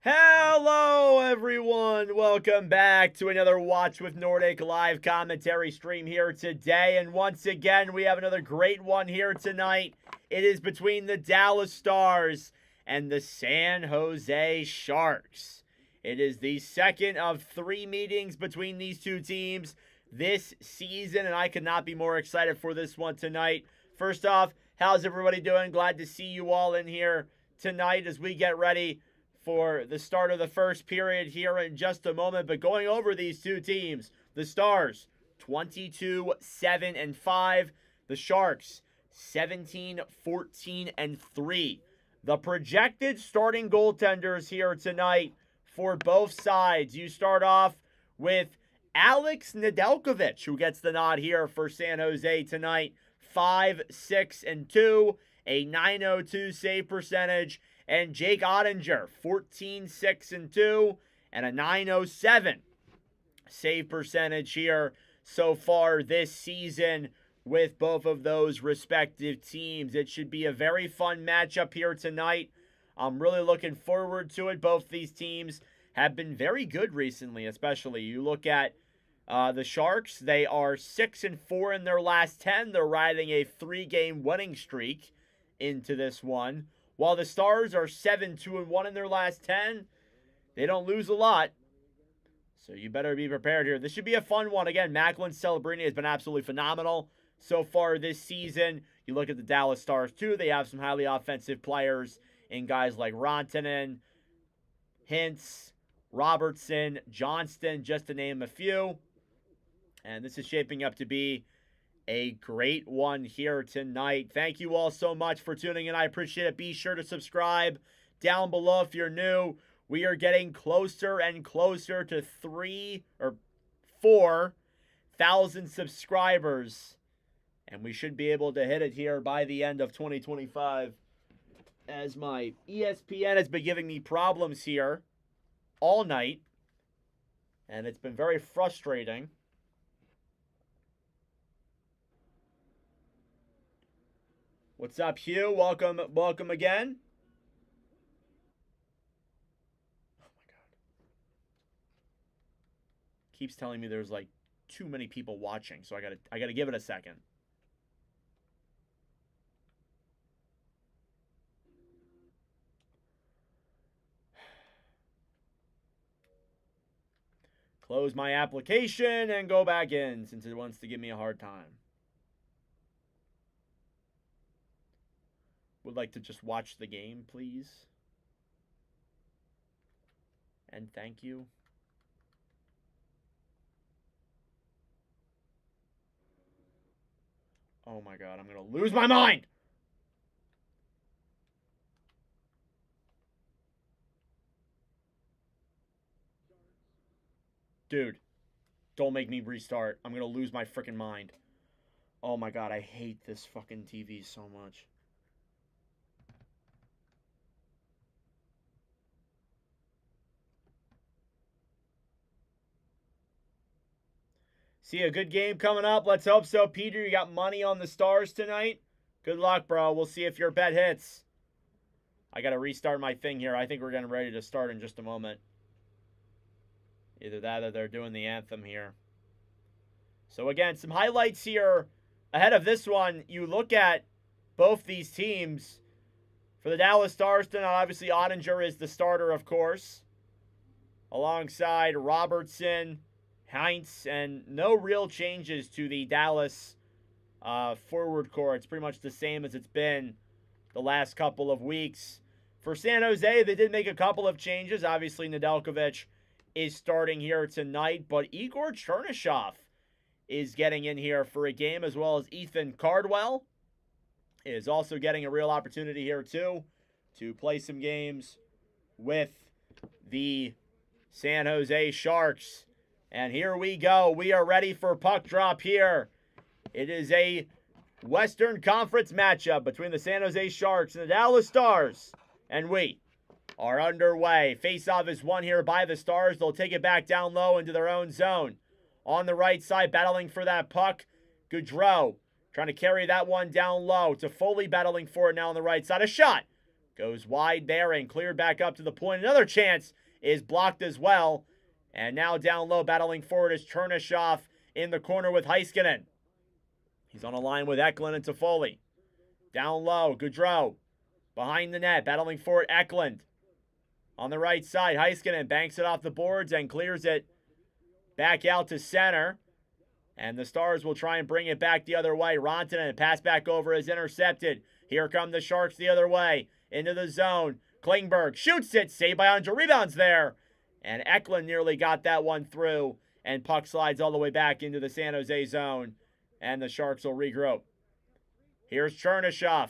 Hello, everyone. Welcome back to another Watch with Nordic live commentary stream here today. And once again, we have another great one here tonight. It is between the Dallas Stars and the San Jose Sharks. It is the second of three meetings between these two teams this season, and I could not be more excited for this one tonight. First off, how's everybody doing? Glad to see you all in here tonight as we get ready for the start of the first period here in just a moment. But going over these two teams, the Stars 22-7-5, the Sharks 17-14-3. The projected starting goaltenders here tonight for both sides. You start off with Alex Nedeljkovic, who gets the nod here for San Jose tonight. 5-6-2, a .902 save percentage. And Jake Ottinger, 14-6-2, and a .907 save percentage here so far this season with both of those respective teams. It should be a very fun matchup here tonight. I'm really looking forward to it. Both these teams have been very good recently, especially. You look at the Sharks, they are 6-4 in their last 10. They're riding a 3-game winning streak into this one. While the Stars are 7-2-1 in their last 10, they don't lose a lot. So you better be prepared here. This should be a fun one. Again, Macklin Celebrini has been absolutely phenomenal so far this season. You look at the Dallas Stars, too. They have some highly offensive players in guys like Rantanen, Hintz, Robertson, Johnston, just to name a few. And this is shaping up to be a great one here tonight. Thank you all so much for tuning in. I appreciate it. Be sure to subscribe down below if you're new. We are getting closer and closer to 3,000 or 4,000 subscribers. And we should be able to hit it here by the end of 2025. As my ESPN has been giving me problems here all night. And it's been very frustrating. What's up, Hugh? Welcome again. Oh my god. Keeps telling me there's like too many people watching, so I gotta give it a second. Close my application and go back in since it wants to give me a hard time. Would like to just watch the game, please. And thank you. Oh my god, I'm gonna lose my mind! Dude, don't make me restart. I'm gonna lose my freaking mind. Oh my god, I hate this fucking TV so much. See a good game coming up. Let's hope so. Peter, you got money on the Stars tonight? Good luck, bro. We'll see if your bet hits. I got to restart my thing here. I think we're getting ready to start in just a moment. Either that or they're doing the anthem here. So, again, some highlights here ahead of this one. You look at both these teams. For the Dallas Stars tonight, obviously Ottinger is the starter, of course. Alongside Robertson, Hintz, and no real changes to the Dallas forward core. It's pretty much the same as it's been the last couple of weeks. For San Jose, they did make a couple of changes. Obviously, Nedeljkovic is starting here tonight, but Igor Chernyshov is getting in here for a game, as well as Ethan Cardwell is also getting a real opportunity here, too, to play some games with the San Jose Sharks. And here we go. We are ready for puck drop here. It is a Western Conference matchup between the San Jose Sharks and the Dallas Stars. And we are underway. Face-off is won here by the Stars. They'll take it back down low into their own zone. On the right side, battling for that puck, Gaudreau trying to carry that one down low. To Foley battling for it now on the right side. A shot. Goes wide there and cleared back up to the point. Another chance is blocked as well. And now down low, battling forward is Chernyshov in the corner with Heiskanen. He's on a line with Eklund and Toffoli. Down low, Gaudreau. Behind the net, battling forward, Eklund. On the right side, Heiskanen banks it off the boards and clears it back out to center. And the Stars will try and bring it back the other way. Rantanen, pass back over, is intercepted. Here come the Sharks the other way. Into the zone. Klingberg shoots it. Saved by Andre. Rebounds there. And Eklund nearly got that one through. And puck slides all the way back into the San Jose zone. And the Sharks will regroup. Here's Chernyshov.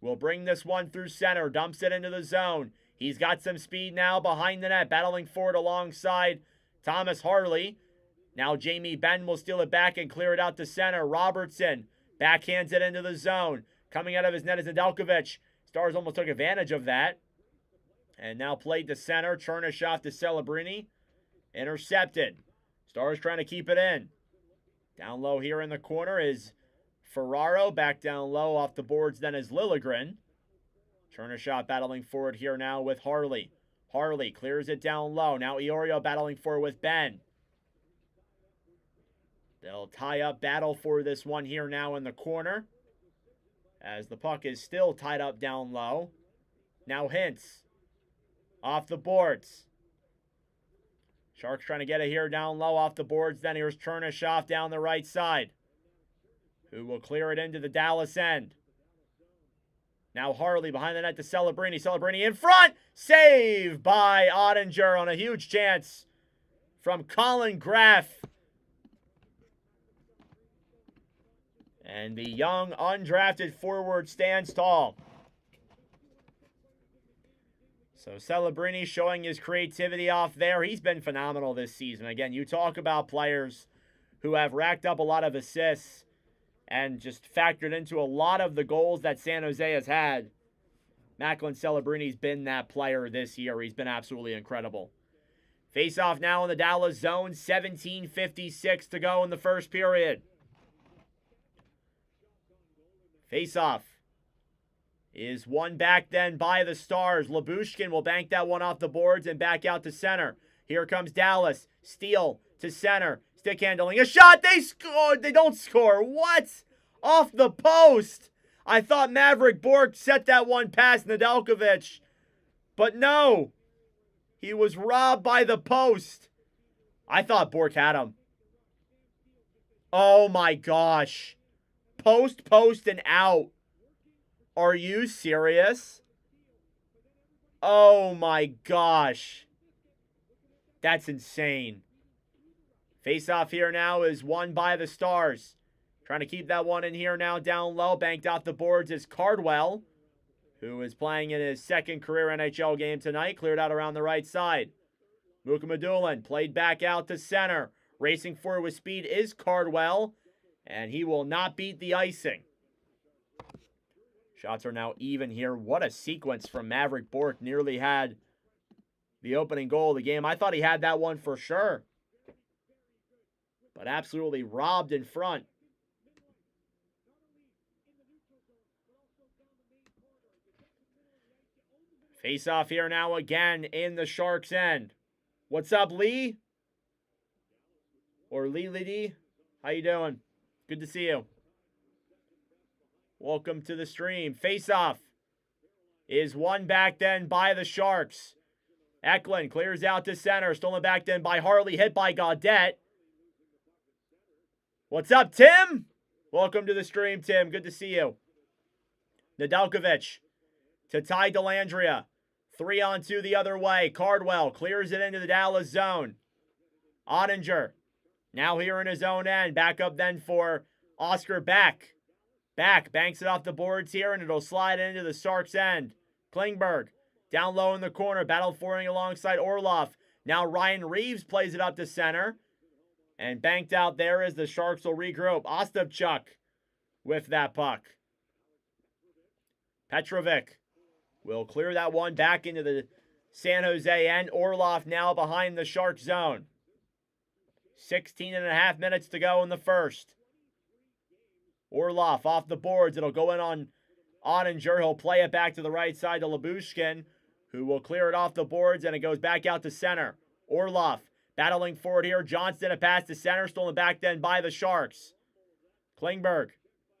Will bring this one through center. Dumps it into the zone. He's got some speed now behind the net. Battling forward alongside Thomas Harley. Now Jamie Benn will steal it back and clear it out to center. Robertson backhands it into the zone. Coming out of his net is Nedeljkovic. Stars almost took advantage of that. And now played to center. Chernyshov to Celebrini. Intercepted. Stars trying to keep it in. Down low here in the corner is Ferraro. Back down low off the boards then is Liljegren. Chernyshov battling forward here now with Harley. Harley clears it down low. Now Iorio battling forward with Ben. They'll tie up battle for this one here now in the corner. As the puck is still tied up down low. Now Hintz. Off the boards. Sharks trying to get it here down low off the boards. Then here's Chernyshov down the right side. Who will clear it into the Dallas end. Now Harley behind the net to Celebrini. Celebrini in front. Save by Ottinger on a huge chance from Colin Graff. And the young, undrafted forward stands tall. So Celebrini showing his creativity off there. He's been phenomenal this season. Again, you talk about players who have racked up a lot of assists and just factored into a lot of the goals that San Jose has had. Macklin Celebrini's been that player this year. He's been absolutely incredible. Face-off now in the Dallas zone. 17:56 to go in the first period. Face-off is won back then by the Stars. Lyubushkin will bank that one off the boards and back out to center. Here comes Dallas. Steele to center. Stick handling. A shot. They scored. They don't score. What? Off the post. I thought Maverick Bourque set that one past Nedeljkovic. But no. He was robbed by the post. I thought Bourque had him. Oh my gosh. Post, and out. Are you serious? Oh my gosh. That's insane. Face-off here now is won by the Stars. Trying to keep that one in here now down low. Banked off the boards is Cardwell, who is playing in his second career NHL game tonight. Cleared out around the right side. Mukhamadullin played back out to center. Racing forward with speed is Cardwell. And he will not beat the icing. Shots are now even here. What a sequence from Maverick Bourque. Nearly had the opening goal of the game. I thought he had that one for sure. But absolutely robbed in front. Face-off here now again in the Sharks' end. What's up, Lee? Or Lee? How you doing? Good to see you. Welcome to the stream. Face-off is won back then by the Sharks. Eklund clears out to center. Stolen back then by Harley. Hit by Gaudette. What's up, Tim? Welcome to the stream, Tim. Good to see you. Nedeljkovic to Ty Dellandrea. 3-on-2 the other way. Cardwell clears it into the Dallas zone. Ottinger now here in his own end. Back up then for Oscar Beck. Beck banks it off the boards here, and it'll slide into the Sharks' end. Klingberg down low in the corner. Battle forwarding alongside Orlov. Now Ryan Reeves plays it up to center. And banked out there as the Sharks will regroup. Ostapchuk with that puck. Petrovic will clear that one back into the San Jose end. Orlov now behind the Shark zone. 16.5 minutes to go in the first. Orlov off the boards. It'll go in on Ottinger. He'll play it back to the right side to Lyubushkin, who will clear it off the boards, and it goes back out to center. Orlov battling forward here. Johnston, a pass to center, stolen back then by the Sharks. Klingberg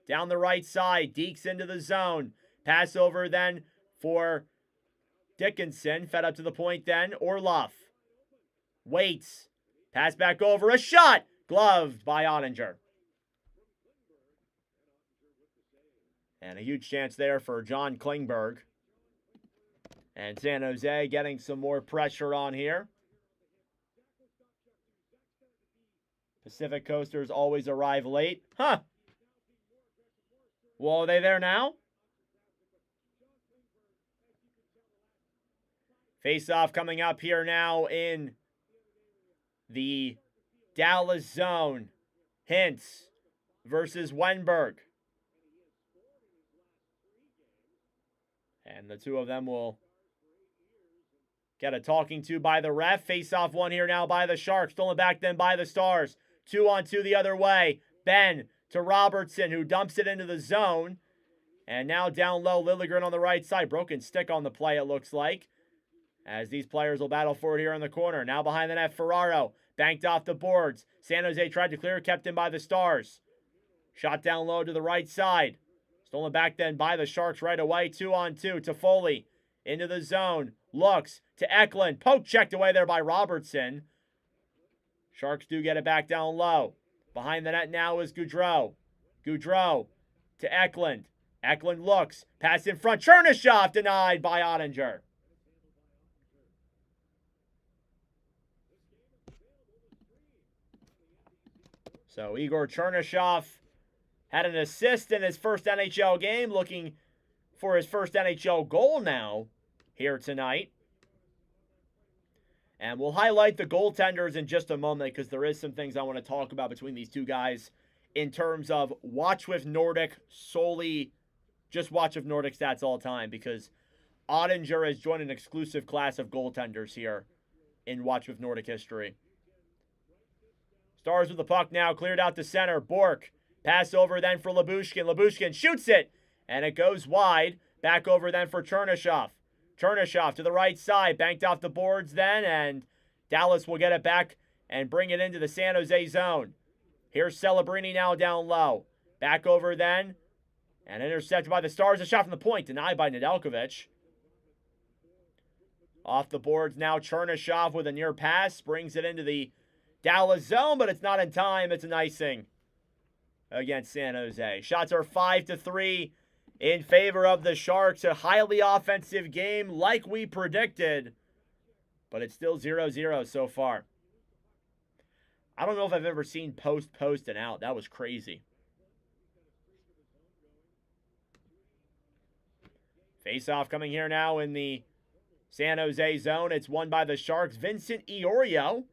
down the right side, Deeks into the zone. Pass over then for Dickinson, fed up to the point then. Orlov waits. Pass back over, a shot! Gloved by Ottinger. And a huge chance there for John Klingberg. And San Jose getting some more pressure on here. Pacific Coasters always arrive late. Huh. Well, are they there now? Face-off coming up here now in the Dallas zone. Hintz versus Wenberg. And the two of them will get a talking to by the ref. Face-off one here now by the Sharks. Stolen back then by the Stars. 2-on-2 the other way. Ben to Robertson, who dumps it into the zone. And now down low, Liljegren on the right side. Broken stick on the play, it looks like. As these players will battle for it here in the corner. Now behind the net, Ferraro. Banked off the boards. San Jose tried to clear, kept in by the Stars. Shot down low to the right side. Stolen back then by the Sharks right away. 2-on-2 to Foley. Into the zone. Looks to Eklund. Poke checked away there by Robertson. Sharks do get it back down low. Behind the net now is Goudreau. Goudreau to Eklund. Eklund looks. Pass in front. Chernyshov denied by Ottinger. So Igor Chernyshov had an assist in his first NHL game, looking for his first NHL goal now here tonight. And we'll highlight the goaltenders in just a moment because there is some things I want to talk about between these two guys in terms of Watch with Nordic, solely just Watch with Nordic stats all the time, because Ottinger has joined an exclusive class of goaltenders here in Watch with Nordic history. Stars with the puck now, cleared out to center. Bork, pass over then for Lyubushkin. Lyubushkin shoots it, and it goes wide. Back over then for Chernyshov. Chernyshov to the right side, banked off the boards then, and Dallas will get it back and bring it into the San Jose zone. Here's Celebrini now down low. Back over then, and intercepted by the Stars. A shot from the point, denied by Nedeljkovic. Off the boards now, Chernyshov with a near pass, brings it into the Dallas zone, but it's not in time. It's an icing against San Jose. Shots are 5-3 in favor of the Sharks. A highly offensive game like we predicted, but it's still 0-0 so far. I don't know if I've ever seen post and out. That was crazy. Face-off coming here now in the San Jose zone. It's won by the Sharks. Vincent Iorio,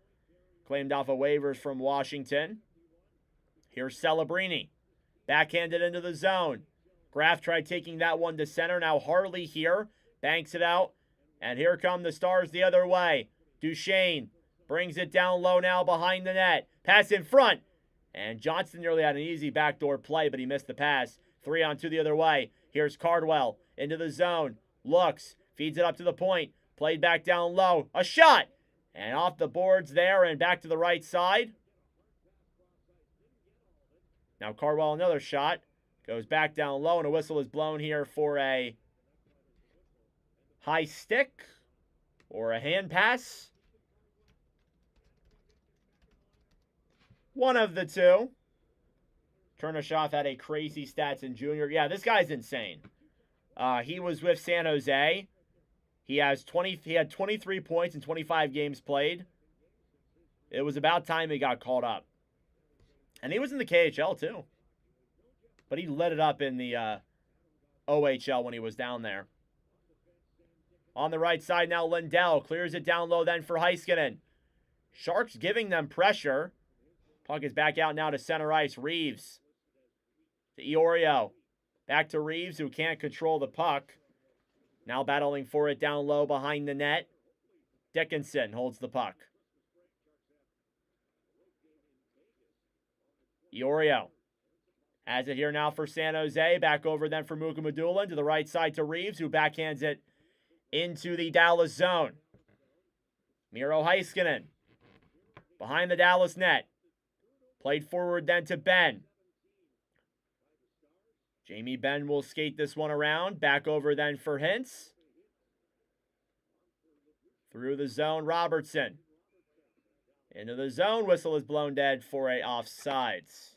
claimed off of waivers from Washington. Here's Celebrini. Backhanded into the zone. Graf tried taking that one to center. Now Harley here. Banks it out. And here come the Stars the other way. Duchesne brings it down low now behind the net. Pass in front. And Johnston nearly had an easy backdoor play, but he missed the pass. 3-on-2 the other way. Here's Cardwell into the zone. Looks. Feeds it up to the point. Played back down low. A shot. And off the boards there and back to the right side. Now Cardwell another shot. Goes back down low, and a whistle is blown here for a high stick or a hand pass. One of the two. Chernyshov had a crazy stats in junior. Yeah, this guy's insane. He was with San Jose. He had 23 points in 25 games played. It was about time he got called up. And he was in the KHL too. But he lit it up in the OHL when he was down there. On the right side now, Lindell clears it down low then for Heiskanen. Sharks giving them pressure. Puck is back out now to center ice. Reeves to Iorio. Back to Reeves, who can't control the puck. Now battling for it down low behind the net. Dickinson holds the puck. Iorio Has it here now for San Jose. Back over then for Mukamadulin to the right side to Reeves, who backhands it into the Dallas zone. Miro Heiskanen behind the Dallas net. Played forward then to Ben. Jamie Benn will skate this one around. Back over then for Hintz. Through the zone, Robertson. Into the zone, whistle is blown dead for a offsides.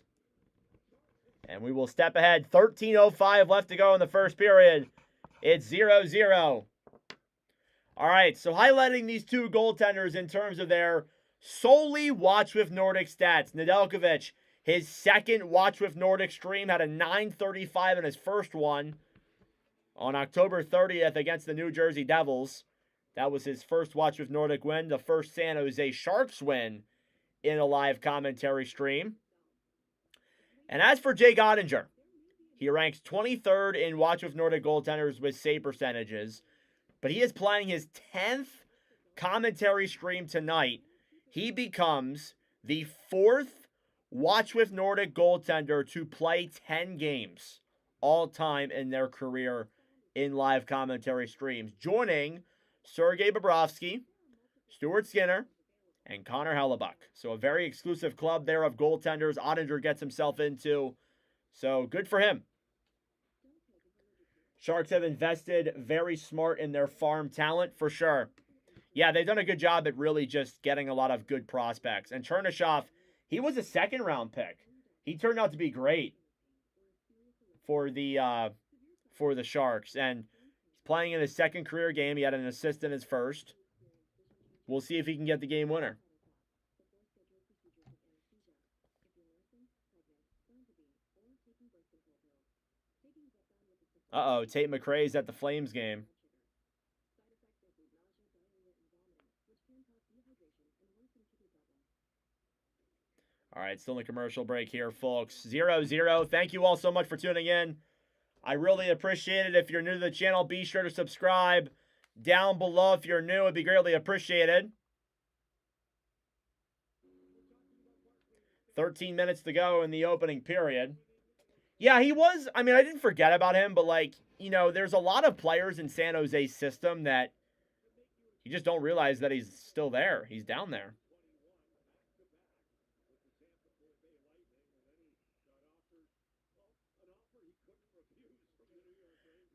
And we will step ahead. 13:05 left to go in the first period. It's 0-0. All right, so highlighting these two goaltenders in terms of their solely Watch with Nordic stats. Nedeljkovic, his second Watch with Nordic stream, had a .935 in his first one on October 30th against the New Jersey Devils. That was his first Watch with Nordic win, the first San Jose Sharks win in a live commentary stream. And as for Jake Ottinger, he ranks 23rd in Watch with Nordic goaltenders with save percentages, but he is playing his 10th commentary stream tonight. He becomes the 4th Watch with Nordic goaltender to play 10 games all time in their career in live commentary streams, joining Sergei Bobrovsky, Stuart Skinner, and Connor Hellebuck. So a very exclusive club there of goaltenders Ottinger gets himself into. So good for him. Sharks have invested very smart in their farm talent for sure. Yeah, they've done a good job at really just getting a lot of good prospects. And Chernyshov, he was a second-round pick. He turned out to be great for the Sharks. And he's playing in his second career game. He had an assist in his first. We'll see if he can get the game winner. Uh-oh, Tate McRae's at the Flames game. All right, still in the commercial break here, folks. 0-0. Thank you all so much for tuning in. I really appreciate it. If you're new to the channel, be sure to subscribe down below. If you're new, it'd be greatly appreciated. 13 minutes to go in the opening period. Yeah, he was, I mean, I didn't forget about him, but like, you know, there's a lot of players in San Jose's system that you just don't realize that he's still there. He's down there.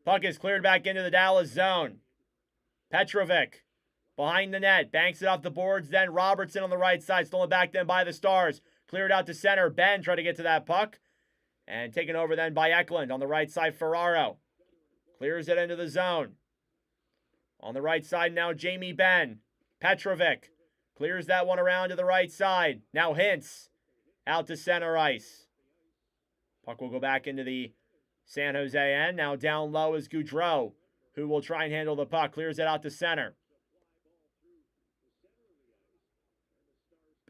Puck is cleared back into the Dallas zone. Petrovic behind the net. Banks it off the boards. Then Robertson on the right side. Stolen back then by the Stars. Cleared out to center. Ben tried to get to that puck. And taken over then by Eklund. On the right side, Ferraro. Clears it into the zone. On the right side now, Jamie Benn. Petrovic. Clears that one around to the right side. Now Hintz. Out to center ice. Puck will go back into the San Jose end. Now down low is Goudreau, who will try and handle the puck. Clears it out to center.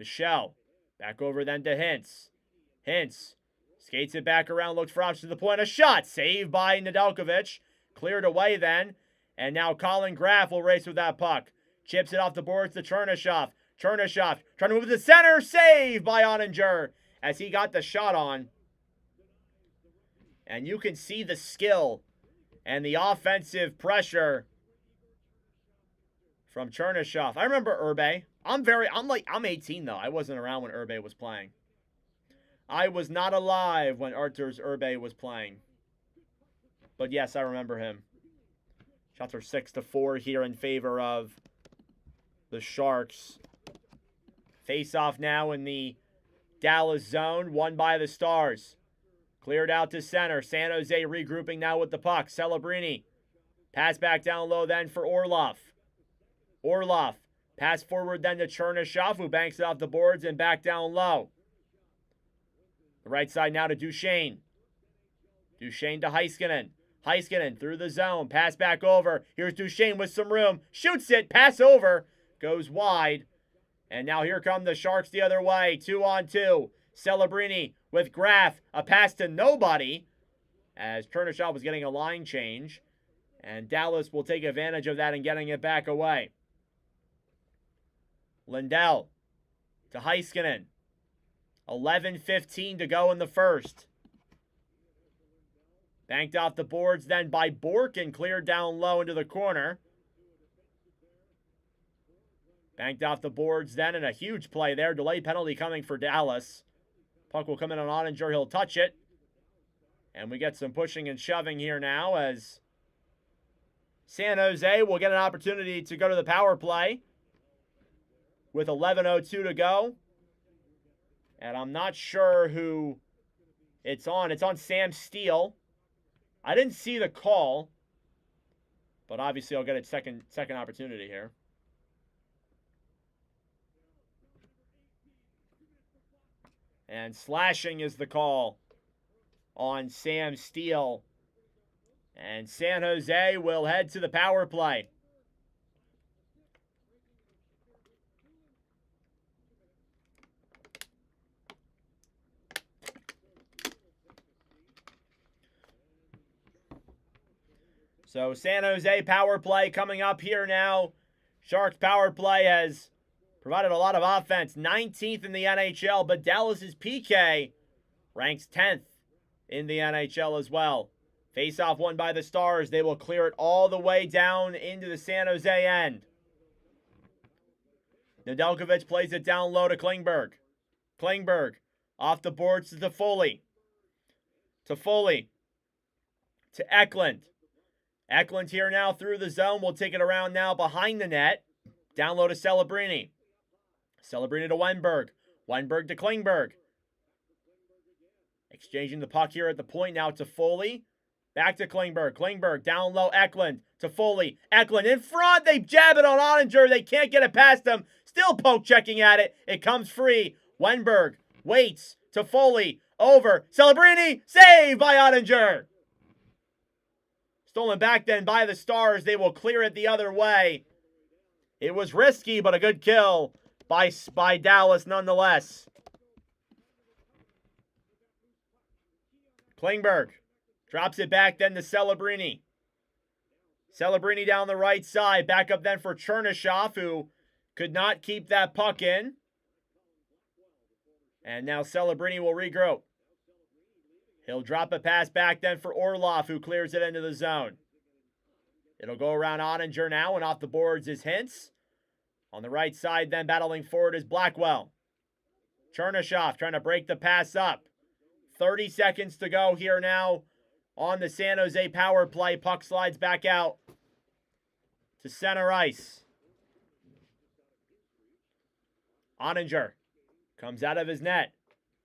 Bichelle. Back over then to Hintz. Hintz skates it back around, looks for options to the point. A shot. Saved by Nedeljkovic. Cleared away then. And now Colin Graff will race with that puck. Chips it off the boards to Chernyshov. Chernyshov trying to move to the center. Saved by Ottinger as he got the shot on. And you can see the skill and the offensive pressure from Chernyshov. I remember Urbe. I'm 18 though. I wasn't around when Urbe was playing. I was not alive when Arturs Urbe was playing. But yes, I remember him. Shots are 6-4 here in favor of the Sharks. Face off now in the Dallas zone, won by the Stars. Cleared out to center. San Jose regrouping now with the puck. Celebrini. Pass back down low then for Orlov. Orlov. Pass forward then to Chernyshov, who banks it off the boards and back down low. The right side now to Duchesne. Duchesne to Heiskanen. Heiskanen through the zone. Pass back over. Here's Duchesne with some room. Shoots it. Pass over. Goes wide. And now here come the Sharks the other way. 2-on-2. Celebrini with Graff. A pass to nobody as Chernyshov was getting a line change. And Dallas will take advantage of that and getting it back away. Lindell to Heiskanen. 11:15 to go in the first. Banked off the boards then by Bork and cleared down low into the corner. Banked off the boards then, and a huge play there. Delay penalty coming for Dallas. Puck will come in on Ottinger. He'll touch it. And we get some pushing and shoving here now as San Jose will get an opportunity to go to the power play with 11:02 to go. And I'm not sure who it's on. It's on Sam Steele. I didn't see the call, but obviously I'll get a second opportunity here. And slashing is the call on Sam Steele. And San Jose will head to the power play. So San Jose power play coming up here now. Sharks power play has provided a lot of offense. 19th in the NHL, but Dallas's PK ranks 10th in the NHL as well. Face-off won by the Stars. They will clear it all the way down into the San Jose end. Nedeljkovic plays it down low to Klingberg. Klingberg off the boards to Foley. To Eklund. Eklund here now through the zone. We'll take it around now behind the net. Down low to Celebrini. Celebrini to Wennberg. Wennberg to Klingberg. Exchanging the puck here at the point now to Foley. Back to Klingberg. Klingberg down low. Eklund to Foley. Eklund in front. They jab it on Ottinger. They can't get it past him. Still poke checking at it. It comes free. Wennberg waits to Foley. Over. Celebrini. Saved by Ottinger. Stolen back then by the Stars. They will clear it the other way. It was risky, but a good kill by Dallas nonetheless. Klingberg drops it back then to Celebrini. Celebrini down the right side. Back up then for Chernyshov, who could not keep that puck in. And now Celebrini will regroup. He'll drop a pass back then for Orlov, who clears it into the zone. It'll go around Ottinger now, and off the boards is Hintz. On the right side then, battling forward is Blackwell. Chernyshov trying to break the pass up. 30 seconds to go here now on the San Jose power play. Puck slides back out to center ice. Ottinger comes out of his net.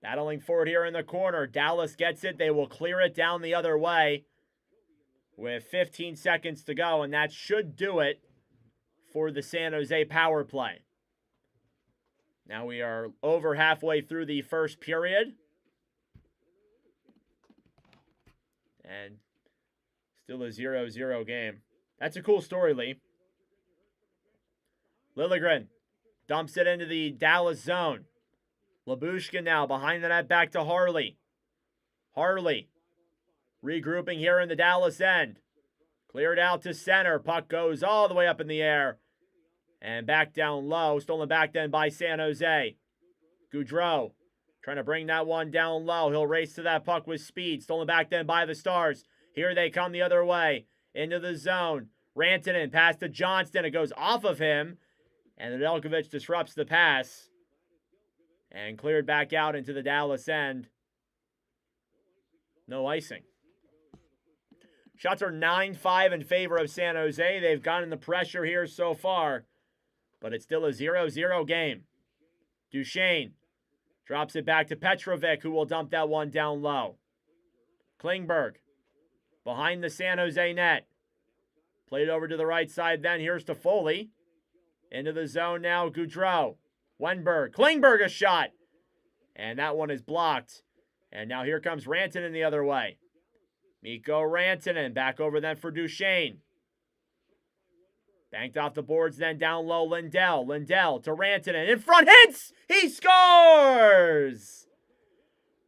Battling forward here in the corner. Dallas gets it. They will clear it down the other way with 15 seconds to go, and that should do it for the San Jose power play. Now we are over halfway through the first period. And still a 0-0 game. That's a cool story, Lee. Liljegren dumps it into the Dallas zone. Labushkin now behind the net back to Harley. Harley regrouping here in the Dallas end. Cleared out to center. Puck goes all the way up in the air. And back down low. Stolen back then by San Jose. Gaudreau trying to bring that one down low. He'll race to that puck with speed. Stolen back then by the Stars. Here they come the other way. Into the zone. Rantanen pass to Johnston. It goes off of him. And Nedeljkovic disrupts the pass. And cleared back out into the Dallas end. No icing. Shots are 9-5 in favor of San Jose. They've gotten the pressure here so far. But it's still a 0-0 game. Duchesne drops it back to Petrovic, who will dump that one down low. Klingberg behind the San Jose net. Played over to the right side then. Here's to Foley. Into the zone now, Gaudreau. Wennberg. Klingberg a shot. And that one is blocked. And now here comes Rantanen the other way. Mikko Rantanen back over then for Duchesne. Banked off the boards then down low Lindell. Lindell to Rantanen. In front Hintz! He scores!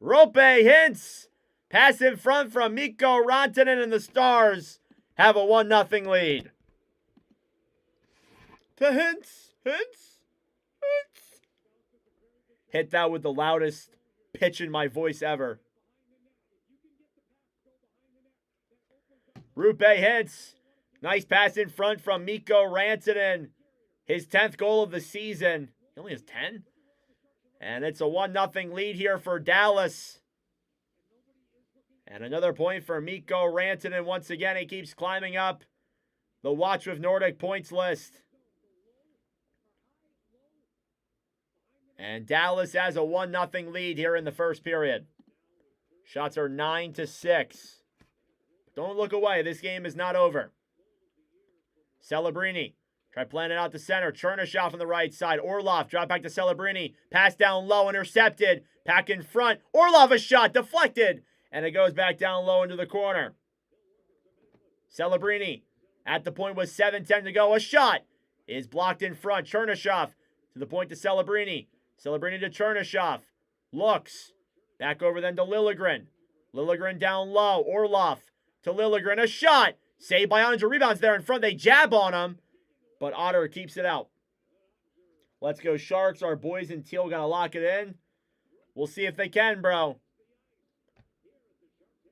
Roope Hintz. Pass in front from Mikko Rantanen, and the Stars have a 1-0 lead. To Hintz. Hintz. Hit that with the loudest pitch in my voice ever. Rupe hits. Nice pass in front from Mikko Rantanen. His 10th goal of the season. He only has 10? And it's a 1-0 lead here for Dallas. And another point for Mikko Rantanen. Once again, he keeps climbing up the Watch with Nordic points list. And Dallas has a 1-0 lead here in the first period. Shots are 9-6. Don't look away. This game is not over. Celebrini. Try playing it out to center. Chernyshov on the right side. Orlov drop back to Celebrini. Pass down low. Intercepted. Pack in front. Orlov a shot. Deflected. And it goes back down low into the corner. Celebrini at the point with 7:10 to go. A shot is blocked in front. Chernyshov to the point to Celebrini. Celebrini to Chernyshov. Looks. Back over then to Liljegren. Liljegren down low. Orlov to Liljegren. A shot. Saved by Otter. Rebounds there in front. They jab on him. But Otter keeps it out. Let's go Sharks. Our boys in teal gonna lock it in. We'll see if they can, bro.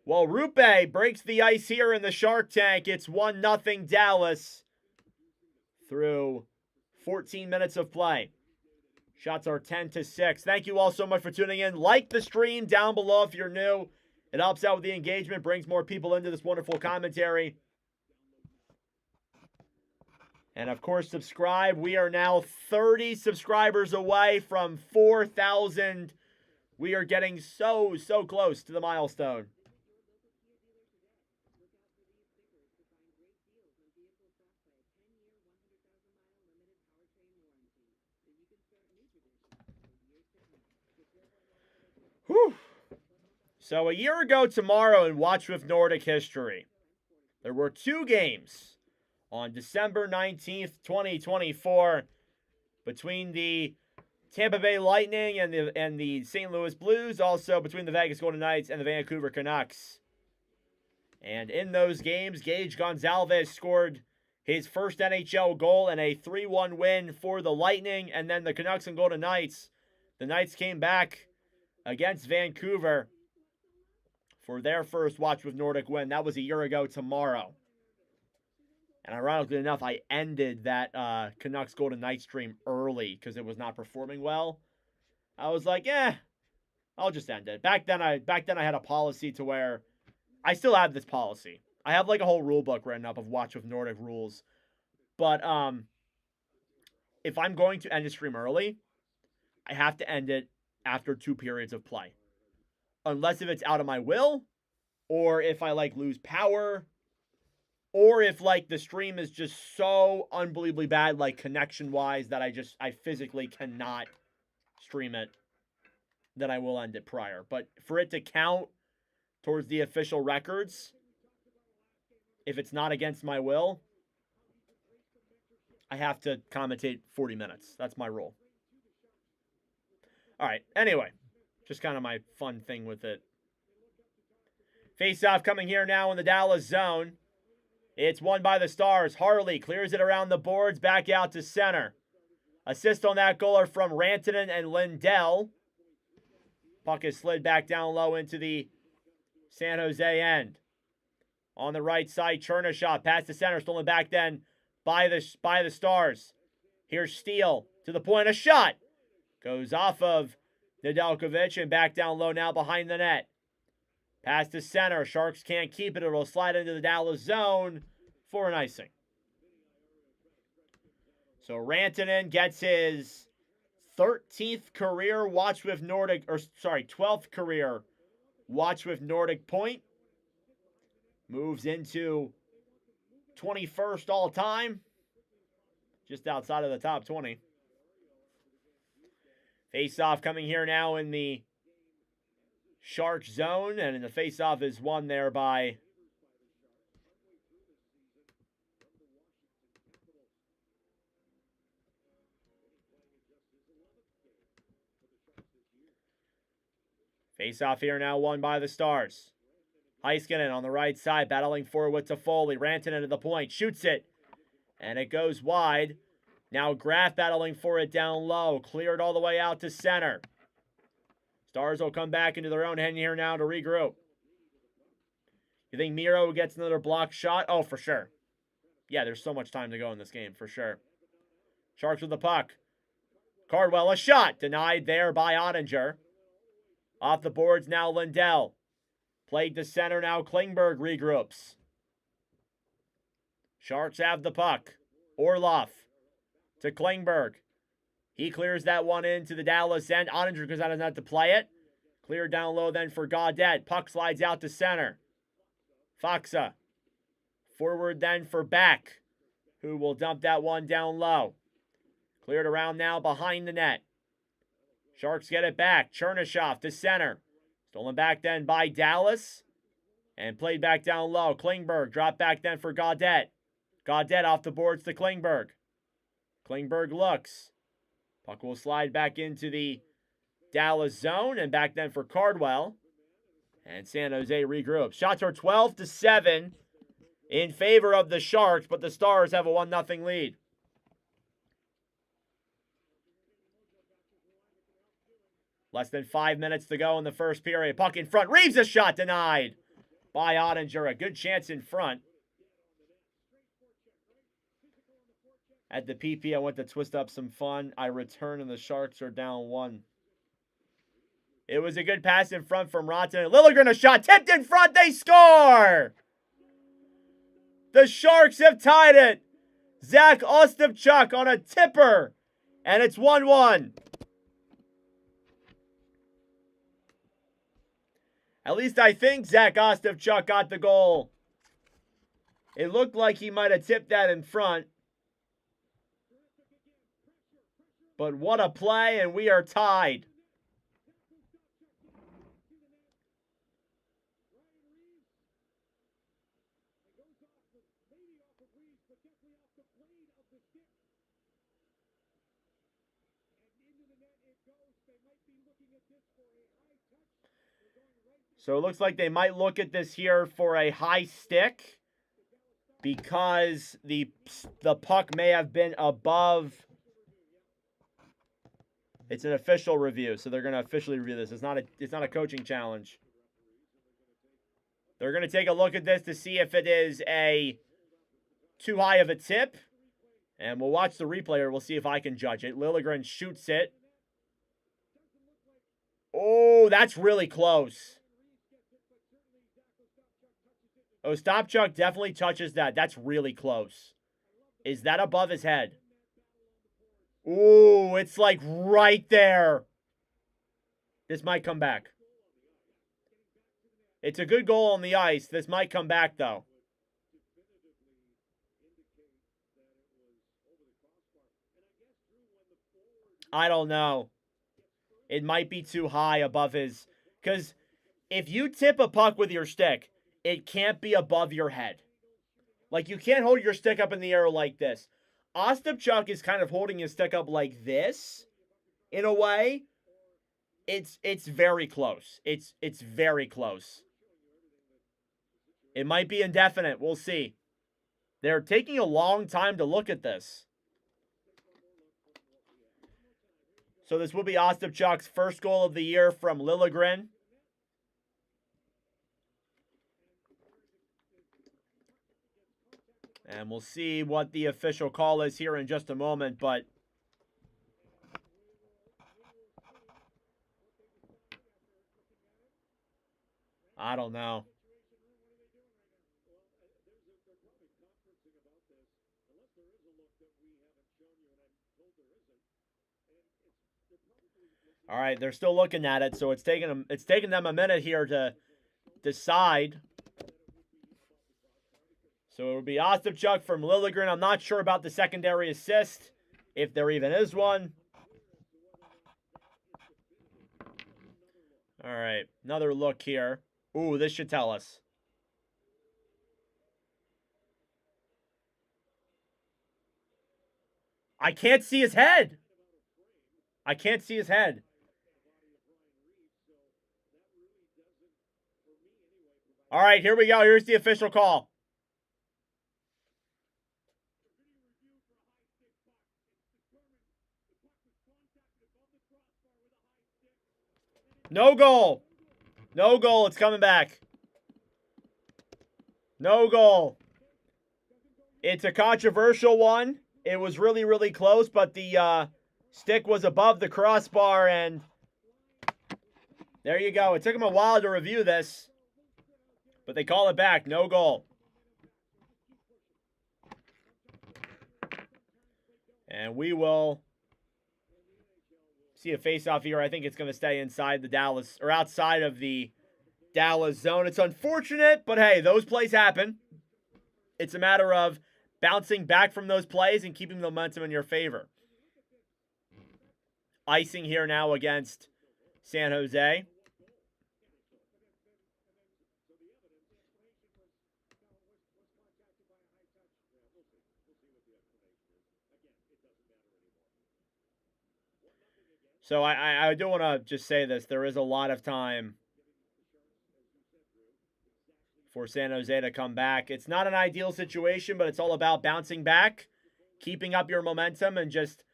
Well, Rupe breaks the ice here in the Shark Tank. It's 1-0 Dallas through 14 minutes of play. Shots are 10-6. Thank you all so much for tuning in. Like the stream down below if you're new. It helps out with the engagement, brings more people into this wonderful commentary. And of course, subscribe. We are now 30 subscribers away from 4,000. We are getting so close to the milestone. Whew. So a year ago tomorrow in Watch with Nordic history, there were 2 games on December 19th, 2024 between the Tampa Bay Lightning and the St. Louis Blues, also between the Vegas Golden Knights and the Vancouver Canucks. And in those games, Gage Gonzalez scored his first NHL goal in a 3-1 win for the Lightning, and then the Canucks and Golden Knights. The Knights came back against Vancouver for their first Watch with Nordic win. That was a year ago tomorrow. And ironically enough, I ended that Canucks Golden Knights stream early because it was not performing well. I was like, I'll just end it. Back then I had a policy to where I still have this policy. I have like a whole rule book written up of Watch with Nordic rules. But if I'm going to end a stream early, I have to end it after 2 periods of play. Unless if it's out of my will, or if I like lose power, or if like the stream is just so unbelievably bad, like connection wise, that I physically cannot stream it, then I will end it prior. But for it to count towards the official records, if it's not against my will, I have to commentate 40 minutes. That's my rule. All right, anyway, just kind of my fun thing with it. Face-off coming here now in the Dallas zone. It's won by the Stars. Harley clears it around the boards, back out to center. Assist on that goal are from Rantanen and Lindell. Puck is slid back down low into the San Jose end. On the right side, Chernyshov pass to center, stolen back then by the Stars. Here's Steele to the point, a shot. Goes off of Nedeljkovic and back down low now behind the net. Pass to center. Sharks can't keep it. It'll slide into the Dallas zone for an icing. So Rantanen gets his 13th career Watch with Nordic, 12th career Watch with Nordic point. Moves into 21st all time. Just outside of the top 20. Face-off coming here now in the Sharks zone, and in the face-off is won there by face-off here now won by the Stars. Heiskanen on the right side, battling forward to Foley. Rantanen to the point, shoots it, and it goes wide. Now Graf battling for it down low, cleared all the way out to center. Stars will come back into their own end here now to regroup. You think Miro gets another block shot? Oh, for sure. Yeah, there's so much time to go in this game, for sure. Sharks with the puck. Cardwell, a shot. Denied there by Ottinger. Off the boards now, Lindell. Played to center now, Klingberg regroups. Sharks have the puck. Orlov to Klingberg. He clears that one into the Dallas end. Ottinger goes out of net to play it. Cleared down low then for Gaudette. Puck slides out to center. Faksa. Forward then for Beck, who will dump that one down low. Cleared around now behind the net. Sharks get it back. Chernyshov to center. Stolen back then by Dallas. And played back down low. Klingberg dropped back then for Gaudette. Gaudette off the boards to Klingberg. Klingberg looks. Puck will slide back into the Dallas zone. And back then for Cardwell. And San Jose regroups. Shots are 12-7 in favor of the Sharks, but the Stars have a 1-0 lead. Less than 5 minutes to go in the first period. Puck in front. Reeves a shot denied by Ottinger. A good chance in front. At the PP, I went to twist up some fun. I return and the Sharks are down 1. It was a good pass in front from Rantanen. Liljegren a shot. Tipped in front. They score! The Sharks have tied it. Zach Ostapchuk on a tipper. And it's 1-1. At least I think Zach Ostapchuk got the goal. It looked like he might have tipped that in front. But what a play, and we are tied. So it looks like they might look at this here for a high stick because the puck may have been above. It's an official review, so they're going to officially review this. It's not a coaching challenge. They're going to take a look at this to see if it is a too high of a tip. And we'll watch the replay or we'll see if I can judge it. Liljegren shoots it. Oh, that's really close. Ostapchuk definitely touches that. That's really close. Is that above his head? Ooh, it's like right there. This might come back. It's a good goal on the ice. This might come back, though. I don't know. It might be too high above his... Because if you tip a puck with your stick, it can't be above your head. Like, you can't hold your stick up in the air like this. Ostapchuk is kind of holding his stick up like this, in a way. It's very close. It's very close. It might be indefinite. We'll see. They're taking a long time to look at this. So this will be Ostapchuk's first goal of the year from Liljegren. And we'll see what the official call is here in just a moment, but I don't know. All right, they're still looking at it, so it's taking them a minute here to decide. So it would be Ostapchuk from Liljegren. I'm not sure about the secondary assist, if there even is one. All right, another look here. Ooh, this should tell us. I can't see his head. I can't see his head. All right, here we go. Here's the official call. No goal. No goal. It's coming back. No goal. It's a controversial one. It was really, really close, but the stick was above the crossbar, and there you go. It took them a while to review this, but they call it back. No goal. And we will see a face-off here. I think it's going to stay inside the Dallas, or outside of the Dallas zone. It's unfortunate, but hey, those plays happen. It's a matter of bouncing back from those plays and keeping the momentum in your favor. Icing here now against San Jose. So I do want to just say this. There is a lot of time for San Jose to come back. It's not an ideal situation, but it's all about bouncing back, keeping up your momentum, and just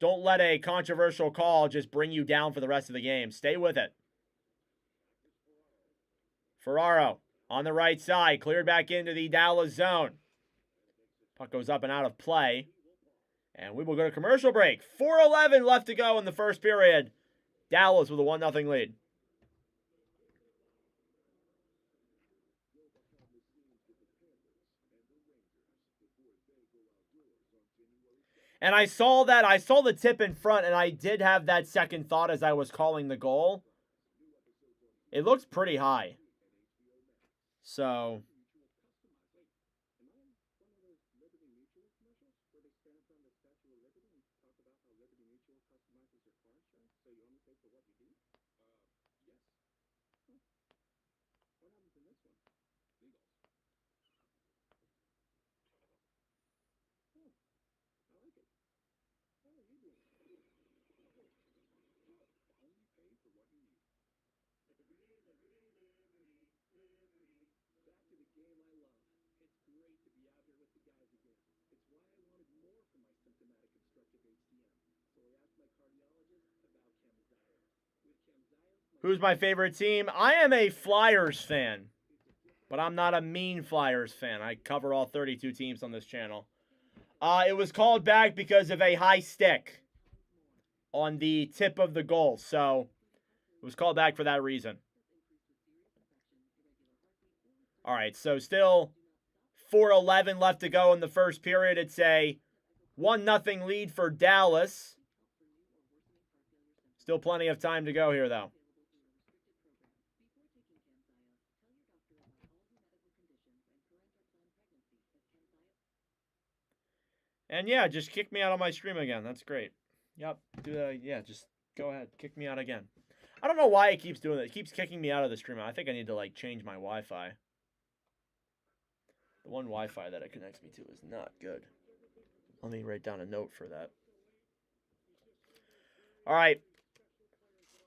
don't let a controversial call just bring you down for the rest of the game. Stay with it. Ferraro on the right side, cleared back into the Dallas zone. Puck goes up and out of play. And we will go to commercial break. 4:11 left to go in the first period. Dallas with a 1-0 lead. And I saw the tip in front, and I did have that second thought as I was calling the goal. It looks pretty high. So who's my favorite team? I am a Flyers fan, but I'm not a mean Flyers fan. I cover all 32 teams on this channel. It was called back because of a high stick on the tip of the goal, so it was called back for that reason. All right, so still 4:11 left to go in the first period. It's a 1-0 lead for Dallas. Still plenty of time to go here, though. And yeah, just kick me out of my stream again. That's great. Yep. Yeah, just go ahead. Kick me out again. I don't know why it keeps doing that. It keeps kicking me out of the stream. I think I need to, change my Wi-Fi. The one Wi-Fi that it connects me to is not good. Let me write down a note for that. All right.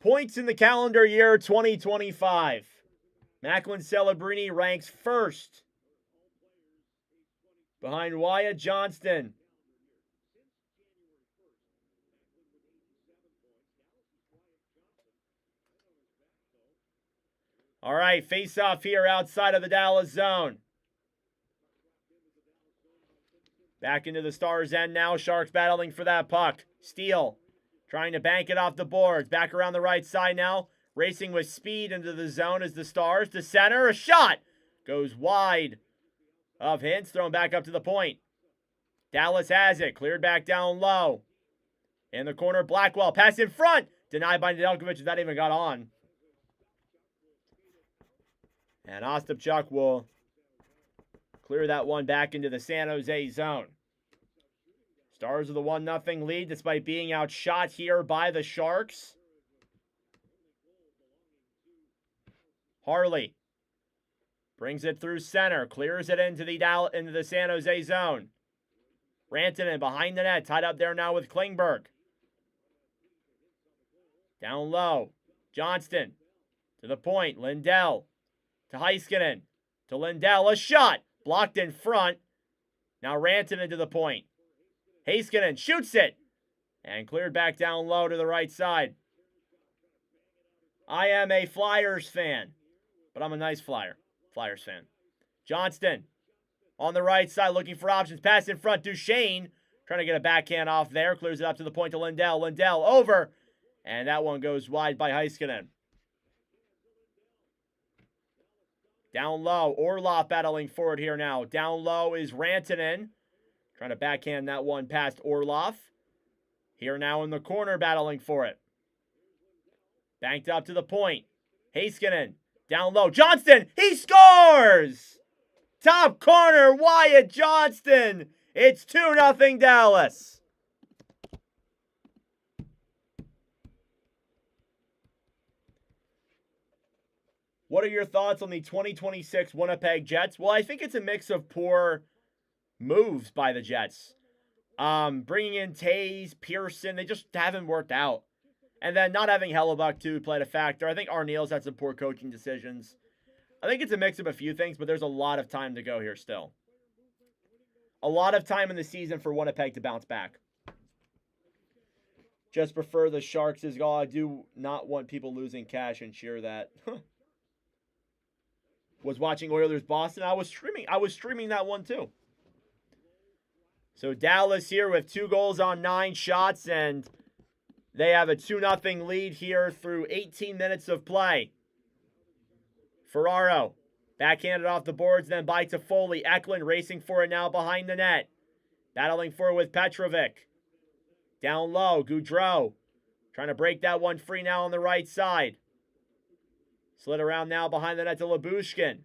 Points in the calendar year 2025. Macklin Celebrini ranks first behind Wyatt Johnston. All right, face-off here outside of the Dallas zone. Back into the Stars' end now. Sharks battling for that puck. Steele trying to bank it off the boards. Back around the right side now. Racing with speed into the zone as the Stars to center. A shot goes wide of Hintz. Thrown back up to the point. Dallas has it. Cleared back down low. In the corner, Blackwell. Pass in front. Denied by Nedeljkovic. That even got on. And Ostapchuk will clear that one back into the San Jose zone. Stars with a 1-0 lead despite being outshot here by the Sharks. Harley brings it through center, clears it into the San Jose zone. Rantanen behind the net, tied up there now with Klingberg. Down low, Johnston to the point, Lindell to Heiskanen, to Lindell, a shot, blocked in front. Now Rantanen to the point. Heiskanen shoots it, and cleared back down low to the right side. I am a Flyers fan, but I'm a nice Flyers fan. Johnston on the right side looking for options. Pass in front. Duchesne trying to get a backhand off there. Clears it up to the point to Lindell. Lindell over. And that one goes wide by Heiskanen. Down low. Orlov battling for it here now. Down low is Rantanen. Trying to backhand that one past Orlov. Here now in the corner battling for it. Banked up to the point. Heiskanen. Down low. Johnston. He scores! Top corner. Wyatt Johnston. It's 2-0 Dallas. What are your thoughts on the 2026 Winnipeg Jets? Well, I think it's a mix of poor moves by the Jets. Bringing in Taves, Pearson, they just haven't worked out. And then not having Hellebuck, too, played a factor. I think Arneal's had some poor coaching decisions. I think it's a mix of a few things, but there's a lot of time to go here still. A lot of time in the season for Winnipeg to bounce back. Just prefer the Sharks as goal. I do not want people losing cash and cheer that. Was watching Oilers Boston. I was streaming that one too. So Dallas here with 2 goals on 9 shots, and they have a 2-0 lead here through 18 minutes of play. Ferraro backhanded off the boards, then by Toffoli. Eklund racing for it now behind the net. Battling for it with Petrovic. Down low, Goudreau trying to break that one free now on the right side. Slid around now behind the net to Lyubushkin.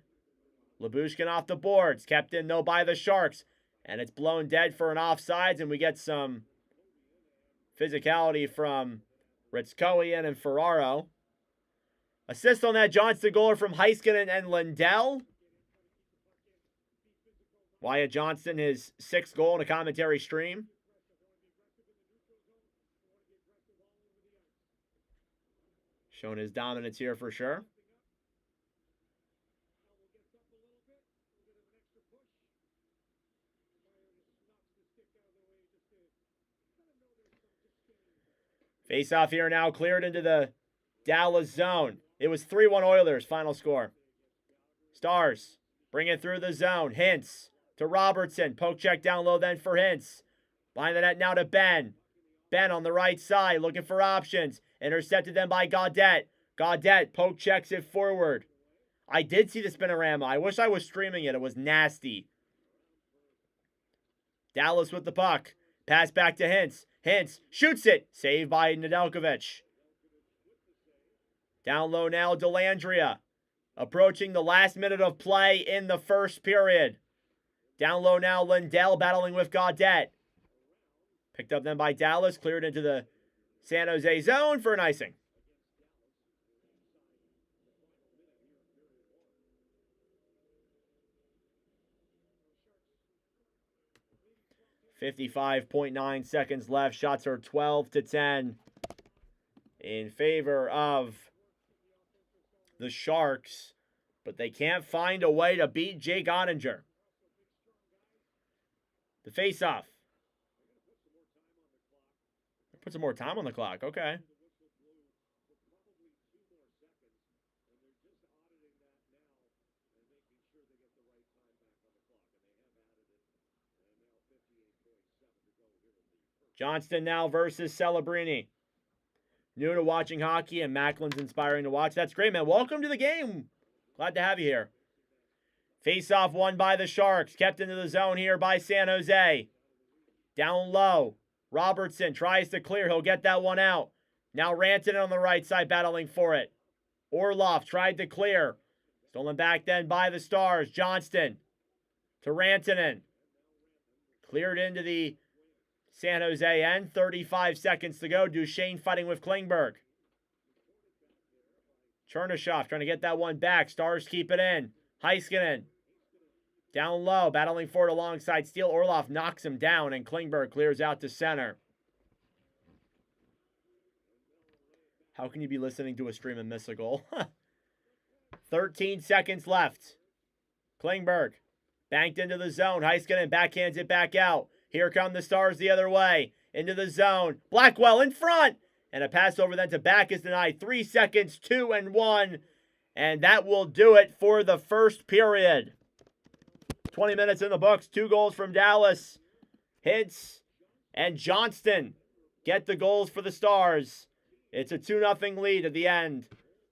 Lyubushkin off the boards. Kept in, though, by the Sharks. And it's blown dead for an offsides, and we get some physicality from Ritskowian and Ferraro. Assist on that Johnston goaler from Heiskanen and Lindell. Wyatt Johnston, his 6th goal in a commentary stream. Showing his dominance here for sure. Face off here now, cleared into the Dallas zone. It was 3-1 Oilers, final score. Stars bring it through the zone. Hintz to Robertson. Poke check down low then for Hintz. Behind the net now to Ben. Ben on the right side looking for options. Intercepted then by Gaudette. Gaudette poke checks it forward. I did see the spinorama. I wish I was streaming it. It was nasty. Dallas with the puck. Pass back to Hintz. Hintz shoots it. Saved by Nedeljkovic. Down low now, Dellandrea. Approaching the last minute of play in the first period. Down low now, Lindell battling with Gaudette. Picked up then by Dallas. Cleared into the San Jose zone for an icing. .9 seconds left. Shots are 12-10 in favor of the Sharks, but they can't find a way to beat Jake Ottinger. The face-off. Put some more time on the clock. Okay. Johnston now versus Celebrini. New to watching hockey, and Macklin's inspiring to watch. That's great, man. Welcome to the game. Glad to have you here. Face-off won by the Sharks. Kept into the zone here by San Jose. Down low. Robertson tries to clear. He'll get that one out. Now Rantanen on the right side battling for it. Orlov tried to clear. Stolen back then by the Stars. Johnston to Rantanen. Cleared into the San Jose end. 35 seconds to go. Duchesne fighting with Klingberg. Chernyshov trying to get that one back. Stars keep it in. Heiskanen down low, battling for it alongside Steele. Orlov knocks him down, and Klingberg clears out to center. How can you be listening to a stream and miss a goal? 13 seconds left. Klingberg banked into the zone. Heiskanen backhands it back out. Here come the Stars the other way. Into the zone. Blackwell in front. And a pass over then to back is denied. 3 seconds, 2-1. And that will do it for the first period. 20 minutes in the books. 2 goals from Dallas. Hintz and Johnston get the goals for the Stars. It's a 2-0 lead at the end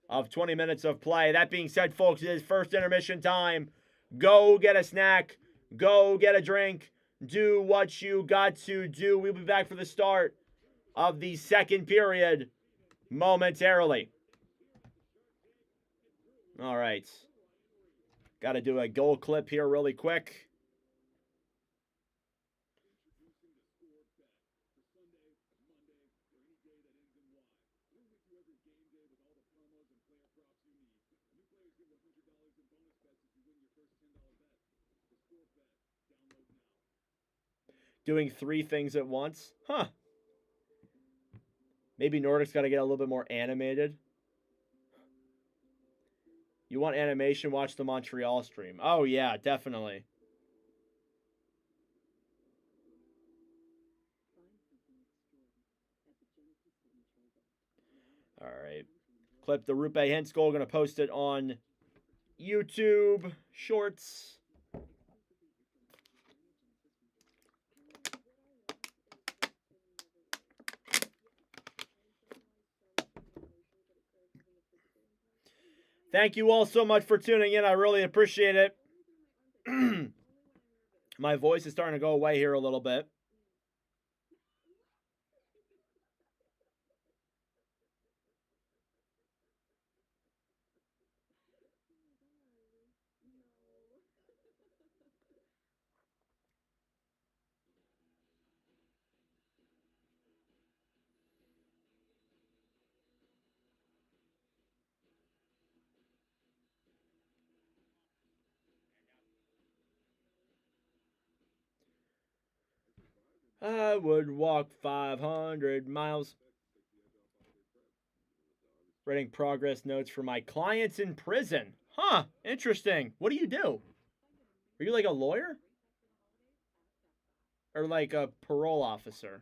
of 20 minutes of play. That being said, folks, it is first intermission time. Go get a snack. Go get a drink. Do what you got to do. We'll be back for the start of the second period momentarily. All right. Got to do a goal clip here really quick. Doing 3 things at once? Huh. Maybe Nordic's got to get a little bit more animated. You want animation? Watch the Montreal stream. Oh, yeah, definitely. All right. Clip the Rupe Hintz goal. Going to post it on YouTube Shorts. Thank you all so much for tuning in. I really appreciate it. My voice is starting to go away here a little bit. I would walk 500 miles. Writing progress notes for my clients in prison. Huh, interesting. What do you do? Are you like a lawyer? Or like a parole officer?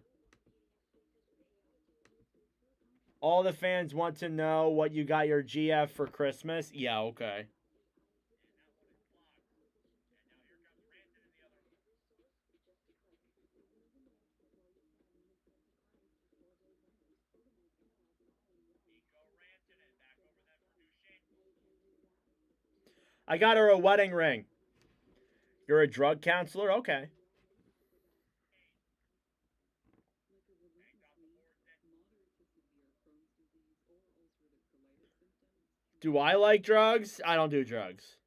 All the fans want to know what you got your GF for Christmas. Yeah, okay. I got her a wedding ring. You're a drug counselor? Okay. Do I like drugs? I don't do drugs.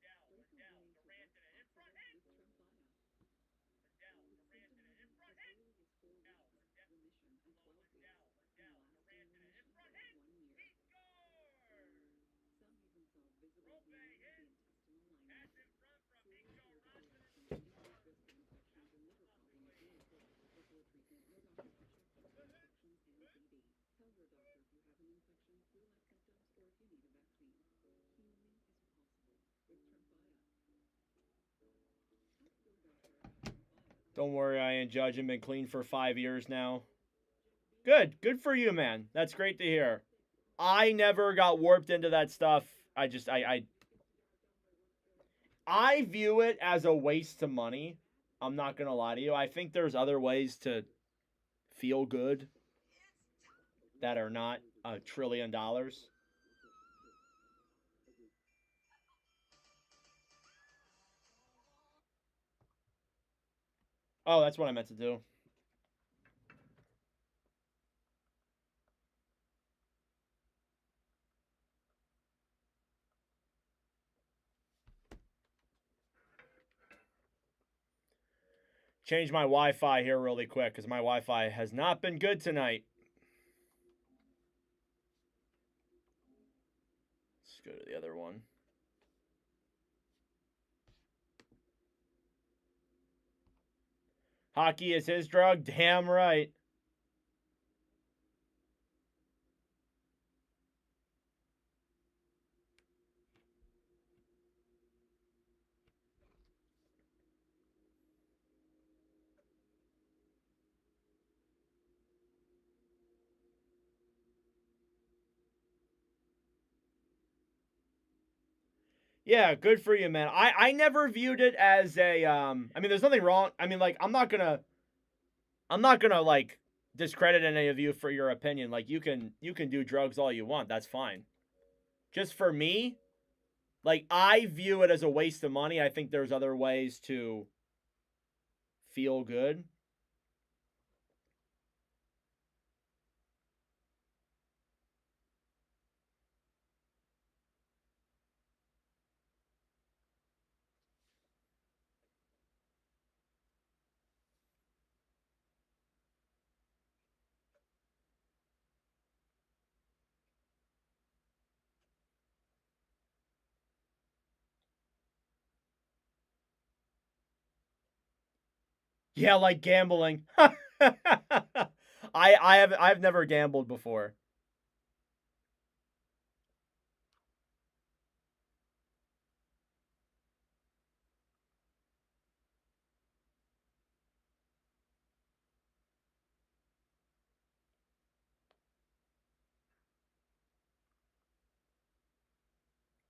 Don't worry, I ain't judging. Been clean for 5 years now. Good. Good for you, man. That's great to hear. I never got warped into that stuff. I view it as a waste of money. I'm not going to lie to you. I think there's other ways to feel good that are not $1 trillion. Oh, that's what I meant to do. Change my Wi-Fi here really quick because my Wi-Fi has not been good tonight. Let's go to the other one. Hockey is his drug? Damn right. Yeah, good for you, man. I never viewed it as a I mean, there's nothing wrong. I mean, like, I'm not gonna like discredit any of you for your opinion. Like, you can do drugs all you want. That's fine. Just for me, like, I view it as a waste of money. I think there's other ways to feel good. Yeah, like gambling. I've never gambled before.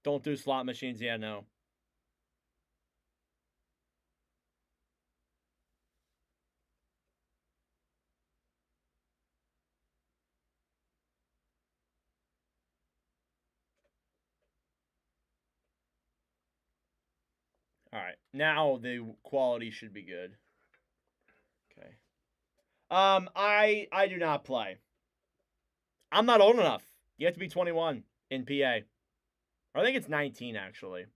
Don't do slot machines. Yeah, no. All right. Now the quality should be good. Okay. I do not play. I'm not old enough. You have to be 21 in PA. I think it's 19 actually.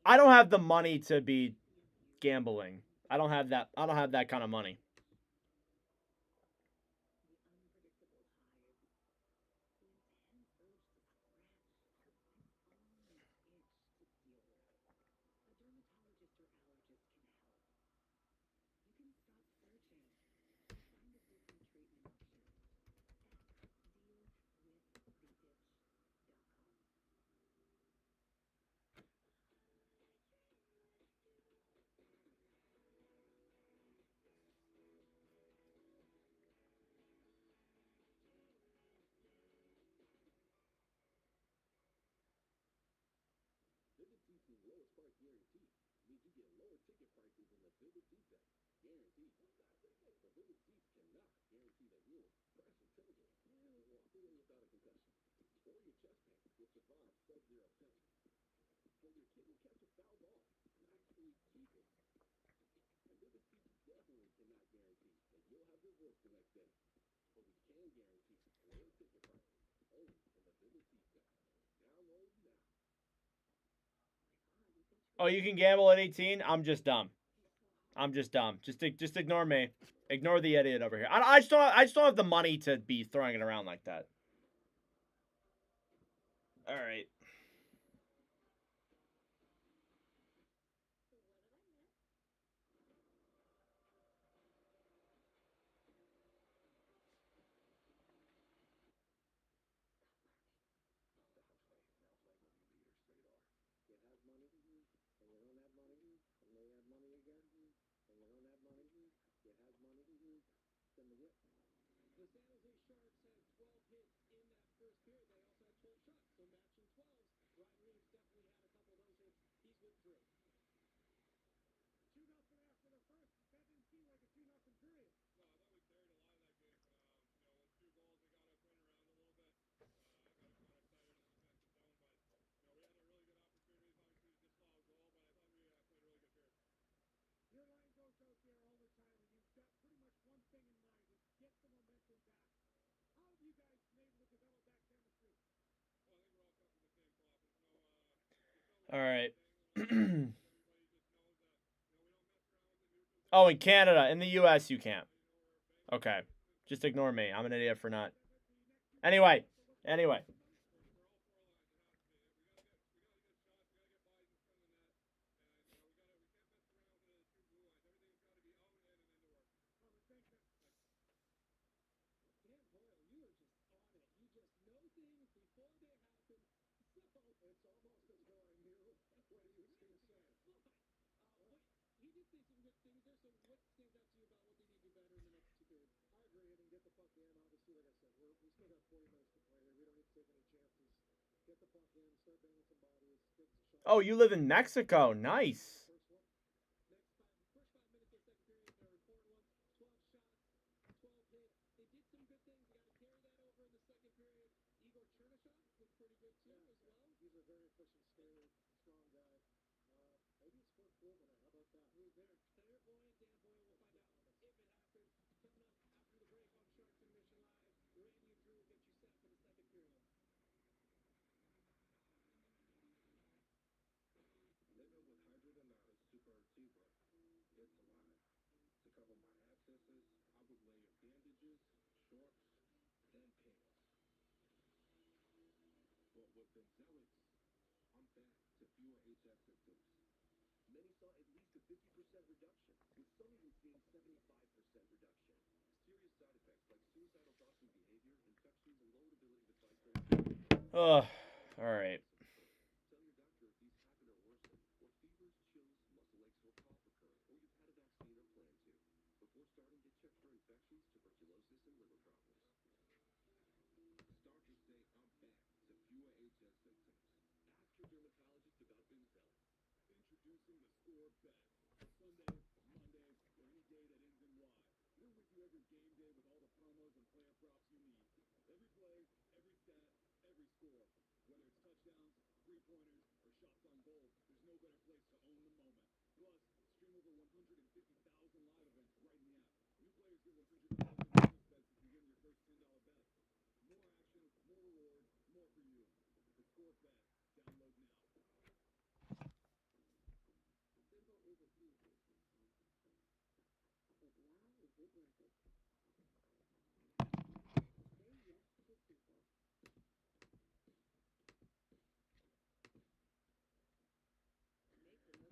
I don't have the money to be gambling. I don't have that. I don't have that kind of money. Oh, you can gamble at 18? I'm just dumb. I'm just dumb. Just ignore me. Ignore the idiot over here. I just don't have the money to be throwing it around like that. All right. All right. Oh, in Canada, in the U.S., you can't. Okay. Just ignore me. I'm an idiot for not. Anyway. Anyway. Oh, you live in Mexico. Nice. Ugh. All right.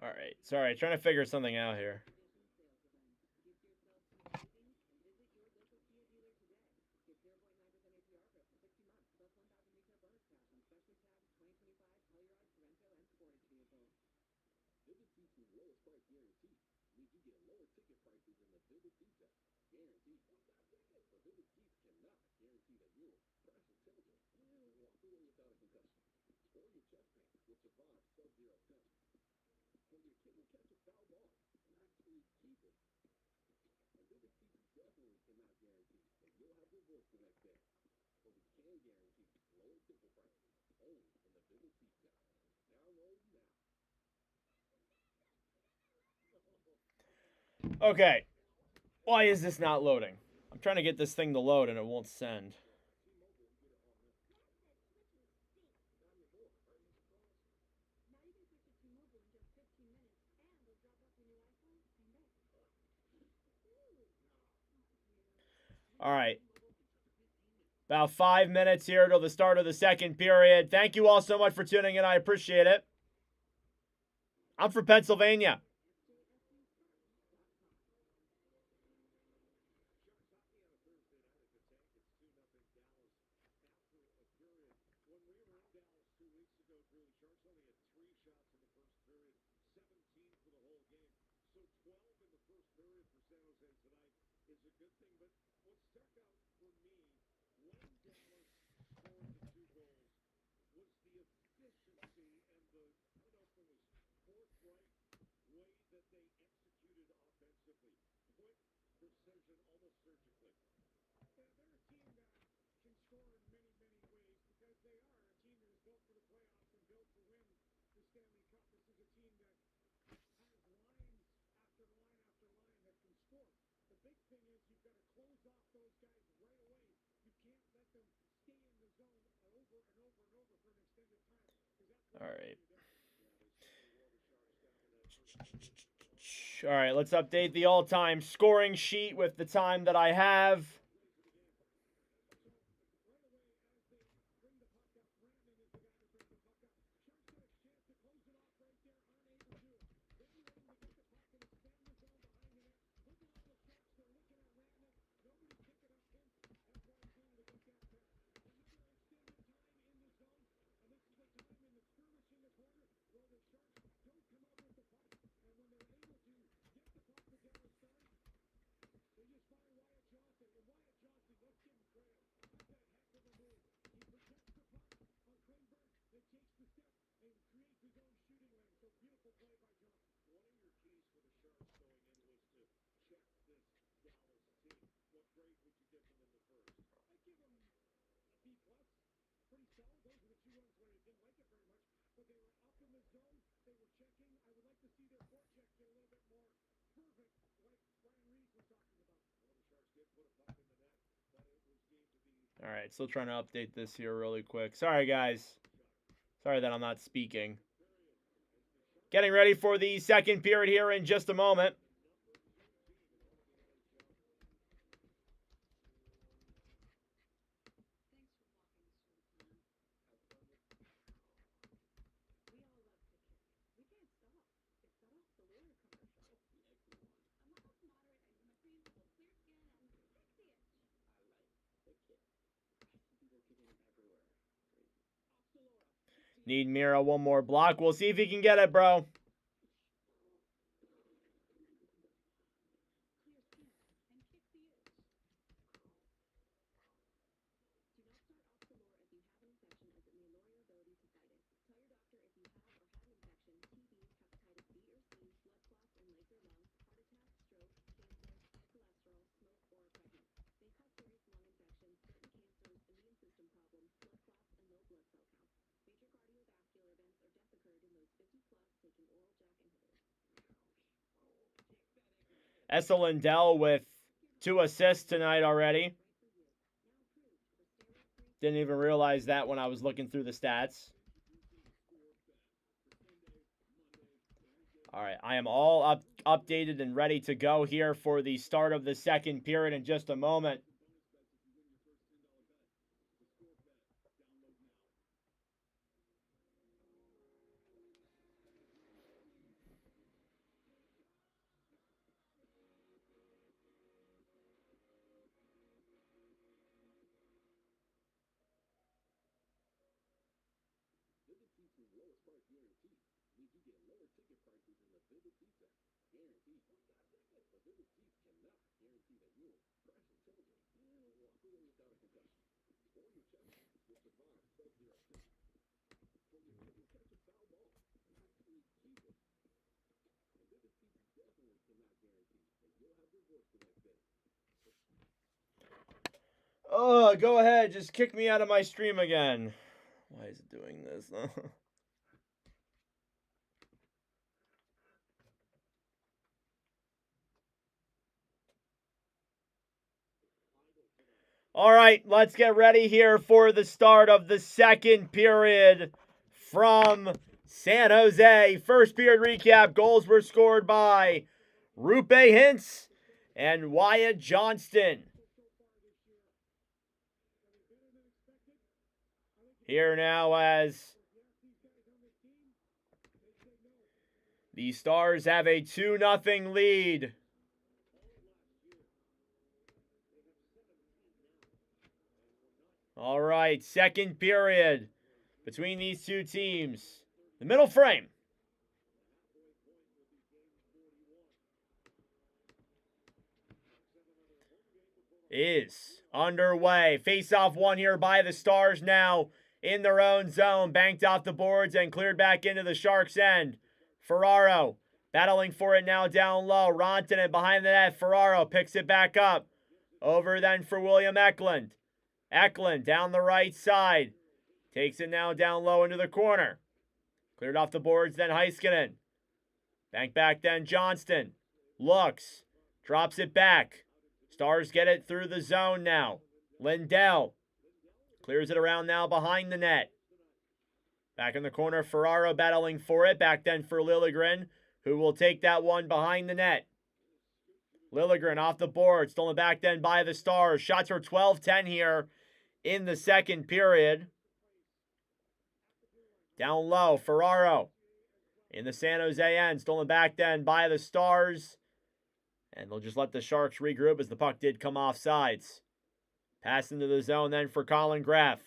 All right. Sorry, trying to figure something out here. Okay. Why is this not loading? I'm trying to get this thing to load and it won't send. All right. About 5 minutes here till the start of the second period. Thank you all so much for tuning in. I appreciate it. I'm from Pennsylvania. All right. All right, let's update the all-time scoring sheet with the time that I have. All right, still trying to update this here really quick. Sorry, guys. Sorry that I'm not speaking. Getting ready for the second period here in just a moment. Need Mira one more block. We'll see if he can get it, bro. Essa Lindell with 2 assists tonight already. Didn't even realize that when I was looking through the stats. All right, I am all updated and ready to go here for the start of the second period in just a moment. Oh, go ahead. Just kick me out of my stream again. Why is it doing this? All right, let's get ready here for the start of the second period from San Jose. First period recap. Goals were scored by Rupe Hintz and Wyatt Johnston. Here now as the Stars have a 2-0 lead. All right, second period between these two teams. The middle frame. Is underway. Face-off one here by the Stars now in their own zone. Banked off the boards and cleared back into the Sharks' end. Ferraro battling for it now down low. Rantanen behind the net. Ferraro picks it back up. Over then for William Eklund. Eklund down the right side. Takes it now down low into the corner. Cleared off the boards then Heiskanen. Bank back then Johnston. Looks. Drops it back. Stars get it through the zone now. Lindell clears it around now behind the net. Back in the corner, Ferraro battling for it. Back then for Liljegren, who will take that one behind the net. Liljegren off the board, stolen back then by the Stars. Shots are 12-10 here in the second period. Down low, Ferraro in the San Jose end, stolen back then by the Stars. And they'll just let the Sharks regroup as the puck did come off sides. Pass into the zone then for Colin Graff.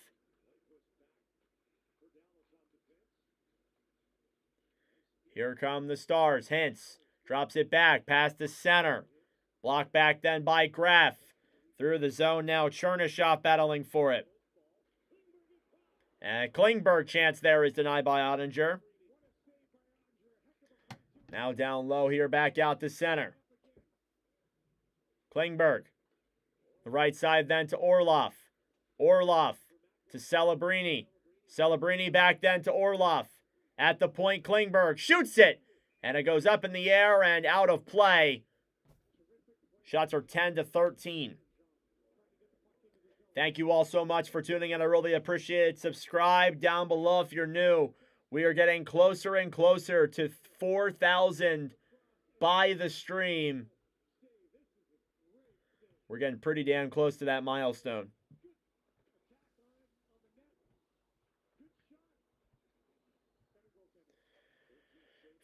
Here come the Stars. Hintz drops it back past the center. Blocked back then by Graff. Through the zone now, Chernyshov battling for it. And Klingberg chance there is denied by Ottinger. Now down low here, back out to center. Klingberg. The right side then to Orlov. Orlov to Celebrini. Celebrini back then to Orlov. At the point, Klingberg shoots it. And it goes up in the air and out of play. Shots are 10-13. Thank you all so much for tuning in. I really appreciate it. Subscribe down below if you're new. We are getting closer and closer to 4,000 by the stream. We're getting pretty damn close to that milestone.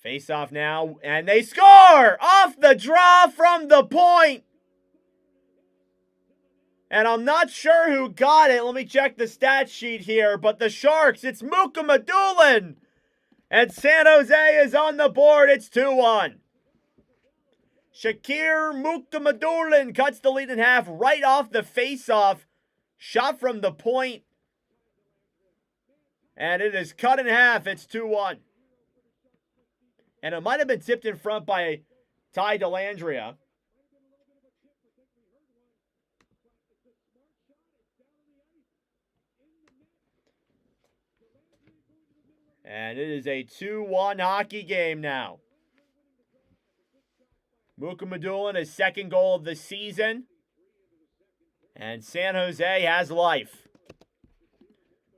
Face off now, and they score! Off the draw from the point! And I'm not sure who got it. Let me check the stat sheet here. But the Sharks, it's Mukhamadullin. And San Jose is on the board. It's 2-1. Shakir Mukhamadullin cuts the lead in half right off the face-off. Shot from the point. And it is cut in half. It's 2-1. And it might have been tipped in front by Ty Dellandrea. And it is a 2-1 hockey game now. Mukhamadullin, his second goal of the season. And San Jose has life.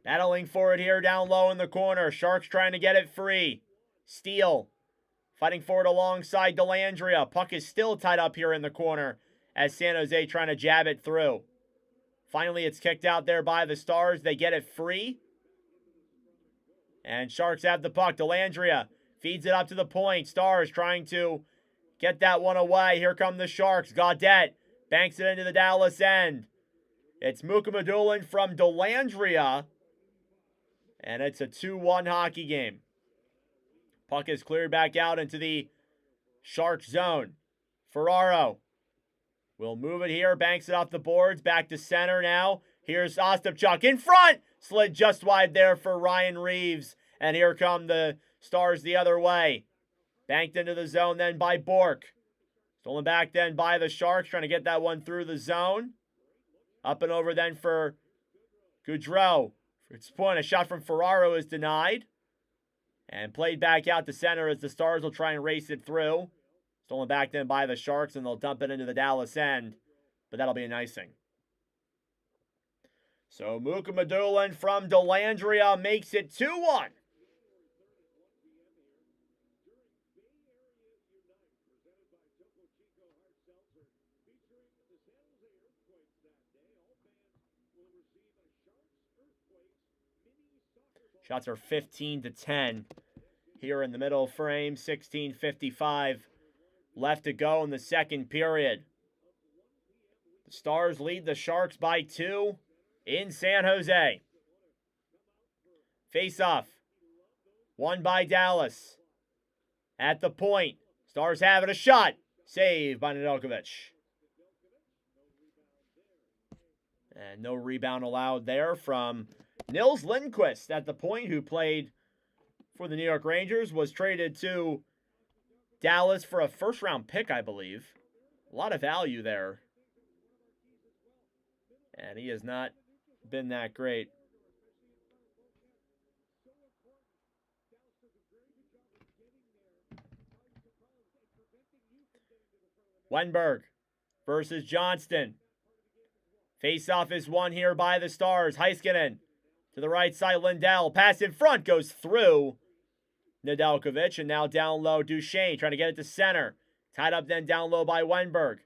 Battling for it here down low in the corner. Sharks trying to get it free. Steele fighting for it alongside Dellandrea. Puck is still tied up here in the corner as San Jose trying to jab it through. Finally, it's kicked out there by the Stars. They get it free. And Sharks have the puck. Dellandrea feeds it up to the point. Stars trying to get that one away. Here come the Sharks. Gaudette banks it into the Dallas end. It's Mukhamadullin from Dellandrea. And it's a 2-1 hockey game. Puck is cleared back out into the Sharks zone. Ferraro will move it here. Banks it off the boards. Back to center now. Here's Ostapchuk in front. Slid just wide there for Ryan Reeves. And here come the Stars the other way. Banked into the zone then by Bork. Stolen back then by the Sharks. Trying to get that one through the zone. Up and over then for Gaudreau. For its point, a shot from Ferraro is denied. And played back out to center as the Stars will try and race it through. Stolen back then by the Sharks, and they'll dump it into the Dallas end. But that'll be an icing. So Mukhamadullin from Dellandrea makes it 2-1. Shots are 15-10 here in the middle frame. 16:55 left to go in the second period. The Stars lead the Sharks by 2 in San Jose. Face-off. Won by Dallas. At the point. Stars have it. A shot. Saved by Nedeljkovic. And no rebound allowed there from Nils Lindqvist at the point, who played for the New York Rangers, was traded to Dallas for a first-round pick, I believe. A lot of value there. And he has not been that great. Wenberg versus Johnston. Face-off is won here by the Stars. Heiskanen to the right side. Lindell. Pass in front. Goes through Nedeljkovic. And now down low, Duchesne trying to get it to center. Tied up then down low by Wenberg.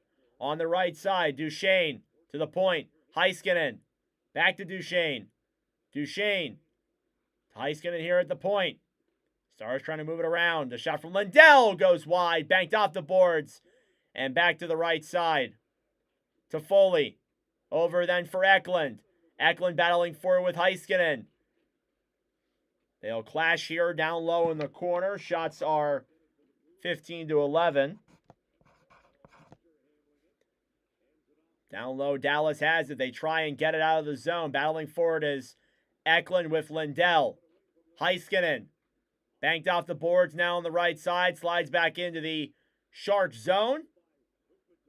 On the right side, Duchesne to the point. Heiskanen. Back to Duchesne. Duchesne. Heiskanen here at the point. Stars trying to move it around. The shot from Lindell goes wide. Banked off the boards. And back to the right side. To Foley. Over then for Eklund. Eklund battling forward with Heiskanen. They'll clash here down low in the corner. Shots are 15-11. Down low, Dallas has it. They try and get it out of the zone. Battling forward is Eklund with Lindell. Heiskanen. Banked off the boards now on the right side. Slides back into the Sharks zone.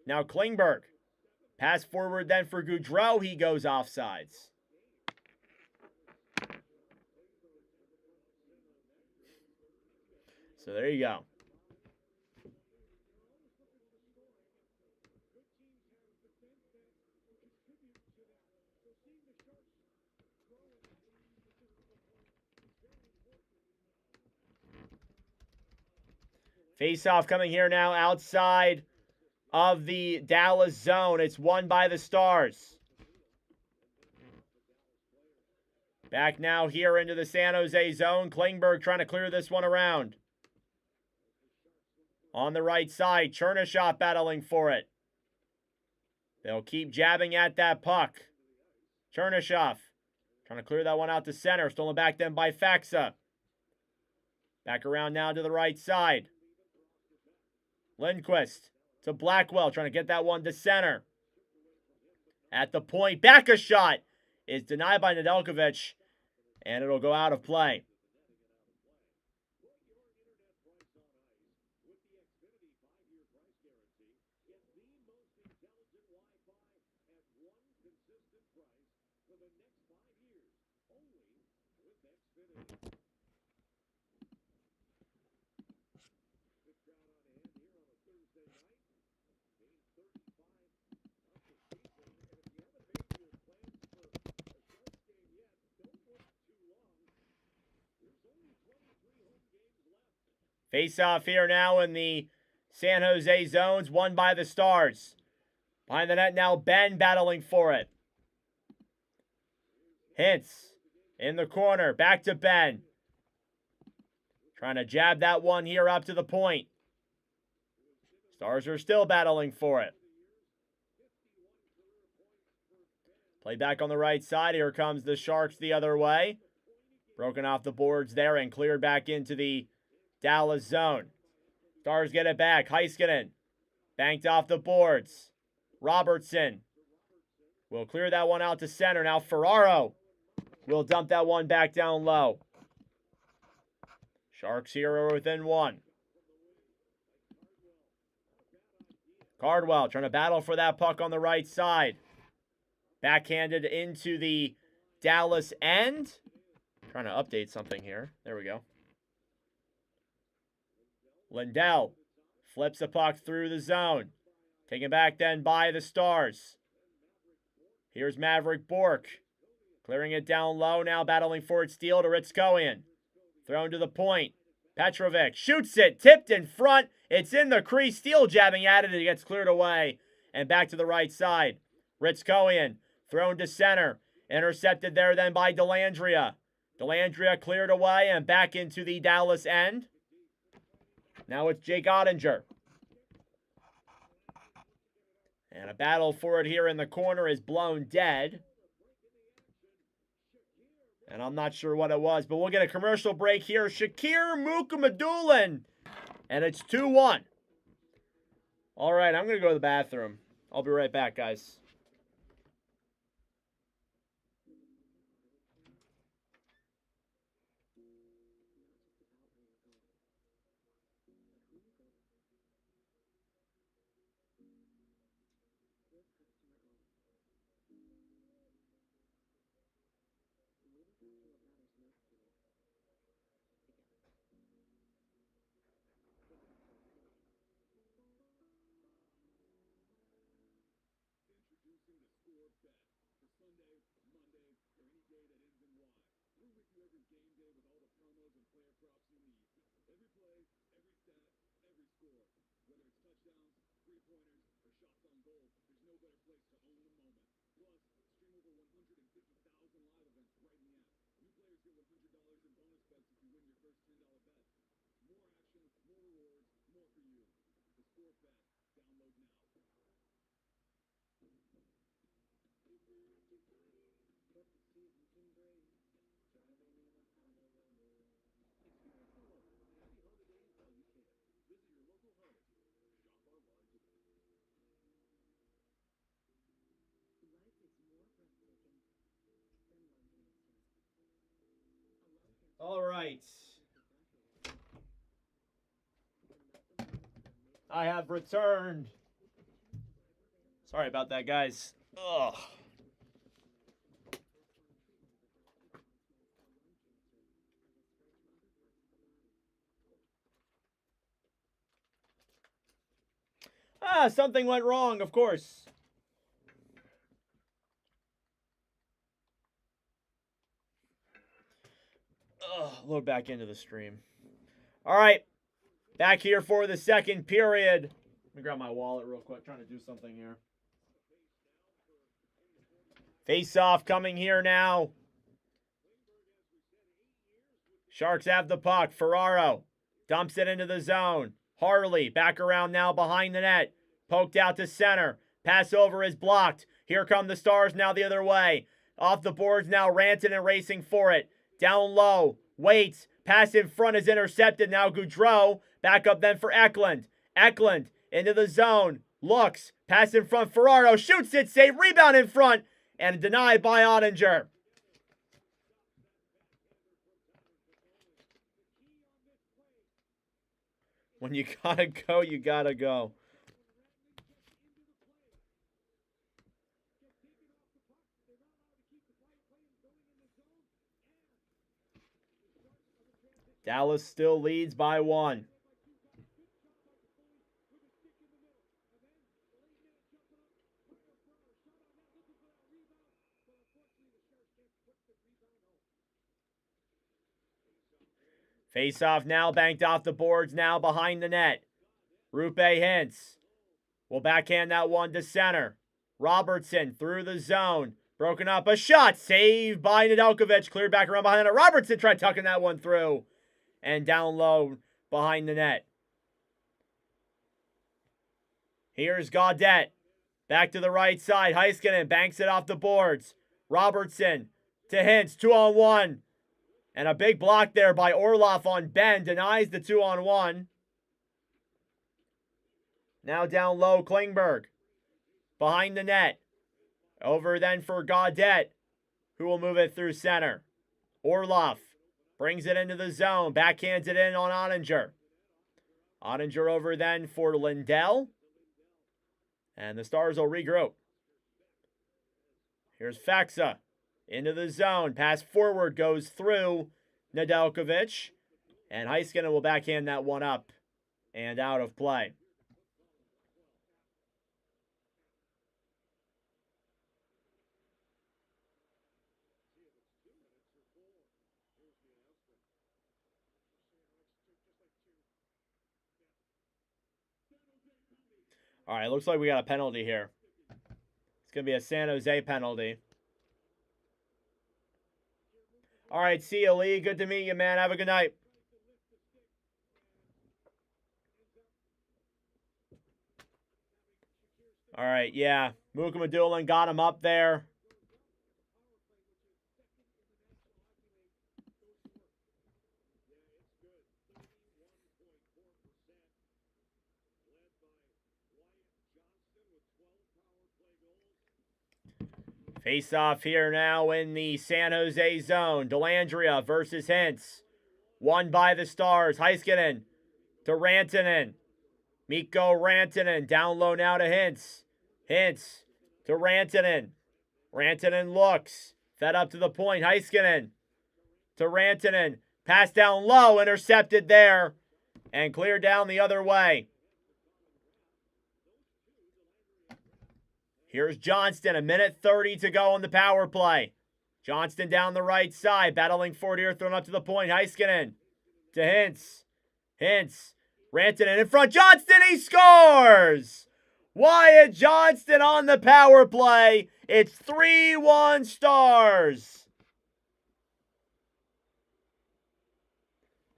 Now Klingberg. Pass forward then for Gaudreau. He goes offsides. So there you go. Face-off coming here now outside of the Dallas zone. It's won by the Stars. Back now here into the San Jose zone. Klingberg trying to clear this one around. On the right side, Chernyshov battling for it. They'll keep jabbing at that puck. Chernyshov trying to clear that one out to center. Stolen back then by Faxa. Back around now to the right side. Lindquist to Blackwell, trying to get that one to center. At the point, back a shot is denied by Nedeljkovic, and it'll go out of play. Face-off here now in the San Jose zones, won by the Stars. Behind the net now, Ben battling for it. Hintz in the corner, back to Ben. Trying to jab that one here up to the point. Stars are still battling for it. Play back on the right side. Here comes the Sharks the other way. Broken off the boards there and cleared back into the Dallas zone. Stars get it back. Heiskanen banked off the boards. Robertson will clear that one out to center. Now Ferraro will dump that one back down low. Sharks here are within one. Cardwell trying to battle for that puck on the right side. Backhanded into the Dallas end. Trying to update something here. There we go. Lindell flips the puck through the zone. Taken back then by the Stars. Here's Maverick Bourque. Clearing it down low now, battling for its steal to Ritskowian. Thrown to the point. Petrovic shoots it, tipped in front. It's in the crease, Steele jabbing at it. It gets cleared away. And back to the right side. Ritskowian thrown to center. Intercepted there then by Dellandrea. Dellandrea cleared away and back into the Dallas end. Now it's Jake Ottinger. And a battle for it here in the corner is blown dead. And I'm not sure what it was, but we'll get a commercial break here. Shakir Mukhamadullin. And it's 2-1. All right, I'm going to go to the bathroom. I'll be right back, guys. All right. I have returned. Sorry about that, guys. Ugh. Something went wrong, of course. Load back into the stream. All right. Back here for the second period. Let me grab my wallet real quick. Trying to do something here. Face-off coming here now. Sharks have the puck. Ferraro dumps it into the zone. Harley back around now behind the net. Poked out to center. Pass over is blocked. Here come the Stars now the other way. Off the boards now. Rantanen racing for it. Down low. Waits. Pass in front is intercepted. Now Gaudreau. Back up then for Eklund. Eklund into the zone. Looks. Pass in front. Ferraro shoots it. Save. Rebound in front. And denied by Ottinger. When you gotta go, you gotta go. Dallas still leads by 1. Face-off now, banked off the boards now behind the net. Rupe Hintz will backhand that one to center. Robertson through the zone. Broken up, a shot, saved by Nedeljkovic. Cleared back around behind it. Robertson tried tucking that one through. And down low behind the net. Here's Gaudette. Back to the right side. Heiskanen banks it off the boards. Robertson to Hintz. 2-on-1. And a big block there by Orlov on Ben. Denies the 2-on-1. Now down low, Klingberg. Behind the net. Over then for Gaudette, who will move it through center. Orlov brings it into the zone. Backhands it in on Ottinger. Ottinger over then for Lindell. And the Stars will regroup. Here's Faxa. Into the zone. Pass forward goes through Nedeljkovic. And Heiskanen will backhand that one up and out of play. All right, looks like we got a penalty here. It's going to be a San Jose penalty. All right, see you, Lee. Good to meet you, man. Have a good night. All right, yeah. Mukamadulin got him up there. Face off here now in the San Jose zone. Dellandrea versus Hintz. Won by the Stars. Heiskanen to Rantanen. Mikko Rantanen down low now to Hintz. Hintz to Rantanen. Rantanen looks. Fed up to the point. Heiskanen to Rantanen. Pass down low. Intercepted there. And cleared down the other way. Here's Johnston, 1:30 to go on the power play. Johnston down the right side, battling for it here, thrown up to the point. Heiskanen to Hintz. Hintz, Rantanen in front. Johnston, he scores! Wyatt Johnston on the power play. It's 3-1 Stars.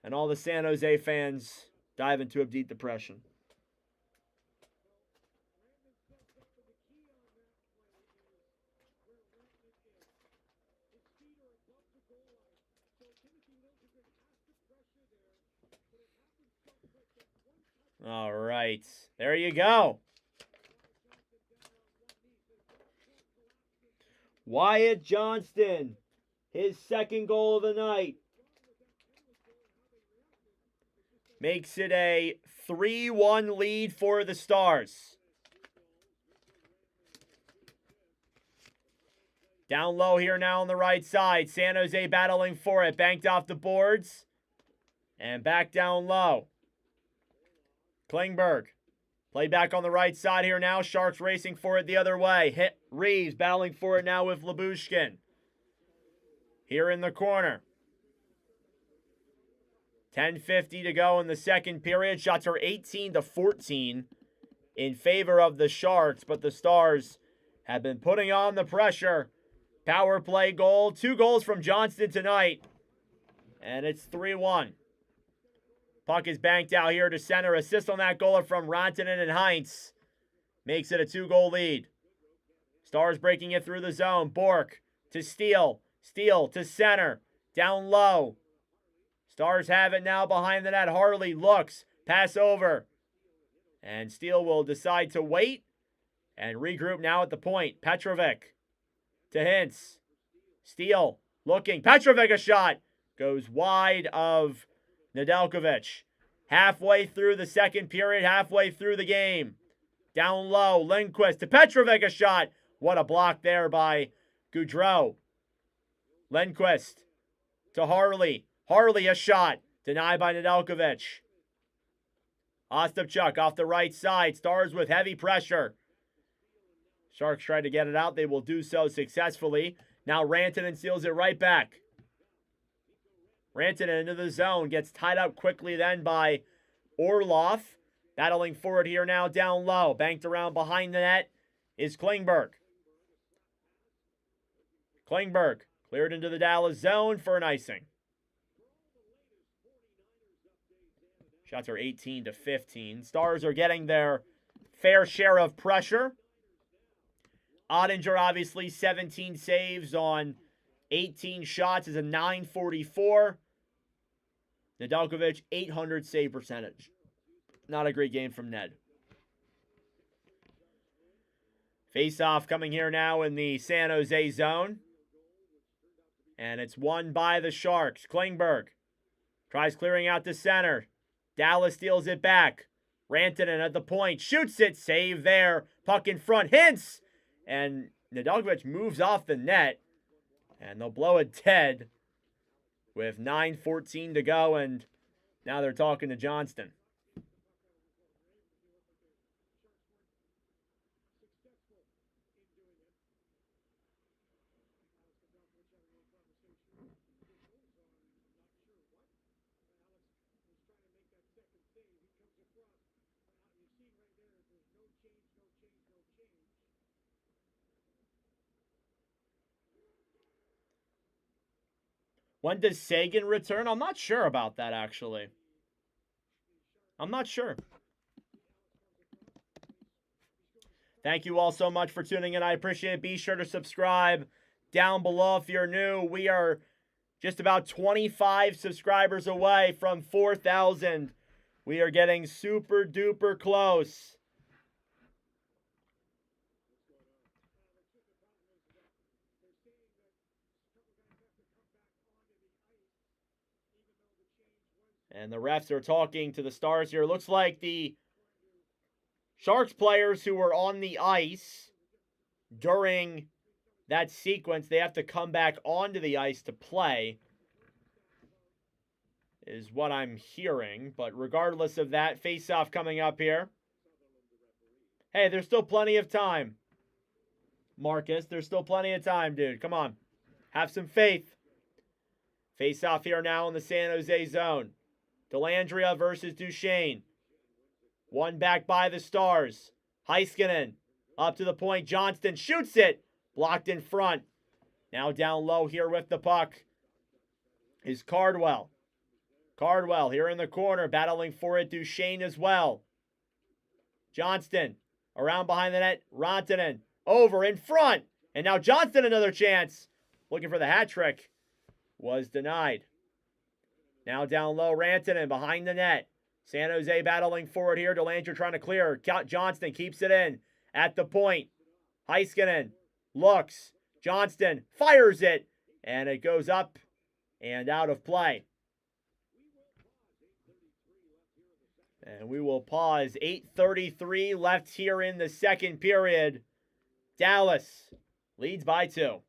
And all the San Jose fans dive into a deep depression. All right, there you go. Wyatt Johnston, his second goal of the night. Makes it a 3-1 lead for the Stars. Down low here now on the right side. San Jose battling for it. Banked off the boards. And back down low. Klingberg Play back on the right side here now. Sharks racing for it the other way. Hit Reeves battling for it now with Lyubushkin. Here in the corner. 10:50 to go in the second period. Shots are 18-14 in favor of the Sharks, but the Stars have been putting on the pressure. Power play goal. 2 goals from Johnston tonight. And it's 3-1. Puck is banked out here to center. Assist on that goal from Rantanen and Heinz. Makes it a 2-goal lead. Stars breaking it through the zone. Bork to Steele. Steele to center. Down low. Stars have it now behind the net. Harley looks. Pass over. And Steele will decide to wait and regroup now at the point. Petrovic to Hintz. Steele looking. Petrovic a shot. Goes wide of Nedeljkovic. Halfway through the second period. Halfway through the game. Down low. Lindquist to Petrovic a shot. What a block there by Gaudreau. Lindquist to Harley. Harley a shot. Denied by Nedeljkovic. Ostapchuk off the right side. Stars with heavy pressure. Sharks try to get it out. They will do so successfully. Now Rantanen seals it right back. Rantanen into the zone. Gets tied up quickly then by Orlov. Battling forward here now down low. Banked around behind the net is Klingberg. Klingberg cleared into the Dallas zone for an icing. Shots are 18-15. Stars are getting their fair share of pressure. Ottinger, obviously, 17 saves on 18 shots is a .944. Nedeljkovic, 800 save percentage. Not a great game from Ned. Face-off coming here now in the San Jose zone. And it's won by the Sharks. Klingberg tries clearing out to center. Dallas steals it back. Rantanen at the point. Shoots it. Save there. Puck in front. Hintz. And Nedeljkovic moves off the net. And they'll blow it dead with 9:14 to go. And now they're talking to Johnston. When does Sagan return? I'm not sure about that, actually. I'm not sure. Thank you all so much for tuning in. I appreciate it. Be sure to subscribe down below if you're new. We are just about 25 subscribers away from 4,000. We are getting super duper close. And the refs are talking to the Stars here. Looks like the Sharks players who were on the ice during that sequence, they have to come back onto the ice to play, is what I'm hearing. But regardless of that, face-off coming up here. Hey, there's still plenty of time, Marcus. There's still plenty of time, dude. Come on. Have some faith. Face-off here now in the San Jose zone. Dellandrea versus Duchesne. One back by the Stars. Heiskanen up to the point. Johnston shoots it. Blocked in front. Now down low here with the puck is Cardwell. Cardwell here in the corner battling for it. Duchesne as well. Johnston around behind the net. Rantanen over in front. And now Johnston another chance. Looking for the hat trick. Was denied. Now down low, Rantanen behind the net. San Jose battling forward here. Dellandrea trying to clear. Johnston keeps it in at the point. Heiskanen looks. Johnston fires it. And it goes up and out of play. And we will pause. 8:33 left here in the second period. Dallas leads by 2.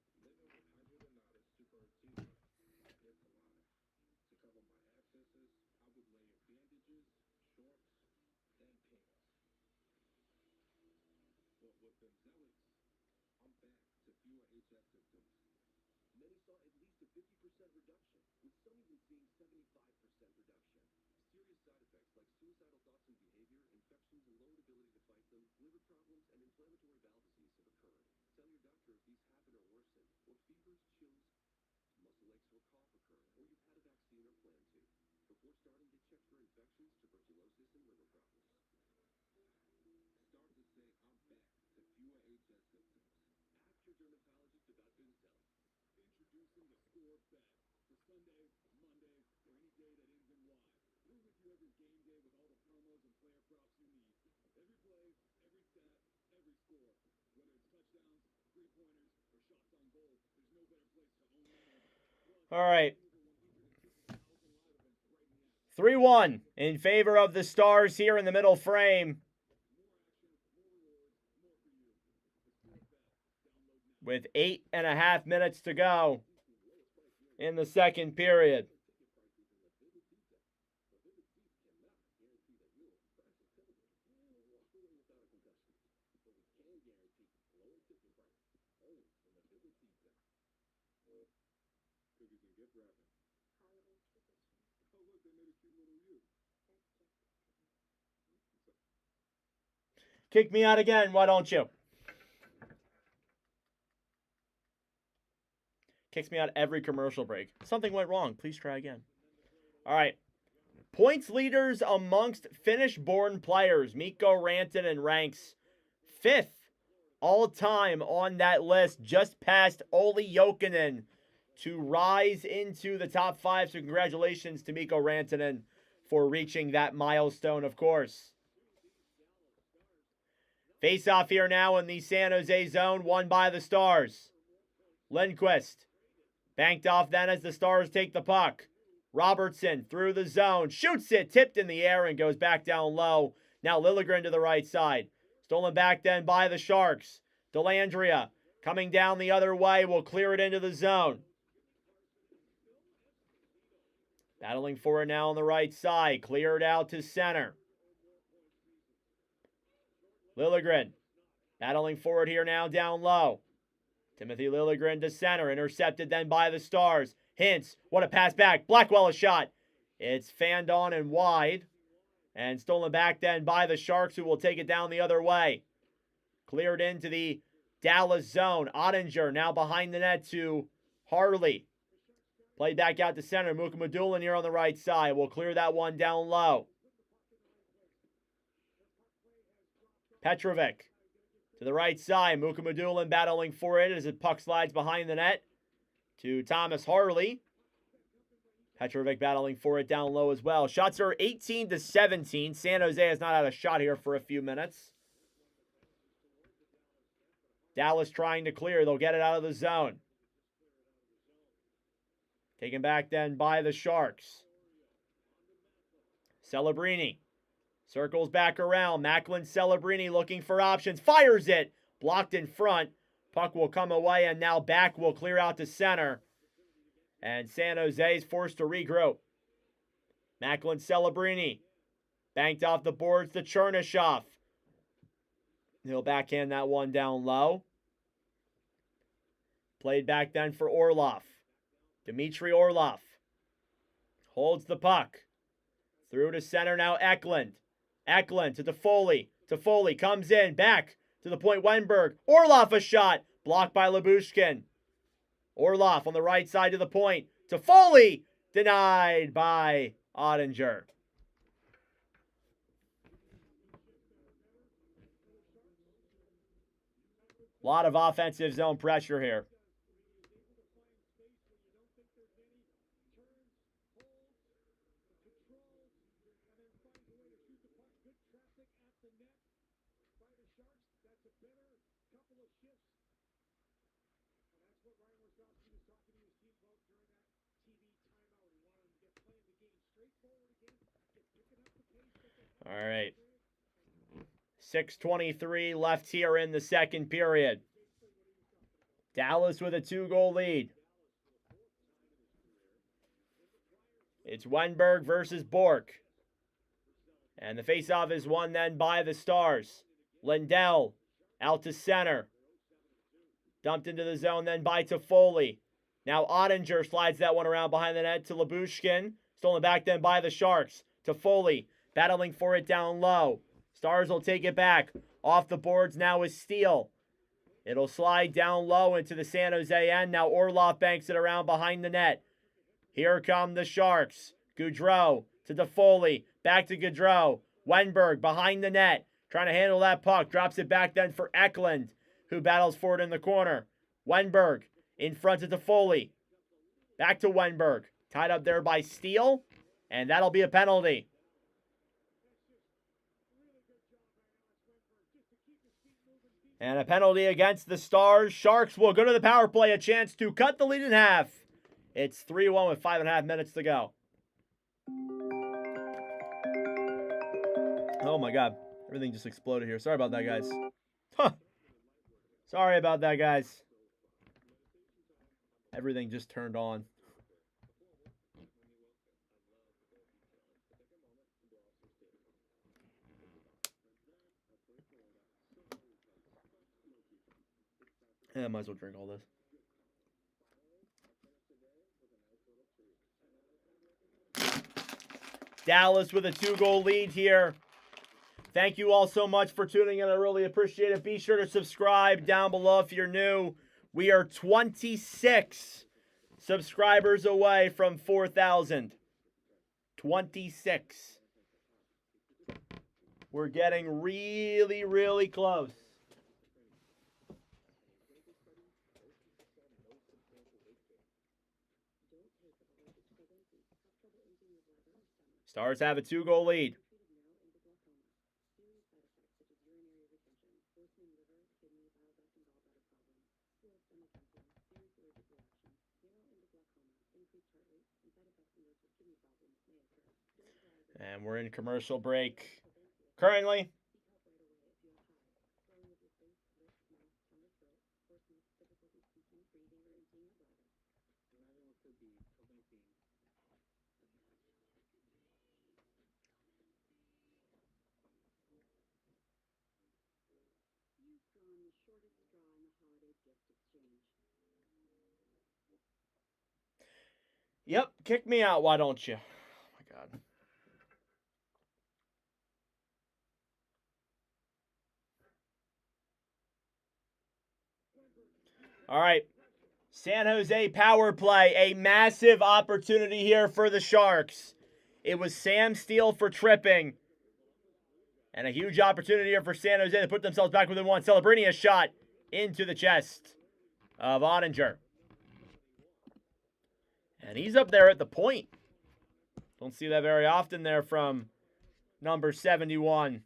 All right. 3-1 in favor of the Stars here in the middle frame. With 8.5 minutes to go in the second period. Kick me out again, why don't you? Kicks me out every commercial break. Something went wrong. Please try again. All right. Points leaders amongst Finnish-born players. Mikko Rantanen ranks 5th all-time on that list, just past Olli Jokinen to rise into the top 5. So congratulations to Mikko Rantanen for reaching that milestone, of course. Face-off here now in the San Jose zone, won by the Stars. Lindqvist banked off then as the Stars take the puck. Robertson through the zone, shoots it, tipped in the air and goes back down low. Now Liljegren to the right side. Stolen back then by the Sharks. Dellandrea coming down the other way, will clear it into the zone. Battling for it now on the right side, cleared out to center. Liljegren battling for it here now down low. Timothy Liljegren to center, intercepted then by the Stars. Hintz, what a pass back. Blackwell a shot. It's fanned on and wide. And stolen back then by the Sharks, who will take it down the other way. Cleared into the Dallas zone. Ottinger now behind the net to Harley. Played back out to center. Mukamadulin here on the right side. Will clear that one down low. Petrovic to the right side. Mukamadulin battling for it as the puck slides behind the net to Thomas Harley. Petrovic battling for it down low as well. Shots are 18-17. San Jose has not had a shot here for a few minutes. Dallas trying to clear. They'll get it out of the zone. Taken back then by the Sharks. Celebrini circles back around. Macklin Celebrini looking for options. Fires it. Blocked in front. Puck will come away and now back will clear out to center. And San Jose is forced to regroup. Macklin Celebrini banked off the boards to Chernyshov. He'll backhand that one down low. Played back then for Orlov. Dmitry Orlov holds the puck. Through to center now, Eklund. Eklund to Toffoli. Toffoli comes in, back to the point, Wenberg. Orlov a shot, blocked by Lyubushkin. Orlov on the right side to the point. Toffoli denied by Ottinger. A lot of offensive zone pressure here. All right. 6:23 left here in the second period. Dallas with a 2-goal lead. It's Wenberg versus Bork. And the faceoff is won then by the Stars. Lindell Out to center. Dumped into the zone then by Toffoli. Now Ottinger slides that one around behind the net to Lyubushkin. Stolen back then by the Sharks. Toffoli battling for it down low. Stars will take it back. Off the boards now is Steele. It'll slide down low into the San Jose end. Now Orlov banks it around behind the net. Here come the Sharks. Gaudreau to Toffoli. Back to Gaudreau. Wenberg behind the net. Trying to handle that puck. Drops it back then for Eklund, who battles for it in the corner. Wenberg in front of Toffoli. Back to Wenberg. Tied up there by Steele. And that'll be a penalty. And a penalty against the Stars. Sharks will go to the power play. A chance to cut the lead in half. It's 3-1 with 5.5 minutes to go. Oh my God. Everything just exploded here. Sorry about that, guys. Huh. Sorry about that, guys. Everything just turned on. Yeah, I might as well drink all this. Dallas with a 2-goal lead here. Thank you all so much for tuning in. I really appreciate it. Be sure to subscribe down below if you're new. We are 26 subscribers away from 4,000. 26. We're getting really, really close. Stars have a 2-goal lead. And we're in commercial break currently. Yep, kick me out, why don't you? Oh my God. All right. San Jose power play. A massive opportunity here for the Sharks. It was Sam Steele for tripping. And a huge opportunity here for San Jose to put themselves back within one. Celebrini, a shot into the chest of Ottinger. And he's up there at the point. Don't see that very often there from number 71.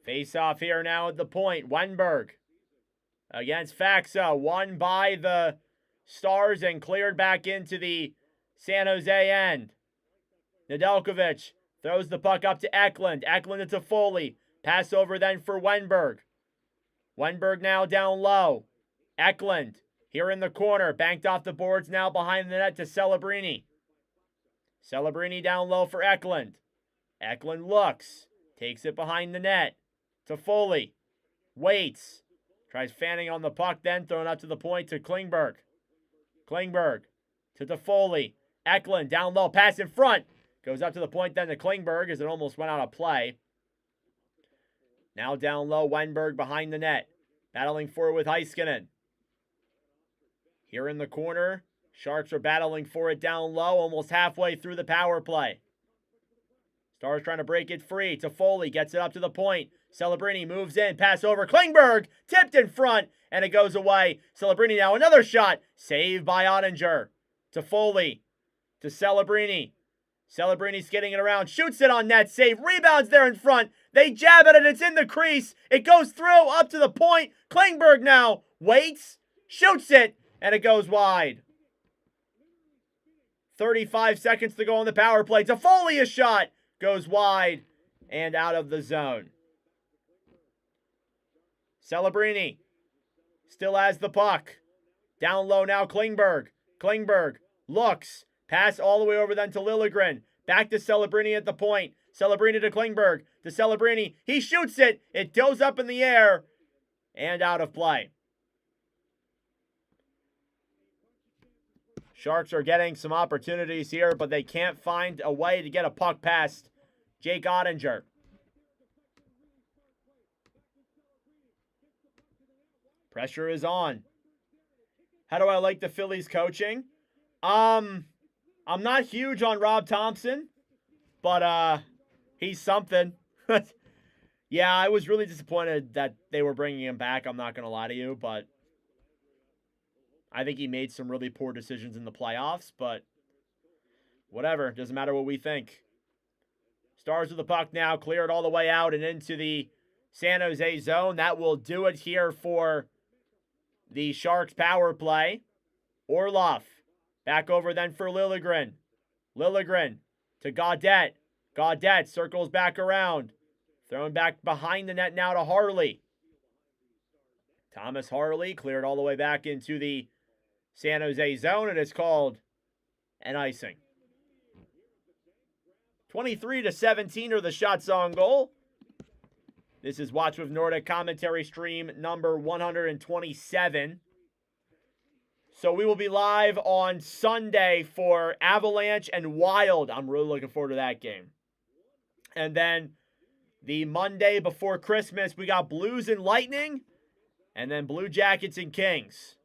Face off here now at the point. Wenberg against Faxa. Won by the Stars and cleared back into the San Jose end. Nedeljkovic throws the puck up to Eklund. Eklund to Toffoli. Pass over then for Wenberg. Wenberg now down low. Eklund here in the corner. Banked off the boards now behind the net to Celebrini. Celebrini down low for Eklund. Eklund looks. Takes it behind the net. Toffoli. Waits. Tries fanning on the puck then. Thrown up to the point to Klingberg. Klingberg to Toffoli. Eklund down low. Pass in front. Goes up to the point then to Klingberg as it almost went out of play. Now down low. Wenberg behind the net. Battling for it with Heiskanen. Here in the corner. Sharks are battling for it down low. Almost halfway through the power play. Stars trying to break it free. Toffoli gets it up to the point. Celebrini moves in. Pass over. Klingberg tipped in front. And it goes away. Celebrini now another shot. Saved by Ottinger. Toffoli to Celebrini. Celebrini skidding it around. Shoots it on net. Save. Rebounds there in front. They jab at it. It's in the crease. It goes through up to the point. Klingberg now waits. Shoots it. And it goes wide. 35 seconds to go on the power play. Toffoli a shot. Goes wide and out of the zone. Celebrini still has the puck. Down low now, Klingberg. Klingberg looks. Pass all the way over then to Liljegren. Back to Celebrini at the point. Celebrini to Klingberg. To Celebrini. He shoots it. It goes up in the air. And out of play. Sharks are getting some opportunities here, but they can't find a way to get a puck past Jake Ottinger. Pressure is on. How do I like the Phillies coaching? I'm not huge on Rob Thompson, but he's something. Yeah, I was really disappointed that they were bringing him back, I'm not going to lie to you, but I think he made some really poor decisions in the playoffs, but whatever, doesn't matter what we think. Stars with the puck now, cleared all the way out and into the San Jose zone. That will do it here for the Sharks power play. Orlov, back over then for Liljegren. Liljegren to Gaudette. Gaudette circles back around. Thrown back behind the net now to Harley. Thomas Harley cleared all the way back into the San Jose zone, and it's called an icing. 23-17 are the shots on goal. This is Watch with Nordic commentary stream number 127. So we will be live on Sunday for Avalanche and Wild. I'm really looking forward to that game. And then the Monday before Christmas, we got Blues and Lightning, and then Blue Jackets and Kings.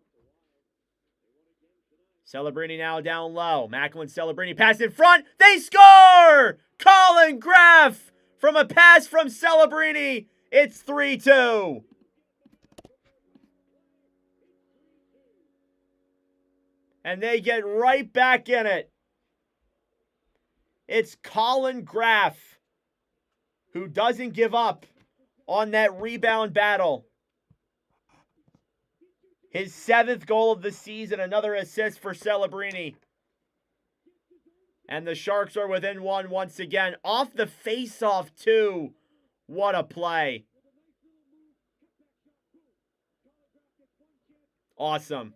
Celebrini now down low. Macklin Celebrini pass in front. They score! Colin Graff from a pass from Celebrini. It's 3-2. And they get right back in it. It's Colin Graff who doesn't give up on that rebound battle. His 7th goal of the season, another assist for Celebrini. And the Sharks are within one once again. Off the face-off, too. What a play. Awesome.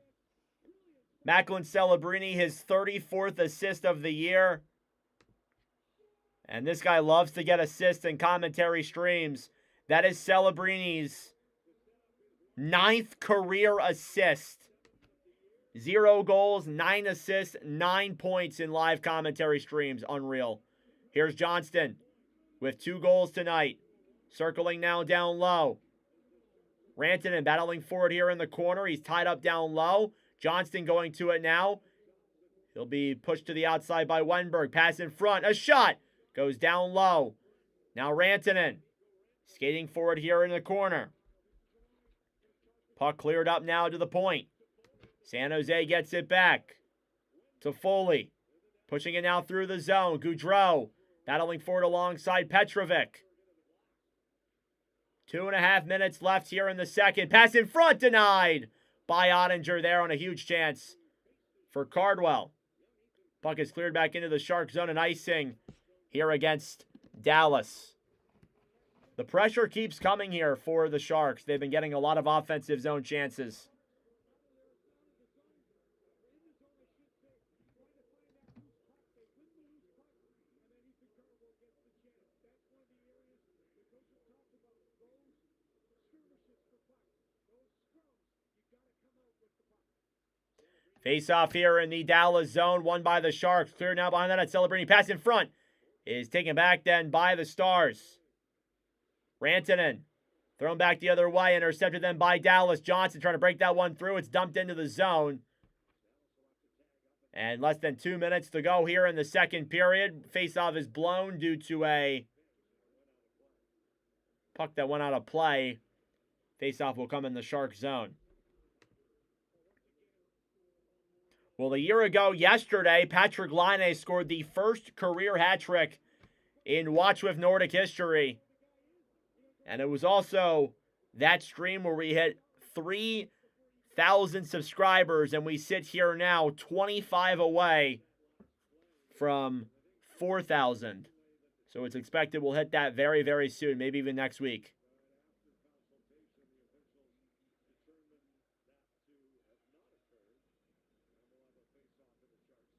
Macklin Celebrini, his 34th assist of the year. And this guy loves to get assists in commentary streams. That is Celebrini's 9th career assist. 0 goals, 9 assists, 9 points in live commentary streams. Unreal. Here's Johnston with 2 goals tonight. Circling now down low. Rantanen battling forward here in the corner. He's tied up down low. Johnston going to it now. He'll be pushed to the outside by Wenberg. Pass in front. A shot. Goes down low. Now Rantanen skating forward here in the corner. Puck cleared up now to the point. San Jose gets it back to Foley. Pushing it now through the zone. Goudreau battling forward alongside Petrovic. 2.5 minutes left here in the second. Pass in front denied by Ottinger there on a huge chance for Cardwell. Puck is cleared back into the Shark zone and icing here against Dallas. The pressure keeps coming here for the Sharks. They've been getting a lot of offensive zone chances. Face off here in the Dallas zone, won by the Sharks. Cleared now behind that at Celebrini. Pass in front is taken back then by the Stars. Rantanen thrown back the other way, intercepted then by Dallas. Johnson trying to break that one through. It's dumped into the zone. And less than 2 minutes to go here in the second period. Face-off is blown due to a puck that went out of play. Face-off will come in the Shark zone. Well, a year ago yesterday, Patrick Laine scored the first career hat trick in Watch with Nordic history. And it was also that stream where we hit 3,000 subscribers, and we sit here now 25 away from 4,000. So it's expected we'll hit that very, very soon, maybe even next week.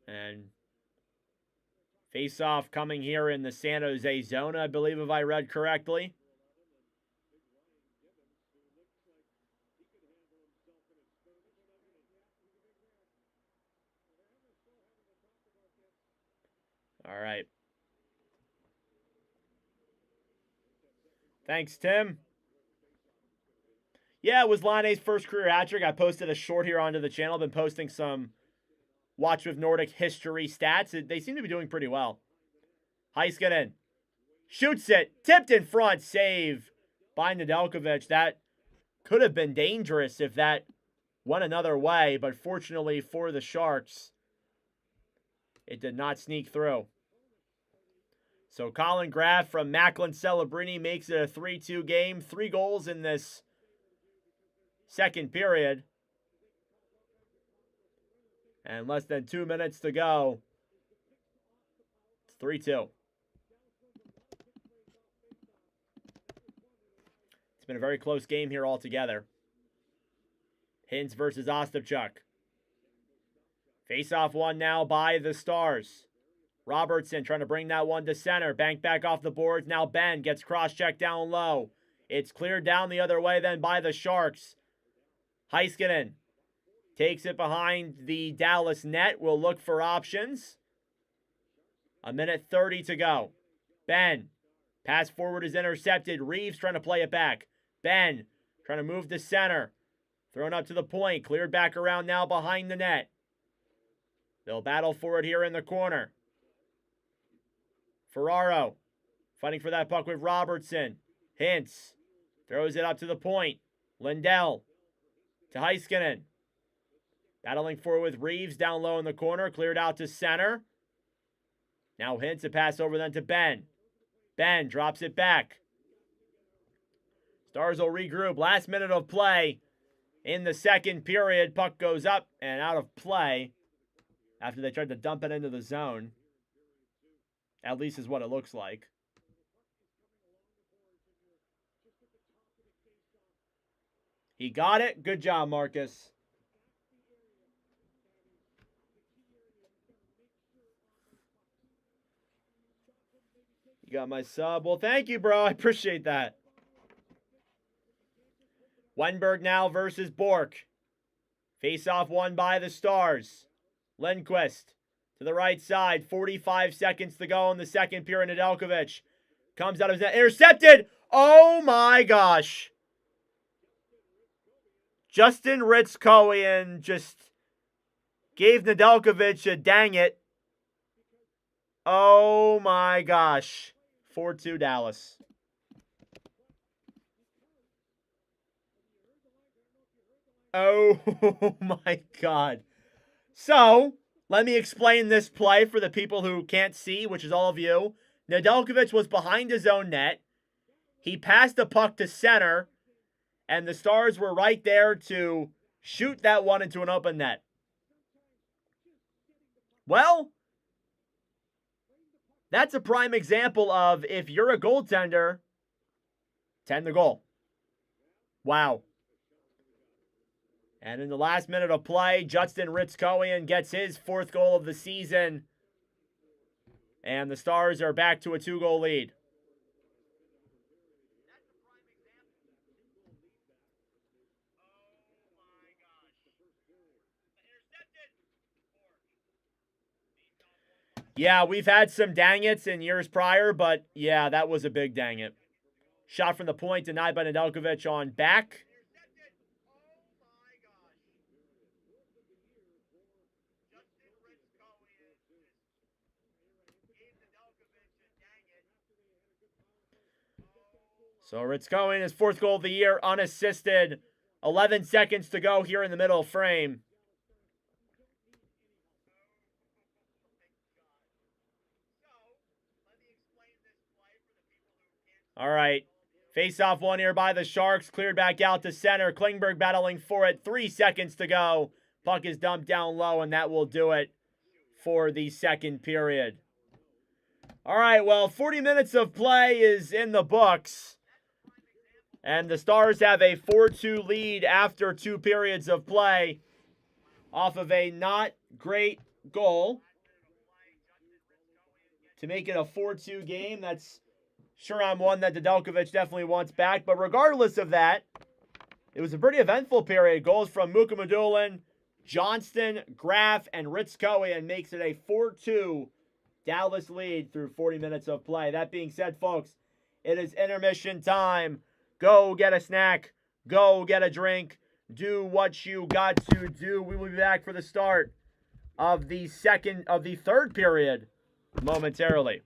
And Face-off coming here in the San Jose zone, I believe, if I read correctly. All right. Thanks, Tim. Yeah, it was Laine's first career hat trick. I posted a short here onto the channel. Been posting some Watch with Nordic history stats. They seem to be doing pretty well. Heiskanen shoots it. Tipped in front. Save by Nedeljkovic. That could have been dangerous if that went another way. But fortunately for the Sharks, it did not sneak through. So Colin Graf from Macklin Celebrini makes it a 3-2 game. 3 goals in this second period. And less than 2 minutes to go. It's 3-2. It's been a very close game here altogether. Hintz versus Ostapchuk. Face-off one now by the Stars. Robertson trying to bring that one to center. Bank back off the boards. Now Ben gets cross-checked down low. It's cleared down the other way then by the Sharks. Heiskanen takes it behind the Dallas net. Will look for options. 1:30 to go. Ben. Pass forward is intercepted. Reeves trying to play it back. Ben trying to move to center. Thrown up to the point. Cleared back around now behind the net. They'll battle for it here in the corner. Ferraro fighting for that puck with Robertson. Hintz throws it up to the point. Lindell to Heiskanen. Battling forward with Reeves down low in the corner. Cleared out to center. Now Hintz a pass over then to Ben. Ben drops it back. Stars will regroup. Last minute of play in the second period. Puck goes up and out of play after they tried to dump it into the zone. At least is what it looks like. He got it. Good job, Marcus. You got my sub. Well, thank you, bro. I appreciate that. Wenberg now versus Bork. Face-off won by the Stars. Lindquist to the right side. 45 seconds to go in the second period. Nedeljkovic comes out of his net. Intercepted. Oh, my gosh. Justin Ritz-Cohen just gave Nedeljkovic a dang it. Oh, my gosh. 4-2 Dallas. Oh, my God. So, let me explain this play for the people who can't see, which is all of you. Nedeljkovic was behind his own net. He passed the puck to center, and the Stars were right there to shoot that one into an open net. Well, that's a prime example of if you're a goaltender, tend the goal. Wow. And in the last minute of play, Justin Ritz-Cohen gets his 4th goal of the season. And the Stars are back to a 2-goal lead. Yeah, we've had some dang-its in years prior, but yeah, that was a big dang-it. Shot from the point denied by Nedeljkovic on back. So Ritz-Cohen, his 4th goal of the year, unassisted. 11 seconds to go here in the middle frame. All right. Face-off one here by the Sharks. Cleared back out to center. Klingberg battling for it. 3 seconds to go. Puck is dumped down low, and that will do it for the second period. All right, well, 40 minutes of play is in the books. And the Stars have a 4-2 lead after 2 periods of play off of a not great goal to make it a 4-2 game. That's sure I'm one that Nedeljkovic definitely wants back. But regardless of that, it was a pretty eventful period. Goals from Mukamadulin, Johnston, Graf, and Ritskowian makes it a 4-2 Dallas lead through 40 minutes of play. That being said, folks, it is intermission time. Go get a snack. Go get a drink. Do what you got to do. We will be back for the start of the third period momentarily.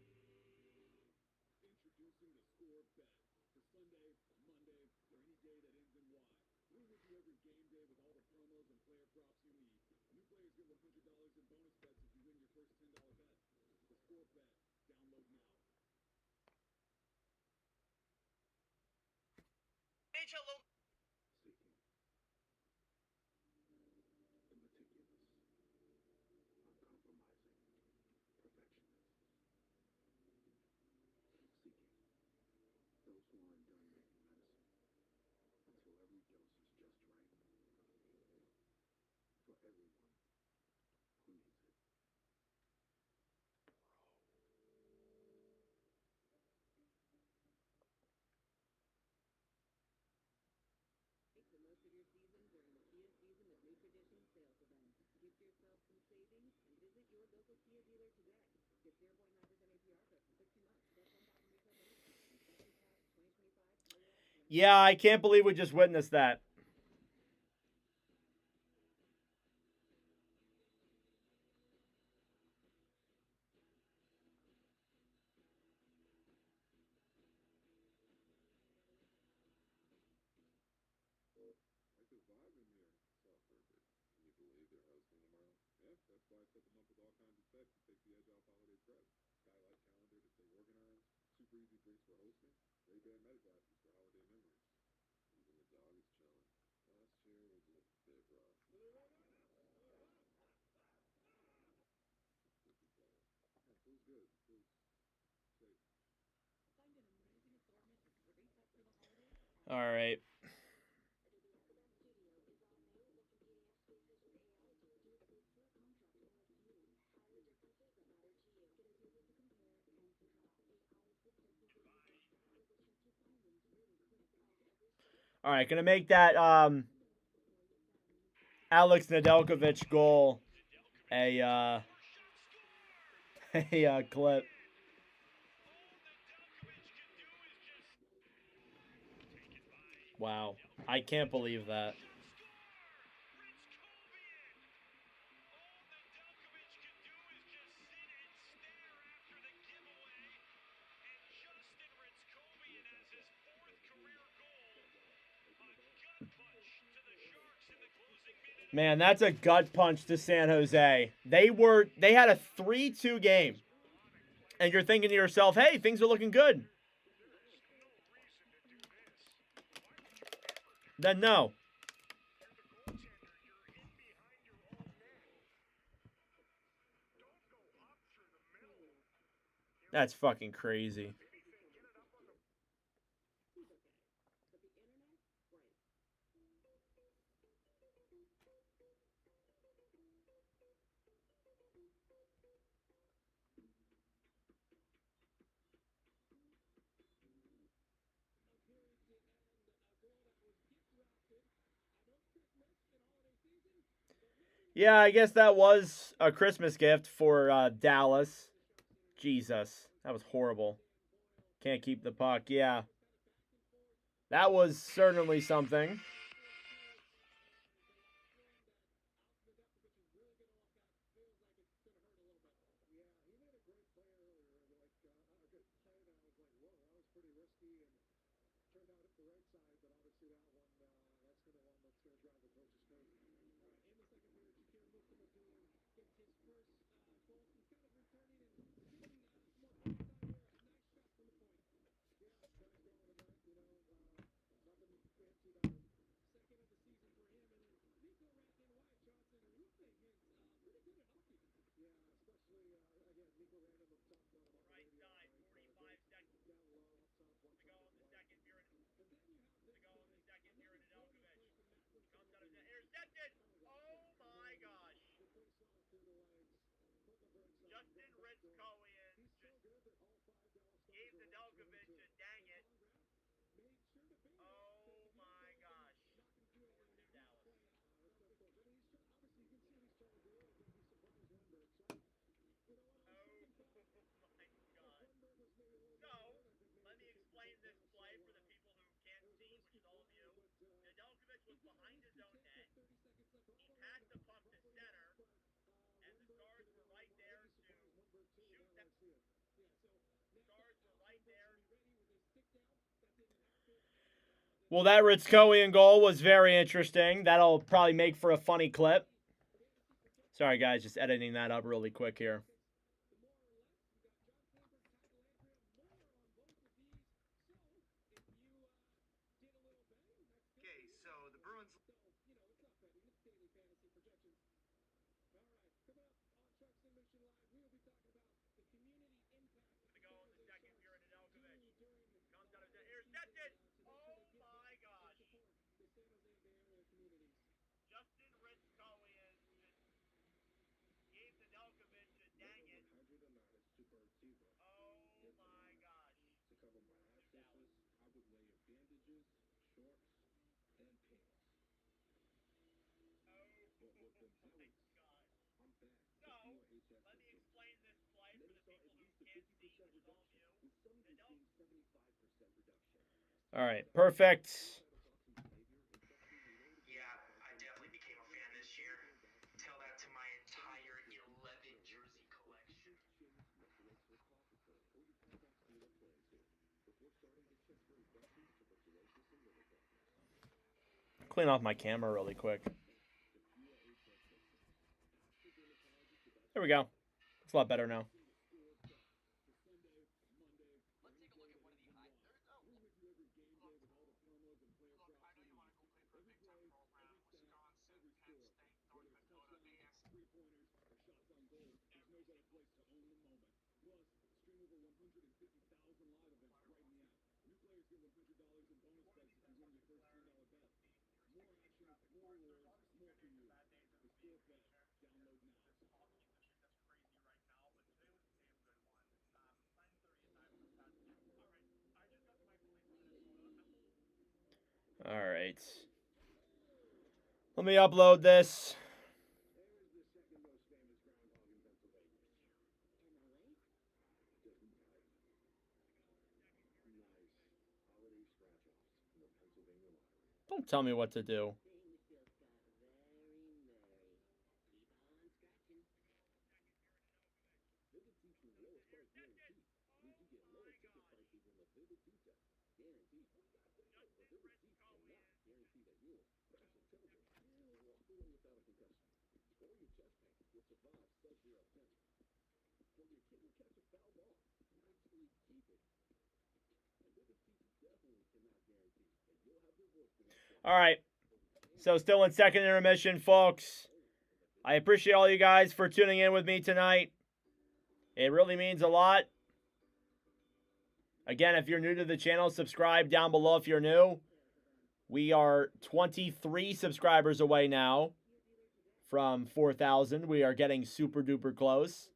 Yeah, I can't believe we just witnessed that. All right. All right, gonna make that Alex Nedeljkovic goal a a clip. Wow, I can't believe that. Man, that's a gut punch to San Jose. They had a 3-2 game. And you're thinking to yourself, "Hey, things are looking good." Then no. That's fucking crazy. Yeah, I guess that was a Christmas gift for Dallas. Jesus, that was horrible. Can't keep the puck. Yeah, that was certainly something. own net. He passed the puck to center, and the Stars were right there to shoot that. Stars were right there. Well, that Ritzkowian goal was very interesting. That'll probably make for a funny clip. Sorry, guys, just editing that up really quick here. Okay, so the Bruins. Intercepted! Oh my gosh. Justin Ritzkowian gave the Delkovich a dang it. Oh my gosh. So, let me explain this play for the people who can't see the film view. All right, perfect. Yeah, I definitely became a fan this year. Tell that to my entire 11 jersey collection. Clean off my camera really quick. There we go. It's a lot better now. All right. Let me upload this. Don't tell me what to do. All right. So still in second intermission, folks. I appreciate all you guys for tuning in with me tonight. It really means a lot. Again, if you're new to the channel, subscribe down below if you're new. We are 23 subscribers away now from 4,000. We are getting super duper close.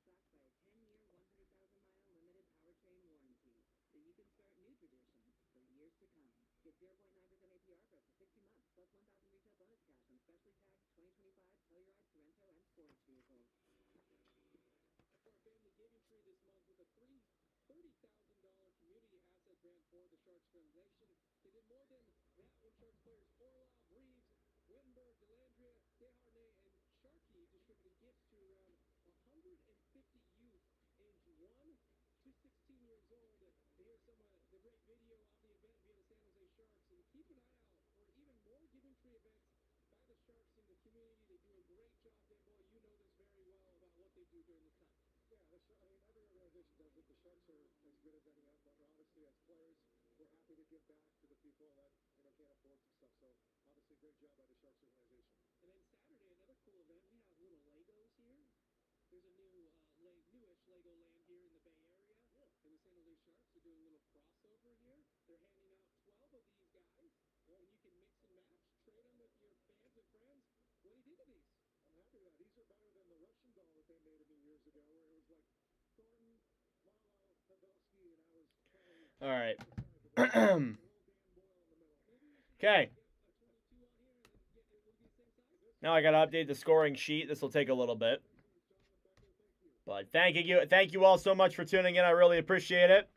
All right. Okay. Now I got to update the scoring sheet. This will take a little bit. But thank you all so much for tuning in. I really appreciate it.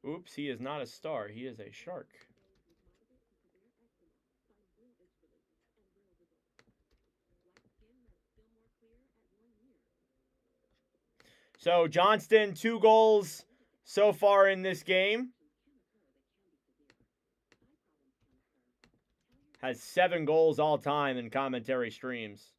Oops, he is not a star. He is a shark. So Johnston, 2 goals so far in this game. Has 7 goals all time in commentary streams.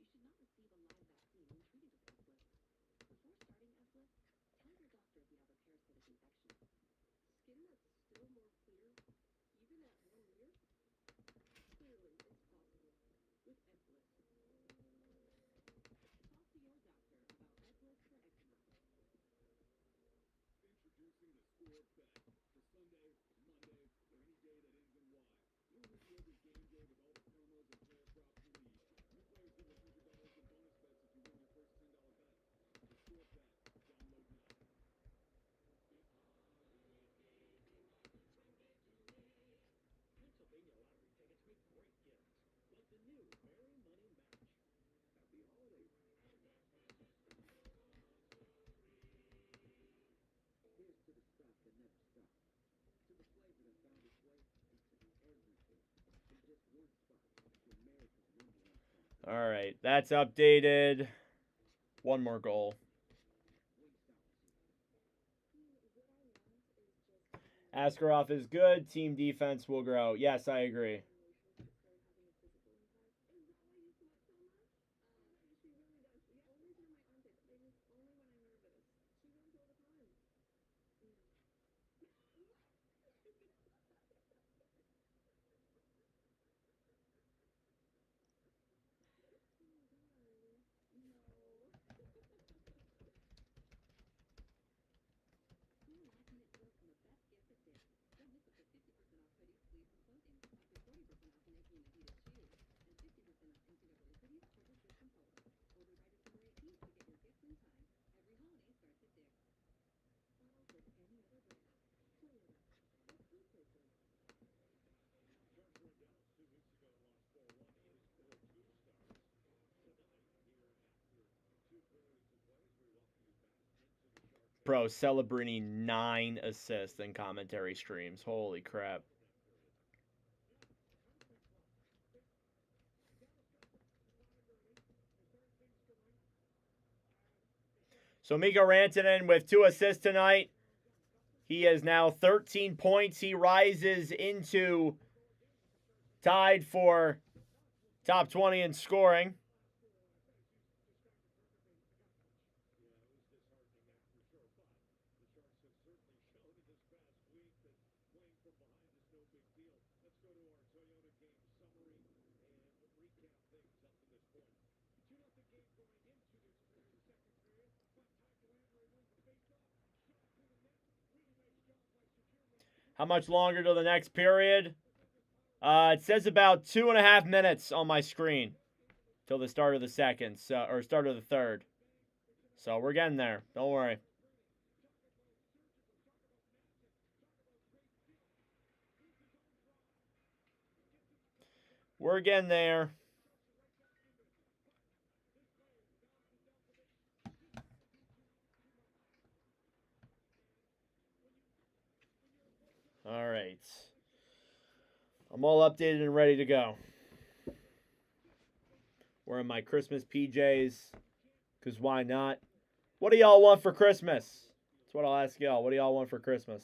All right, that's updated. 1 more goal. Askarov is good. Team defense will grow. Yes, I agree. Bro, Celebrini 9 assists in commentary streams. Holy crap. So Mikko Rantanen with 2 assists tonight. He has now 13 points. He rises into tied for top 20 in scoring. How much longer till the next period? It says about 2.5 minutes on my screen till the start of the second, or start of the third. So we're getting there. Don't worry. We're getting there. All right. I'm all updated and ready to go. Wearing my Christmas PJs, because why not? What do y'all want for Christmas? That's what I'll ask y'all. What do y'all want for Christmas?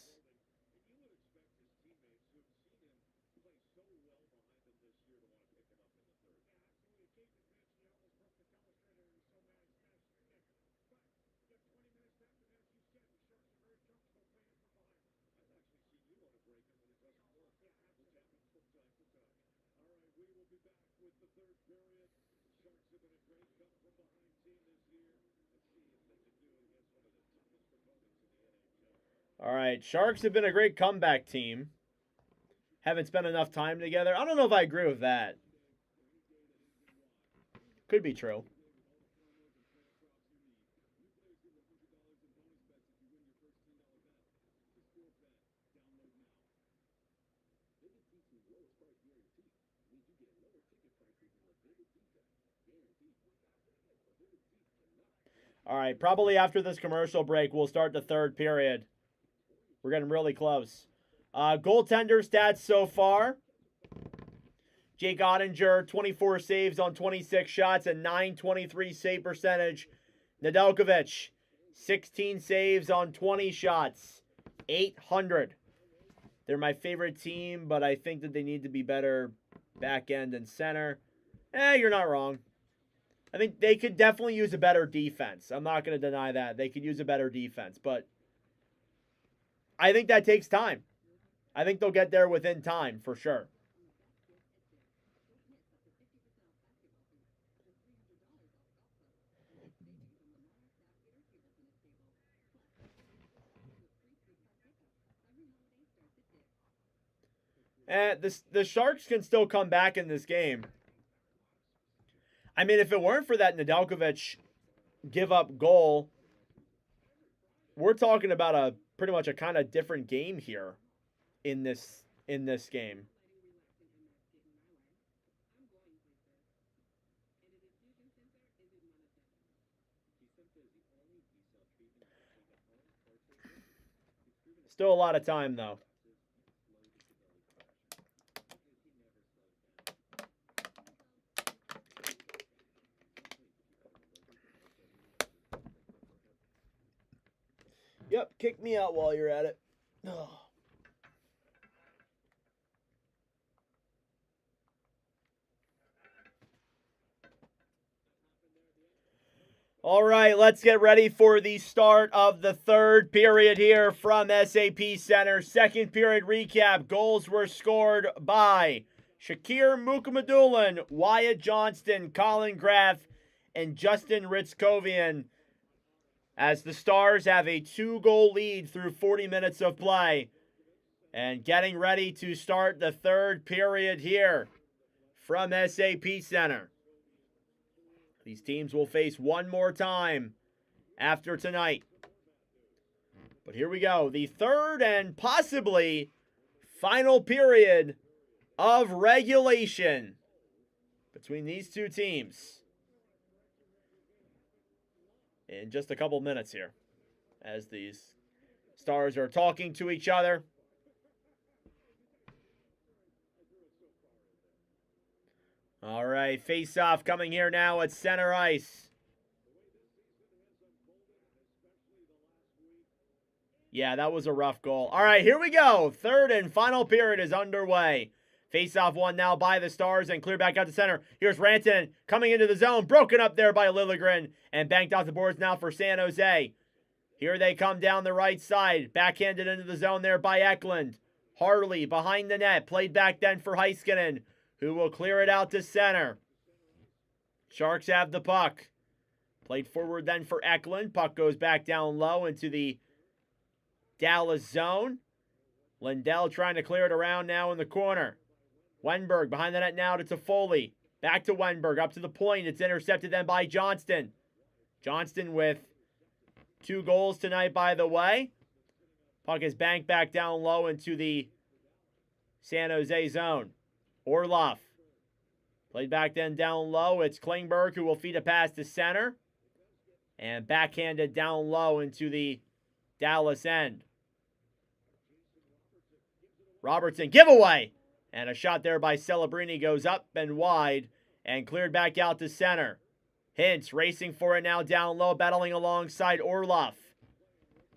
All right, Sharks have been a great comeback team. Haven't spent enough time together. I don't know if I agree with that. Could be true. All right, probably after this commercial break, we'll start the third period. We're getting really close. Goaltender stats so far. Jake Ottinger, 24 saves on 26 shots, a .923 save percentage. Nedeljkovic, 16 saves on 20 shots, 800. They're my favorite team, but I think that they need to be better back end and center. You're not wrong. I think they could definitely use a better defense. I'm not going to deny that. They could use a better defense, but I think that takes time. I think they'll get there within time, for sure. The Sharks can still come back in this game. I mean, if it weren't for that Nedeljkovic give-up goal, we're talking about a pretty much a kind of different game here in this game. Still a lot of time, though. Yep, kick me out while you're at it. Oh. All right, let's get ready for the start of the third period here from SAP Center. Second period recap. Goals were scored by Shakir Mukhamadullin, Wyatt Johnston, Colin Graff, and Justin Ritzkovian, as the Stars have a 2-goal lead through 40 minutes of play. And getting ready to start the third period here from SAP Center. These teams will face one more time after tonight. But here we go. The third and possibly final period of regulation between these two teams. In just a couple minutes here, as these Stars are talking to each other. All right, face-off coming here now at center ice. Yeah, that was a rough goal. All right, here we go. Third and final period is underway. Face-off won now by the Stars and cleared back out to center. Here's Rantanen coming into the zone. Broken up there by Liljegren and banked off the boards now for San Jose. Here they come down the right side. Backhanded into the zone there by Eklund. Harley behind the net. Played back then for Heiskanen, who will clear it out to center. Sharks have the puck. Played forward then for Eklund. Puck goes back down low into the Dallas zone. Lindell trying to clear it around now in the corner. Wenberg behind the net now to Toffoli. Back to Wenberg, up to the point. It's intercepted then by Johnston. Johnston with 2 goals tonight, by the way. Puck is banked back down low into the San Jose zone. Orlov. Played back then down low. It's Klingberg who will feed a pass to center. And backhanded down low into the Dallas end. Robertson, giveaway! And a shot there by Celebrini goes up and wide and cleared back out to center. Hintz racing for it now down low, battling alongside Orlov.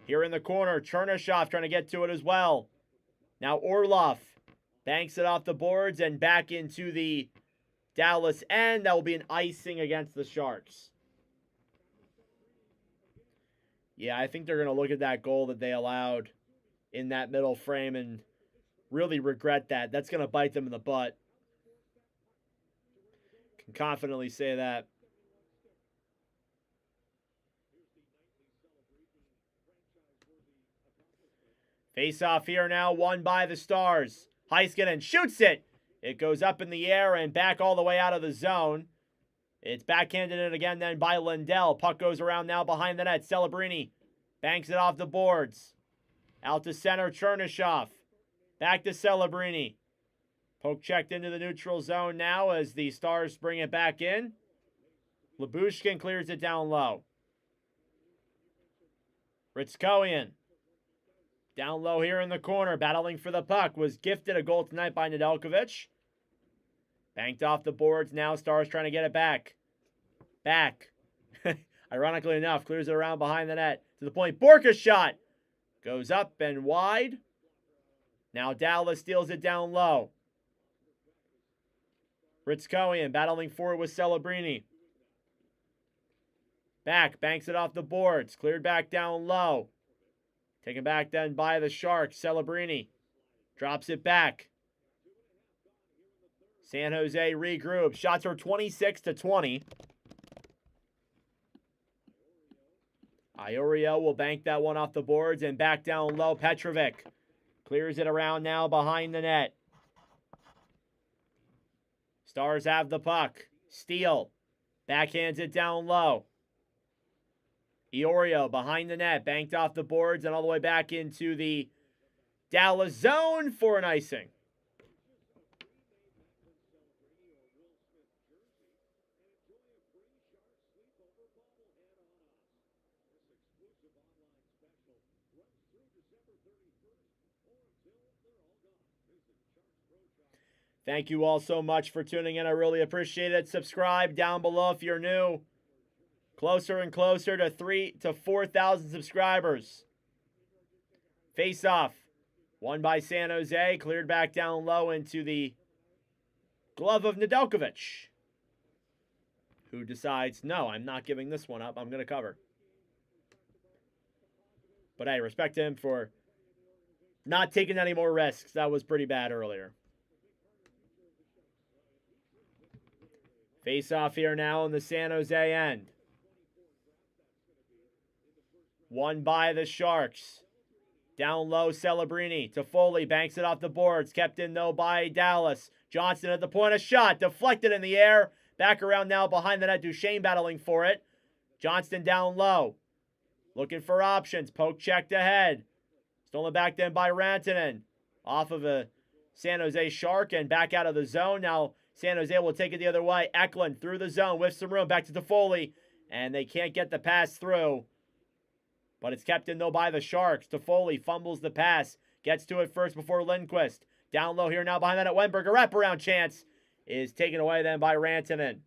Here in the corner, Chernyshov trying to get to it as well. Now Orlov banks it off the boards and back into the Dallas end. That will be an icing against the Sharks. Yeah, I think they're going to look at that goal that they allowed in that middle frame and really regret that. That's going to bite them in the butt. Can confidently say that. Face off here now, won by the Stars. Heiskanen shoots it. It goes up in the air and back all the way out of the zone. It's backhanded in again then by Lindell. Puck goes around now behind the net. Celebrini banks it off the boards. Out to center, Chernyshov. Back to Celebrini. Poke checked into the neutral zone now as the Stars bring it back in. Lyubushkin clears it down low. Ritzkowian. Down low here in the corner, battling for the puck. Was gifted a goal tonight by Nedeljkovic. Banked off the boards. Now Stars trying to get it back. Ironically enough, clears it around behind the net. To the point, Borka's shot. Goes up and wide. Now Dallas steals it down low. Ritskowian battling forward with Celebrini. Banks it off the boards. Cleared back down low. Taken back then by the Sharks. Celebrini drops it back. San Jose regroups. Shots are 26-20. Iorio will bank that one off the boards and back down low. Petrovic clears it around now behind the net. Stars have the puck. Steele backhands it down low. Iorio behind the net, banked off the boards and all the way back into the Dallas zone for an icing. Thank you all so much for tuning in. I really appreciate it. Subscribe down below if you're new. Closer and closer to 3,000 to 4,000 subscribers. Face off. Won by San Jose. Cleared back down low into the glove of Nedeljkovic, who decides, no, I'm not giving this one up. I'm going to cover. But hey, respect him for not taking any more risks. That was pretty bad earlier. Face off here now on the San Jose end. Won by the Sharks. Down low, Celebrini. Toffoli banks it off the boards. Kept in, though, by Dallas. Johnston at the point of shot. Deflected in the air. Back around now behind the net. Duchesne battling for it. Johnston down low. Looking for options. Poke checked ahead. Stolen back then by Rantanen. Off of a San Jose Shark and back out of the zone. Now San Jose will take it the other way. Eklund through the zone with some room. Back to Toffoli. And they can't get the pass through. But it's kept in, though, by the Sharks. Toffoli fumbles the pass. Gets to it first before Lindquist. Down low here now behind that at Wenberg. A wraparound chance is taken away then by Rantanen.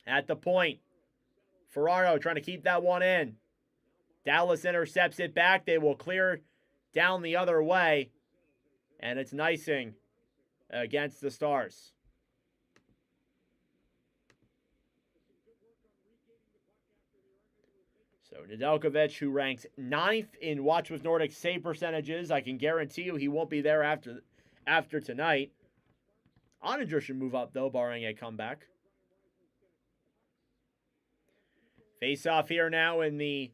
At the point, Ferraro trying to keep that one in. Dallas intercepts it back. They will clear down the other way. And it's an icing against the Stars. So Nedeljkovic, who ranks 9th in Watch with Nordic save percentages. I can guarantee you he won't be there after tonight. Oninger should move up, though, barring a comeback. Face off here now in the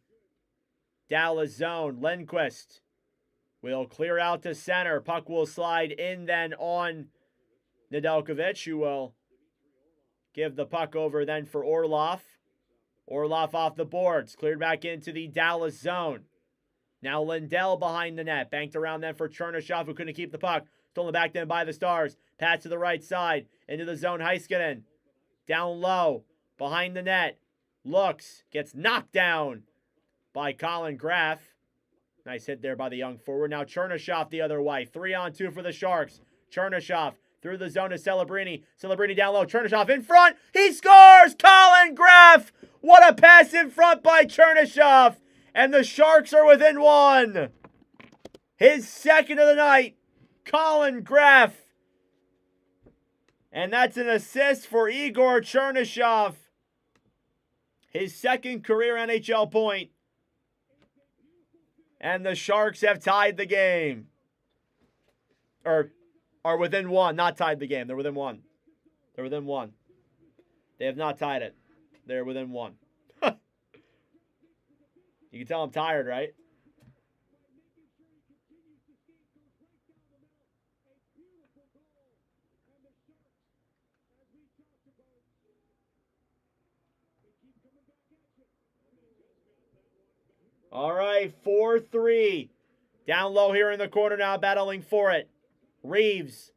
Dallas zone. Lindquist will clear out to center. Puck will slide in then on Nedeljkovic, who will give the puck over then for Orlov. Orlov off the boards. Cleared back into the Dallas zone. Now Lindell behind the net. Banked around then for Chernyshov, who couldn't keep the puck. Stolen back then by the Stars. Pass to the right side. Into the zone. Heiskanen. Down low. Behind the net. Looks. Gets knocked down by Colin Graff. Nice hit there by the young forward. Now Chernyshov the other way. 3-on-2 for the Sharks. Chernyshov through the zone to Celebrini. Celebrini down low. Chernyshov in front. He scores! Colin Graff! What a pass in front by Chernyshov! And the Sharks are within one. His second of the night. Colin Graff. And that's an assist for Igor Chernyshov. His second career NHL point. And the Sharks have tied the game. Or are within one. Not tied the game. They're within one. They're within one. They have not tied it. They're within one. You can tell I'm tired, right? All right, 4-3. Down low here in the corner now, battling for it. Reeves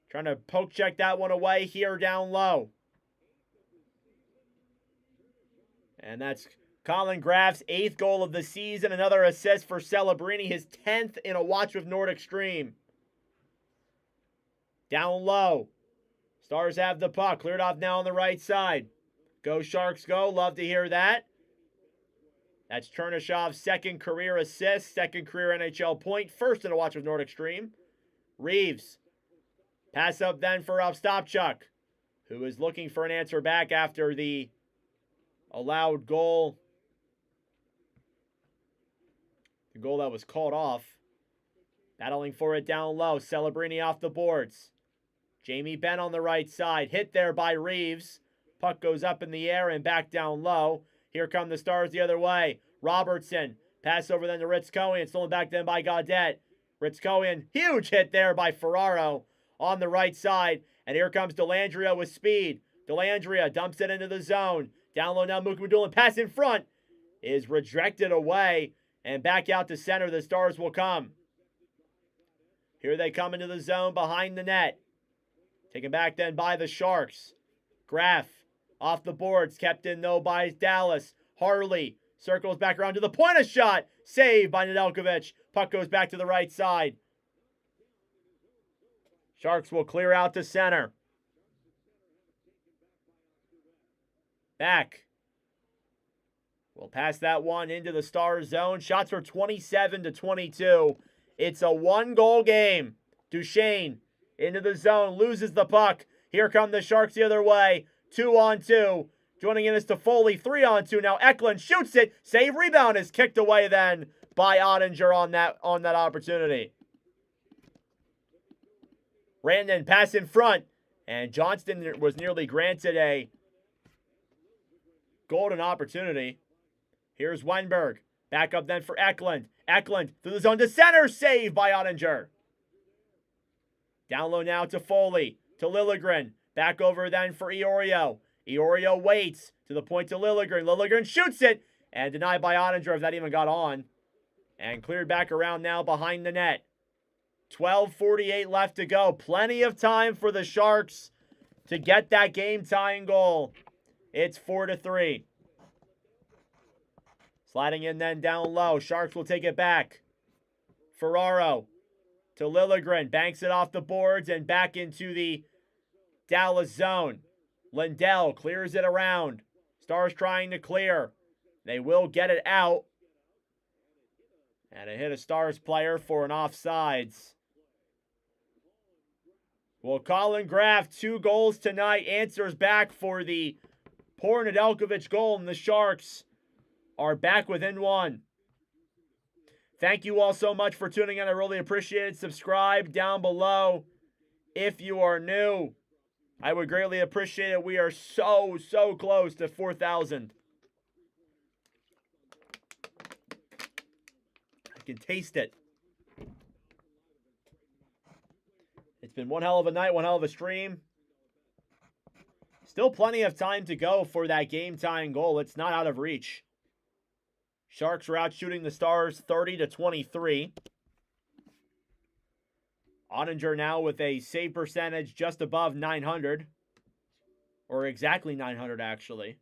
trying to poke check that one away here down low. And that's Colin Graff's 8th goal of the season. Another assist for Celebrini, his 10th in a watch with Nordic Stream. Down low. Stars have the puck. Cleared off now on the right side. Go Sharks go. Love to hear that. That's Chernyshov's 2nd career assist, 2nd career NHL point, 1st in a watch with Nordic Stream. Reeves. Pass up then for Ostapchuk, who is looking for an answer back after the allowed goal. The goal that was called off. Battling for it down low. Celebrini off the boards. Jamie Benn on the right side. Hit there by Reeves. Puck goes up in the air and back down low. Here come the Stars the other way. Robertson. Pass over then to Ritz-Cohen. Stolen back then by Gaudette. Ritz-Cohen. Huge hit there by Ferraro on the right side. And here comes Dellandrea with speed. Dellandrea dumps it into the zone. Down low now, Mukmadulin. Pass in front is rejected away. And back out to center, the Stars will come. Here they come into the zone behind the net. Taken back then by the Sharks. Graff off the boards. Kept in though by Dallas. Harley circles back around to the point of shot. Saved by Nedeljkovic. Puck goes back to the right side. Sharks will clear out to center. Back. We'll pass that one into the Stars zone. Shots for 27-22. It's a 1-goal game. Duchesne into the zone, loses the puck. Here come the Sharks the other way. 2-on-2. Joining in is Toffoli. 3-on-2 now. Eklund shoots it. Save rebound is kicked away then by Ottinger on that opportunity. Randon pass in front. And Johnston was nearly granted a golden opportunity. Here's Weinberg. Back up then for Eklund. Eklund through the zone to center. Save by Ottinger. Down low now to Foley. To Liljegren. Back over then for Iorio. Iorio waits to the point to Liljegren. Liljegren shoots it. And denied by Ottinger if that even got on. And cleared back around now behind the net. 12:48 left to go. Plenty of time for the Sharks to get that game-tying goal. It's 4-3. Sliding in then down low. Sharks will take it back. Ferraro to Liljegren. Banks it off the boards and back into the Dallas zone. Lindell clears it around. Stars trying to clear. They will get it out. And it hit a Stars player for an offsides. Well, Colin Graff, 2 goals tonight, answers back for the poor Nedeljkovic goal, and the Sharks are back within 1. Thank you all so much for tuning in. I really appreciate it. Subscribe down below if you are new. I would greatly appreciate it. We are so close to 4,000. I can taste it. It's been one hell of a night, one hell of a stream. Still plenty of time to go for that game-tying goal. It's not out of reach. Sharks are out shooting the Stars 30-23. Ottinger now with a save percentage just above 900. Or exactly 900, actually.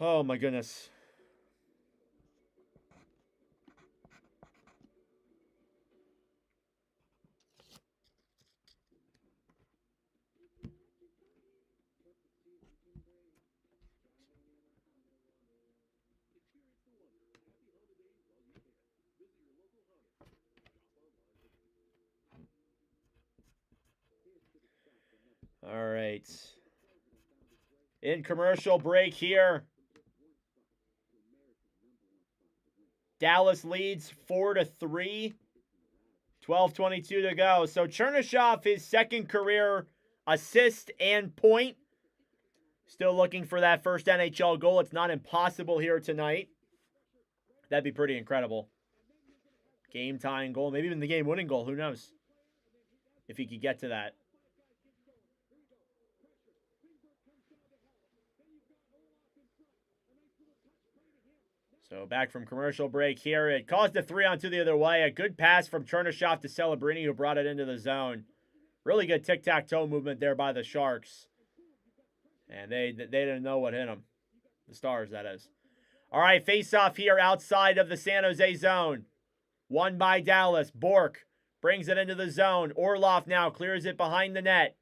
Oh, my goodness. All right. In commercial break here. Dallas leads 4-3. 12:22 to go. So Chernyshev, his 2nd career assist and point. Still looking for that first NHL goal. It's not impossible here tonight. That'd be pretty incredible. Game-tying goal. Maybe even the game-winning goal. Who knows? If he could get to that. So back from commercial break here. It caused a 3-on-2 the other way. A good pass from Chernyshov to Celebrini, who brought it into the zone. Really good tic-tac-toe movement there by the Sharks. And they didn't know what hit them. The Stars, that is. All right, face-off here outside of the San Jose zone. Won by Dallas. Bork brings it into the zone. Orlov now clears it behind the net.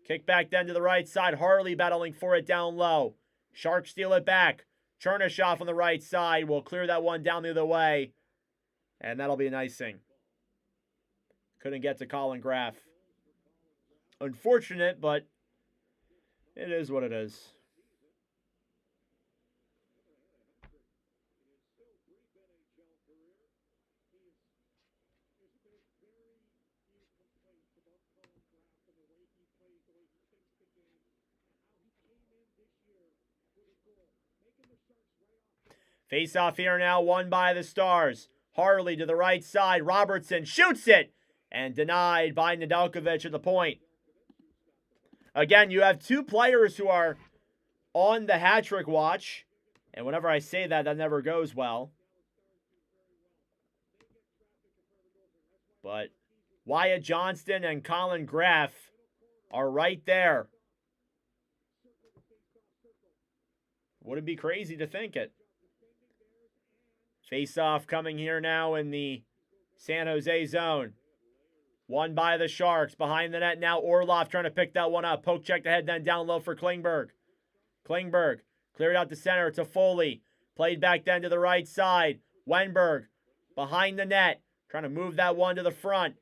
Kick back then to the right side. Harley battling for it down low. Sharks steal it back. Chernyshov on the right side will clear that one down the other way. And that'll be an icing. Couldn't get to Colin Graff. Unfortunate, but it is what it is. Face off here now, won by the Stars. Harley to the right side. Robertson shoots it and denied by Nedeljkovic at the point. Again, you have two players who are on the hat trick watch. And whenever I say that, that never goes well. But Wyatt Johnston and Colin Graff are right there. Wouldn't be crazy to think it. Face-off coming here now in the San Jose zone. Won by the Sharks. Behind the net now, Orlov trying to pick that one up. Poke check ahead, then down low for Klingberg. Klingberg cleared out the center to Foley. Played back then to the right side. Wenberg behind the net. Trying to move that one to the front.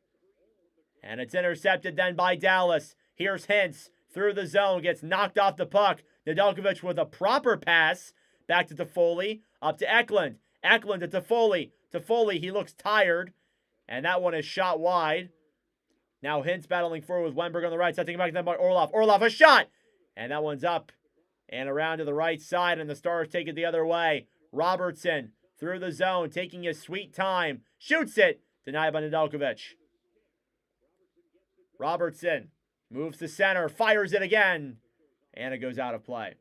And it's intercepted then by Dallas. Here's Hintz through the zone. Gets knocked off the puck. Nedeljkovic with a proper pass. Back to Toffoli. Up to Eklund. Eklund to Toffoli. Toffoli, he looks tired. And that one is shot wide. Now Hintz battling forward with Wenberg on the right side. Taking back then by Orlov. Orlov, a shot! And that one's up and around to the right side. And the Stars take it the other way. Robertson through the zone. Taking his sweet time. Shoots it. Denied by Nedeljkovic. Robertson moves to center. Fires it again. And it goes out of play.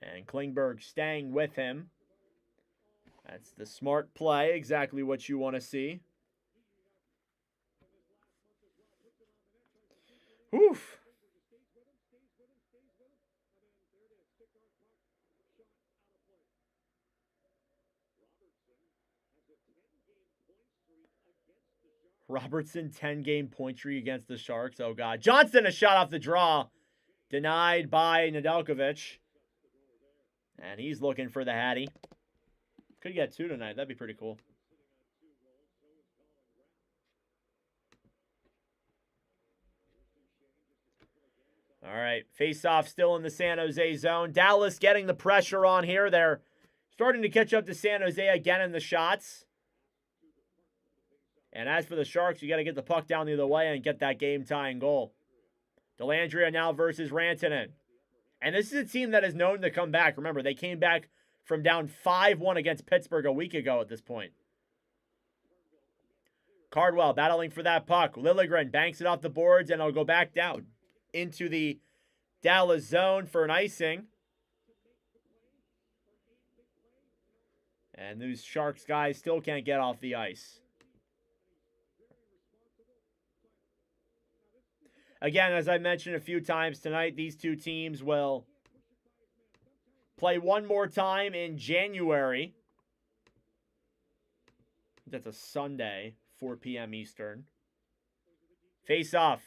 And Klingberg staying with him. That's the smart play. Exactly what you want to see. Oof. Robertson, 10-game point streak against the Sharks. Oh, God. Johnston, a shot off the draw. Denied by Nedeljkovic. And he's looking for the Hattie. Could get 2 tonight. That'd be pretty cool. All right. Face-off still in the San Jose zone. Dallas getting the pressure on here. They're starting to catch up to San Jose again in the shots. And as for the Sharks, you got to get the puck down the other way and get that game-tying goal. Dellandrea now versus Rantanen. And this is a team that is known to come back. Remember, they came back from down 5-1 against Pittsburgh a week ago at this point. Cardwell battling for that puck. Liljegren banks it off the boards, and it'll go back down into the Dallas zone for an icing. And those Sharks guys still can't get off the ice. Again, as I mentioned a few times tonight, these two teams will play one more time in January. That's a Sunday, 4 p.m. Eastern. Face-off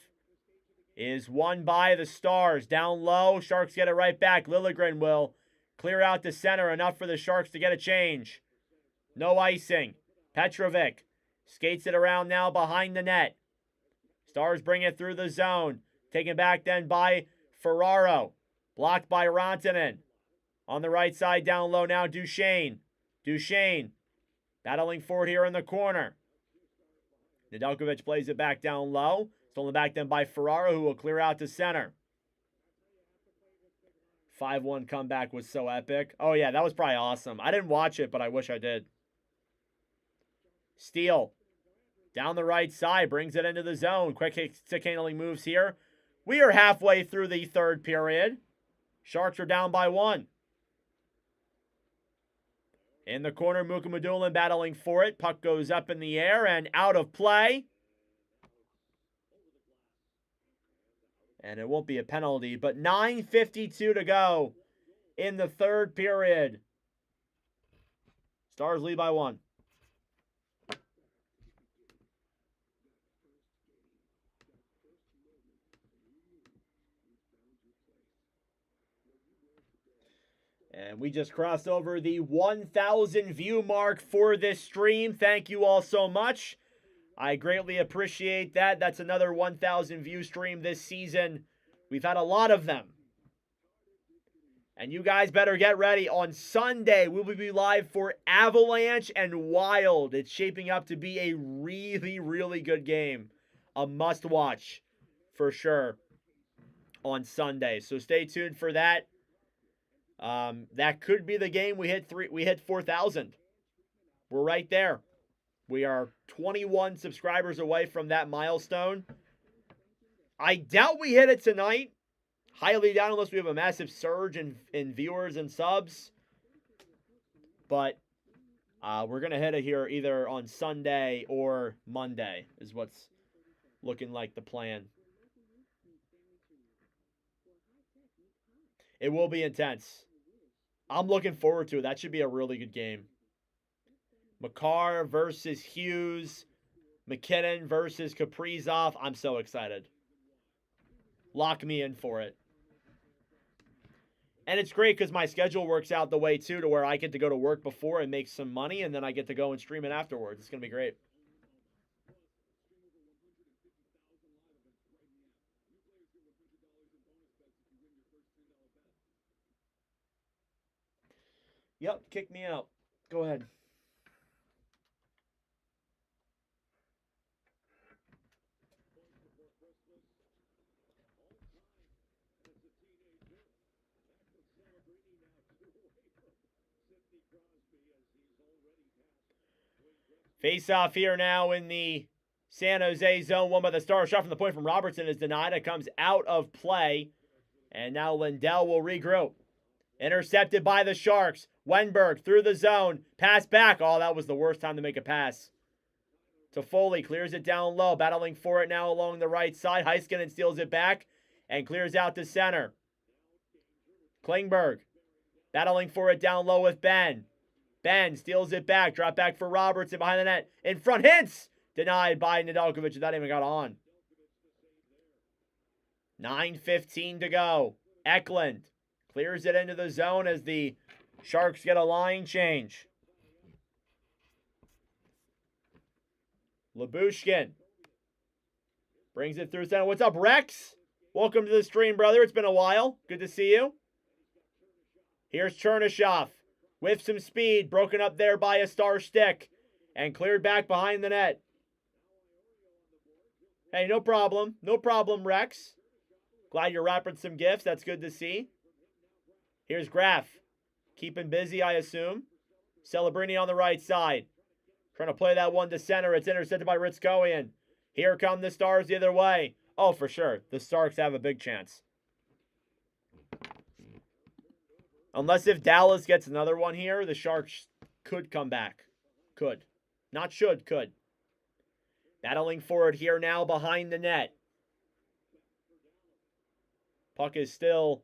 is won by the Stars. Down low, Sharks get it right back. Liljegren will clear out the center, enough for the Sharks to get a change. No icing. Petrovic skates it around now behind the net. Stars bring it through the zone. Taken back then by Ferraro. Blocked by Rantanen. On the right side, down low now, Duchesne. Duchesne battling forward here in the corner. Nedeljkovic plays it back down low. Stolen back then by Ferraro, who will clear out to center. 5-1 comeback was so epic. Oh, yeah, that was probably awesome. I didn't watch it, but I wish I did. Steele. Down the right side, brings it into the zone. Quick stick handling moves here. We are halfway through the third period. Sharks are down by 1. In the corner, Mukamadulin battling for it. Puck goes up in the air and out of play. And it won't be a penalty, but 9:52 to go in the third period. Stars lead by 1. And we just crossed over the 1,000 view mark for this stream. Thank you all so much. I greatly appreciate that. That's another 1,000 view stream this season. We've had a lot of them. And you guys better get ready. On Sunday, we will be live for Avalanche and Wild. It's shaping up to be a really, really good game. A must-watch for sure on Sunday. So stay tuned for that. That could be the game we hit 4,000. We're right there. We are 21 subscribers away from that milestone. I doubt we hit it tonight. Highly doubt unless we have a massive surge in viewers and subs. But we're going to hit it here either on Sunday or Monday is what's looking like the plan. It will be intense. I'm looking forward to it. That should be a really good game. Makar versus Hughes. McKinnon versus Kaprizov. I'm so excited. Lock me in for it. And it's great because my schedule works out the way, too, to where I get to go to work before and make some money, and then I get to go and stream it afterwards. It's going to be great. Yep, kick me out. Go ahead. Face off here now in the San Jose zone. One by the Stars. Shot from the point from Robertson is denied. It comes out of play. And now Lindell will regroup. Intercepted by the Sharks. Wenberg through the zone. Pass back. Oh, that was the worst time to make a pass. Toffoli clears it down low. Battling for it now along the right side. Heiskanen steals it back and clears out to center. Klingberg battling for it down low with Ben. Ben steals it back. Drop back for Robertson behind the net. In front, Hintz! Denied by Nedeljkovic. That even got on. 9:15 to go. Eklund clears it into the zone as the Sharks get a line change. Lyubushkin brings it through center. What's up, Rex? Welcome to the stream, brother. It's been a while. Good to see you. Here's Chernyshov with some speed. Broken up there by a Star stick. And cleared back behind the net. Hey, no problem. No problem, Rex. Glad you're wrapping some gifts. That's good to see. Here's Graf. Keeping busy, I assume. Celebrini on the right side. Trying to play that one to center. It's intercepted by Ritskowian. Here come the Stars the other way. Oh, for sure. The Starks have a big chance. Unless if Dallas gets another one here, the Sharks could come back. Could. Not should, could. Battling forward here now behind the net. Puck is still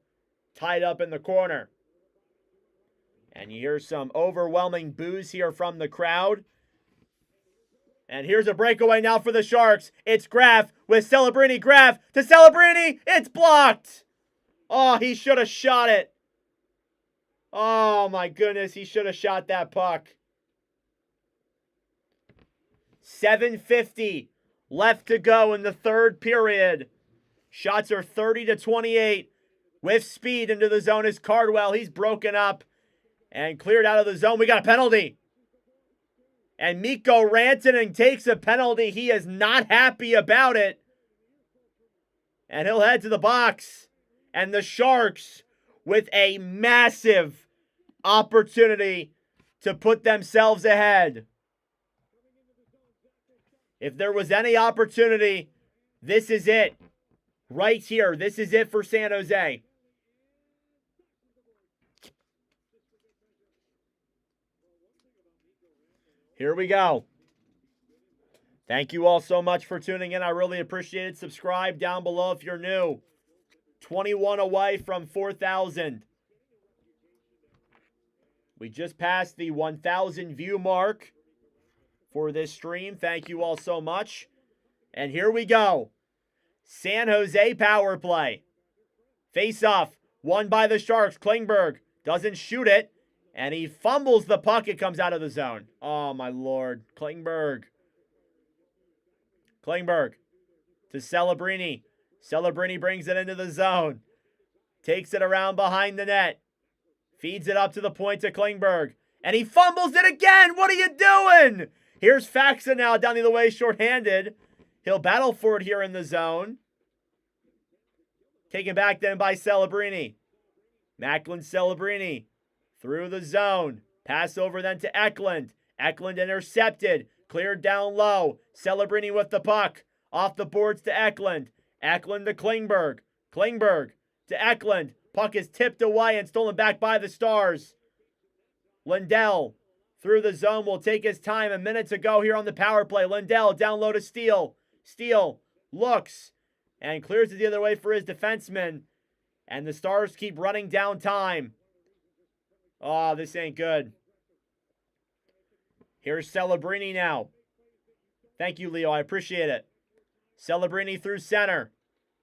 tied up in the corner. And you hear some overwhelming boos here from the crowd. And here's a breakaway now for the Sharks. It's Graf with Celebrini. Graf to Celebrini. It's blocked. Oh, he should have shot it. Oh, my goodness. He should have shot that puck. 7:50 left to go in the third period. Shots are 30-28. With speed into the zone is Cardwell. He's broken up and cleared out of the zone. We got a penalty. And Mikko Rantanen takes a penalty. He is not happy about it. And he'll head to the box. And the Sharks with a massive opportunity to put themselves ahead. If there was any opportunity, this is it. Right here. This is it for San Jose. Here we go. Thank you all so much for tuning in. I really appreciate it. Subscribe down below if you're new. 21 away from 4,000. We just passed the 1,000 view mark for this stream. Thank you all so much. And here we go. San Jose power play. Face-off. Won by the Sharks. Klingberg doesn't shoot it. And he fumbles the puck. It comes out of the zone. Oh, my Lord. Klingberg to Celebrini. Celebrini brings it into the zone. Takes it around behind the net. Feeds it up to the point to Klingberg. And he fumbles it again. What are you doing? Here's Faxa now down the other way, shorthanded. He'll battle for it here in the zone. Taken back then by Celebrini. Macklin Celebrini through the zone. Pass over then to Eklund. Eklund intercepted. Cleared down low. Celebrini with the puck. Off the boards to Eklund. Eklund to Klingberg. Klingberg to Eklund. Puck is tipped away and stolen back by the Stars. Lindell through the zone will take his time. A minute to go here on the power play. Lindell down low to Steele. Steele looks and clears it the other way for his defenseman. And the Stars keep running down time. Oh, this ain't good. Here's Celebrini now. Thank you, Leo. I appreciate it. Celebrini through center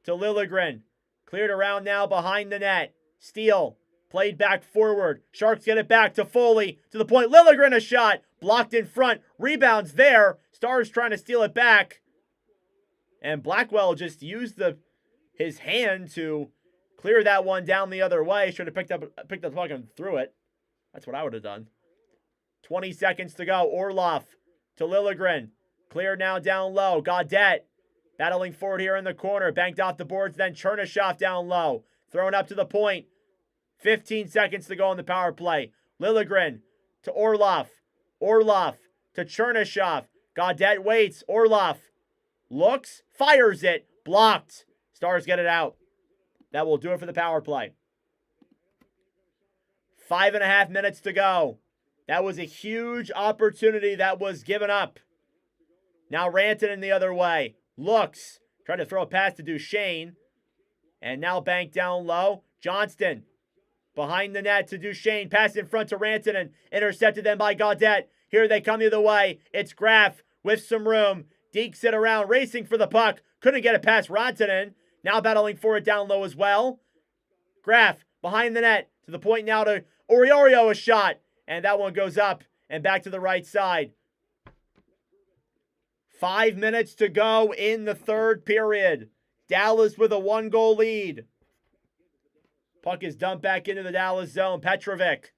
to Liljegren. Cleared around now behind the net. Steele played back forward. Sharks get it back to Foley. To the point. Liljegren a shot. Blocked in front. Rebounds there. Stars trying to steal it back. And Blackwell just used his hand to clear that one down the other way. Should have picked up the puck and threw it. That's what I would have done. 20 seconds to go. Orlov to Liljegren. Cleared now down low. Gaudette battling forward here in the corner. Banked off the boards. Then Chernyshov down low. Thrown up to the point. 15 seconds to go on the power play. Liljegren to Orlov. Orlov to Chernyshov. Gaudette waits. Orlov looks. Fires it. Blocked. Stars get it out. That will do it for the power play. 5.5 minutes to go. That was a huge opportunity that was given up. Now Rantanen the other way. Looks. Trying to throw a pass to Duchesne. And now banked down low. Johnston. Behind the net to Duchesne. Pass in front to Rantanen. Intercepted then by Gaudette. Here they come the other way. It's Graf with some room. Dekes it around. Racing for the puck. Couldn't get it past Rantanen. Now battling for it down low as well. Graf behind the net. To the point now to Oriorio a shot. And that one goes up and back to the right side. 5 minutes to go in the third period. Dallas with a 1-goal lead. Puck is dumped back into the Dallas zone. Petrovic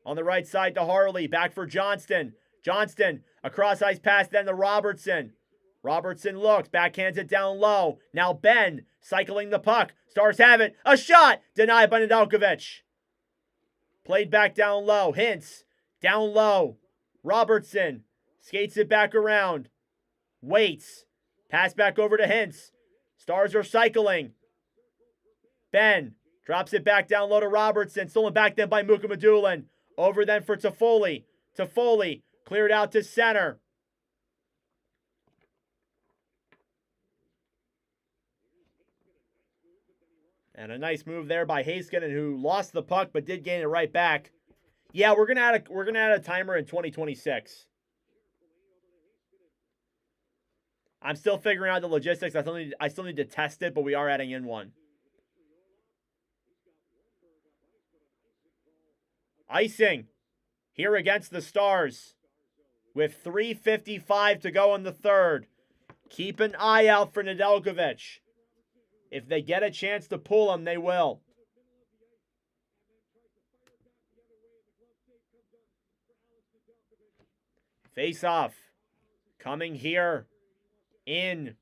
on the right side to Harley. Back for Johnston. Johnston, a cross-ice pass then to Robertson. Robertson looks, backhands it down low. Now Ben cycling the puck. Stars have it. A shot! Denied by Nedeljkovic. Played back down low. Hintz down low. Robertson skates it back around. Waits. Pass back over to Hintz. Stars are cycling. Ben drops it back down low to Robertson. Stolen back then by Mukamadulin. Over then for Toffoli. Toffoli cleared out to center. And a nice move there by Heiskanen, who lost the puck but did gain it right back. Yeah, we're gonna add a timer in 2026. I'm still figuring out the logistics. I still need to test it, but we are adding in one. Icing here against the Stars with 3:55 to go in the third. Keep an eye out for Nedeljkovic. If they get a chance to pull him, they will. Face off. Coming here in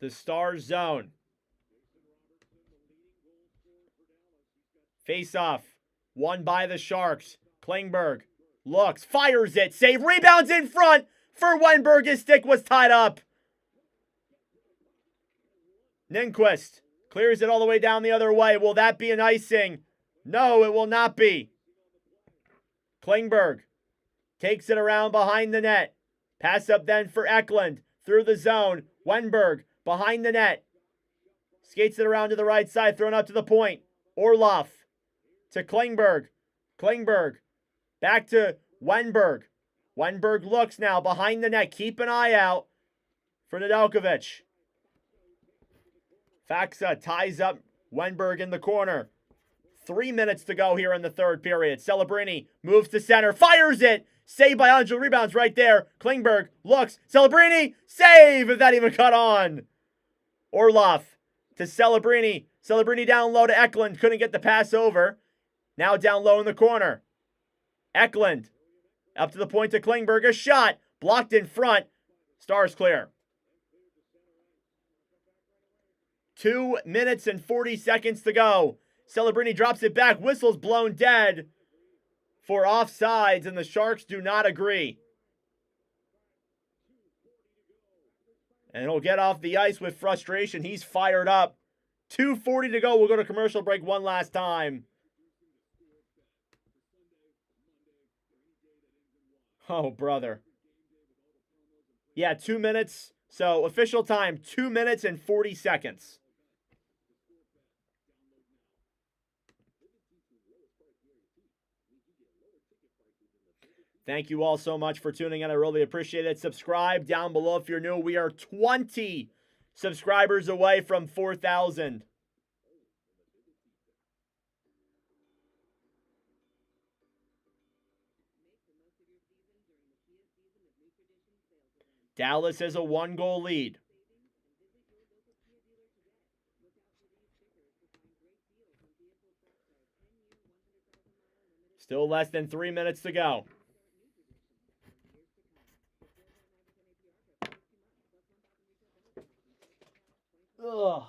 the Stars zone. Face off. Won by the Sharks. Klingberg looks, fires it, save, rebounds in front for Wenberg. His stick was tied up. Lindqvist clears it all the way down the other way. Will that be an icing? No, it will not be. Klingberg takes it around behind the net. Pass up then for Eklund. Through the zone. Wenberg behind the net. Skates it around to the right side. Thrown up to the point. Orlov to Klingberg. Klingberg back to Wenberg. Wenberg looks now behind the net. Keep an eye out for Nedeljkovic. Faksa ties up Wenberg in the corner. 3 minutes to go here in the third period. Celebrini moves to center. Fires it. Saved by Angel. Rebounds right there. Klingberg looks. Celebrini. Save if that even cut on. Orlov to Celebrini. Celebrini down low to Eklund. Couldn't get the pass over. Now down low in the corner. Eklund up to the point to Klingberg. A shot. Blocked in front. Stars clear. 2 minutes and 40 seconds to go. Celebrini drops it back. Whistle's blown dead for offsides, and the Sharks do not agree. And he'll get off the ice with frustration. He's fired up. 2:40 to go. We'll go to commercial break one last time. Oh, brother. Yeah, 2 minutes. So, official time, 2 minutes and 40 seconds. Thank you all so much for tuning in. I really appreciate it. Subscribe down below if you're new. We are 20 subscribers away from 4,000. Dallas has a 1-goal lead. Still less than 3 minutes to go. Ugh.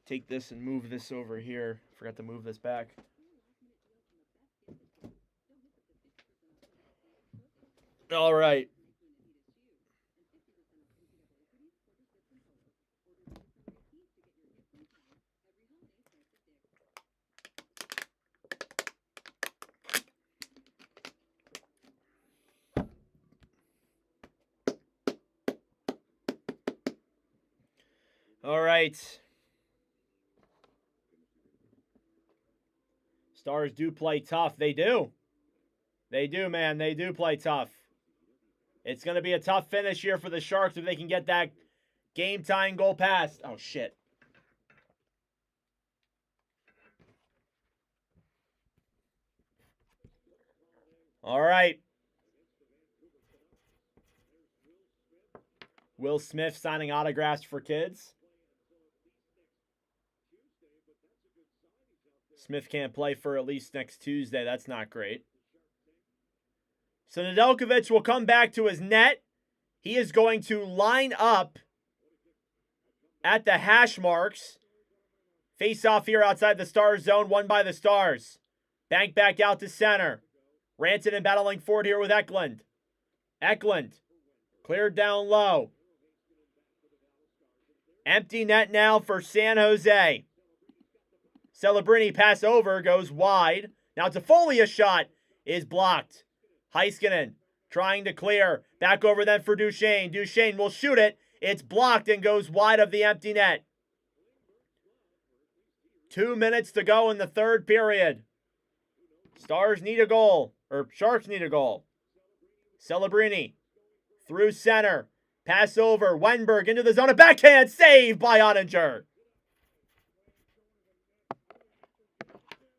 Take this and move this over here. Forgot to move this back. All right. All right. Stars do play tough. They do. They do, man. They do play tough. It's going to be a tough finish here for the Sharks if they can get that game-tying goal past. Oh, shit. All right. Will Smith signing autographs for kids. Smith can't play for at least next Tuesday. That's not great. So Nedeljkovic will come back to his net. He is going to line up at the hash marks. Face off here outside the Stars zone, won by the Stars. Bank back out to center. Rantanen battling forward here with Eklund. Eklund cleared down low. Empty net now for San Jose. Celebrini pass over, goes wide. Now Toffoli's shot is blocked. Heiskanen trying to clear. Back over then for Duchesne. Duchesne will shoot it. It's blocked and goes wide of the empty net. 2 minutes to go in the third period. Stars need a goal. Or Sharks need a goal. Celebrini through center. Pass over. Wenberg into the zone. A backhand save by Ottinger.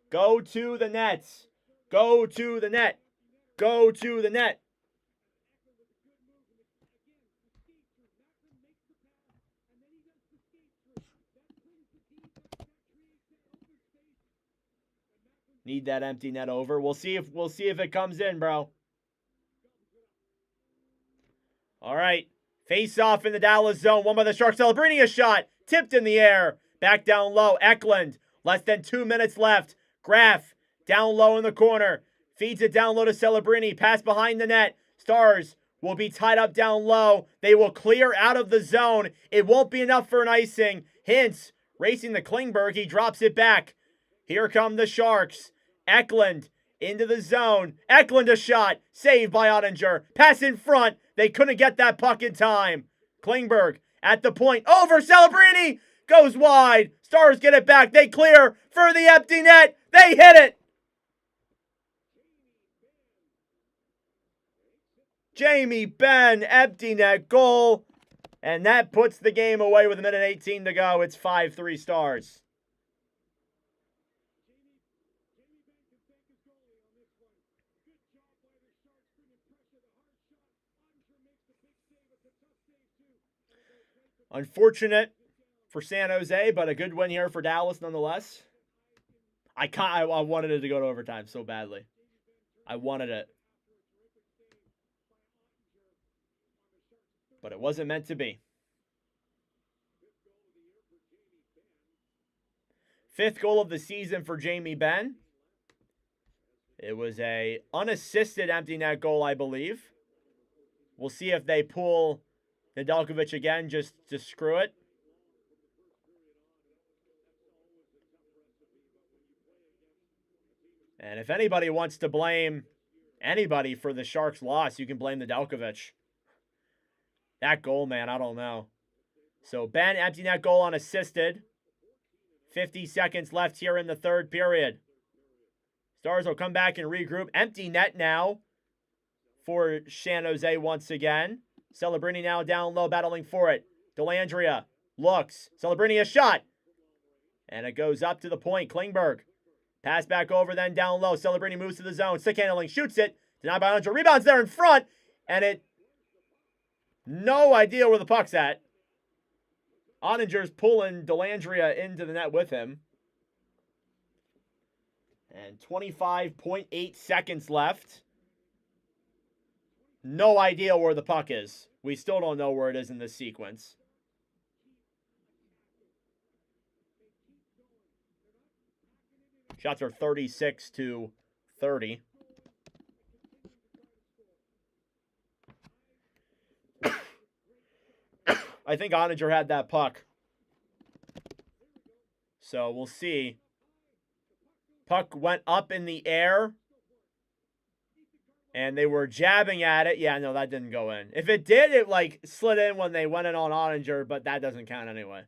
Go to the nets. Go to the net. Go to the net. Need that empty net over. We'll see if it comes in, bro. All right. Face off in the Dallas zone. Won by the Sharks. Celebrini a shot. Tipped in the air. Back down low. Eklund. Less than 2 minutes left. Graf down low in the corner. Feeds it down low to Celebrini. Pass behind the net. Stars will be tied up down low. They will clear out of the zone. It won't be enough for an icing. Hintz racing to Klingberg. He drops it back. Here come the Sharks. Eklund into the zone. Eklund a shot. Saved by Ottinger. Pass in front. They couldn't get that puck in time. Klingberg at the point. Over Celebrini. Goes wide. Stars get it back. They clear for the empty net. They hit it. Jamie Benn, empty net goal. And that puts the game away with 1:18 to go. It's 5-3 Stars. Unfortunate for San Jose, but a good win here for Dallas nonetheless. I wanted it to go to overtime so badly. I wanted it. But it wasn't meant to be. 5th goal of the season for Jamie Benn. It was a unassisted empty net goal, I believe. We'll see if they pull Nedeljkovic again just to screw it. And if anybody wants to blame anybody for the Sharks' loss, you can blame Nedeljkovic. That goal, man, I don't know. So Ben, empty net goal unassisted. 50 seconds left here in the third period. Stars will come back and regroup. Empty net now for San Jose once again. Celebrini now down low, battling for it. Dellandrea looks. Celebrini a shot. And it goes up to the point. Klingberg. Pass back over, then down low. Celebrini moves to the zone. Stick handling, shoots it. Denied by Ottinger. Rebounds there in front. And it... No idea where the puck's at. Ottinger's pulling Dellandrea into the net with him. And 25.8 seconds left. No idea where the puck is. We still don't know where it is in this sequence. Shots are 36-30. I think Ottinger had that puck. So we'll see. Puck went up in the air. And they were jabbing at it. Yeah, no, that didn't go in. If it did, it like slid in when they went in on Ottinger, but that doesn't count anyway.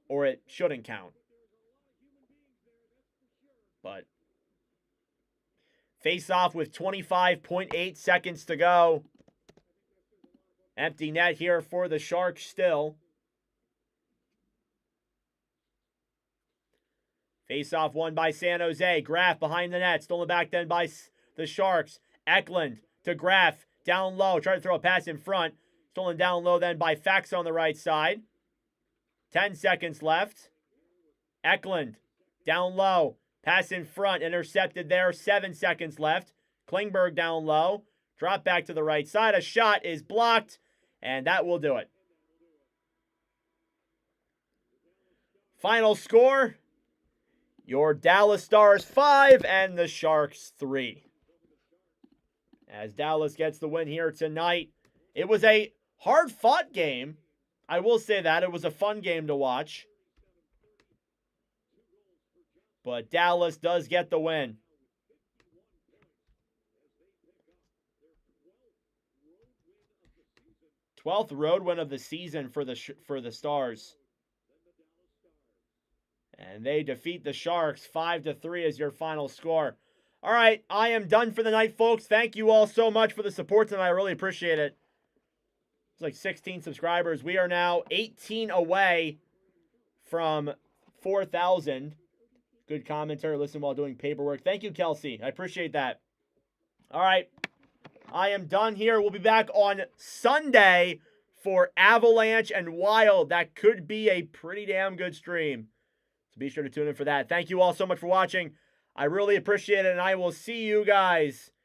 Or it shouldn't count. But face off with 25.8 seconds to go. Empty net here for the Sharks still. Face off won by San Jose. Graf behind the net. Stolen back then by the Sharks. Eklund to Graf. Down low. Trying to throw a pass in front. Stolen down low then by Fax on the right side. 10 seconds left. Eklund down low. Pass in front. Intercepted there. 7 seconds left. Klingberg down low. Drop back to the right side. A shot is blocked. And that will do it. Final score. Your Dallas Stars 5 and the Sharks 3. As Dallas gets the win here tonight. It was a hard-fought game. I will say that. It was a fun game to watch. But Dallas does get the win. 12th road win of the season for the Stars. And they defeat the Sharks 5-3 as your final score. All right, I am done for the night, folks. Thank you all so much for the support tonight. I really appreciate it. It's like 16 subscribers. We are now 18 away from 4,000. Good commentary. Listen while doing paperwork. Thank you, Kelsey. I appreciate that. All right. I am done here. We'll be back on Sunday for Avalanche and Wild. That could be a pretty damn good stream. So be sure to tune in for that. Thank you all so much for watching. I really appreciate it, and I will see you guys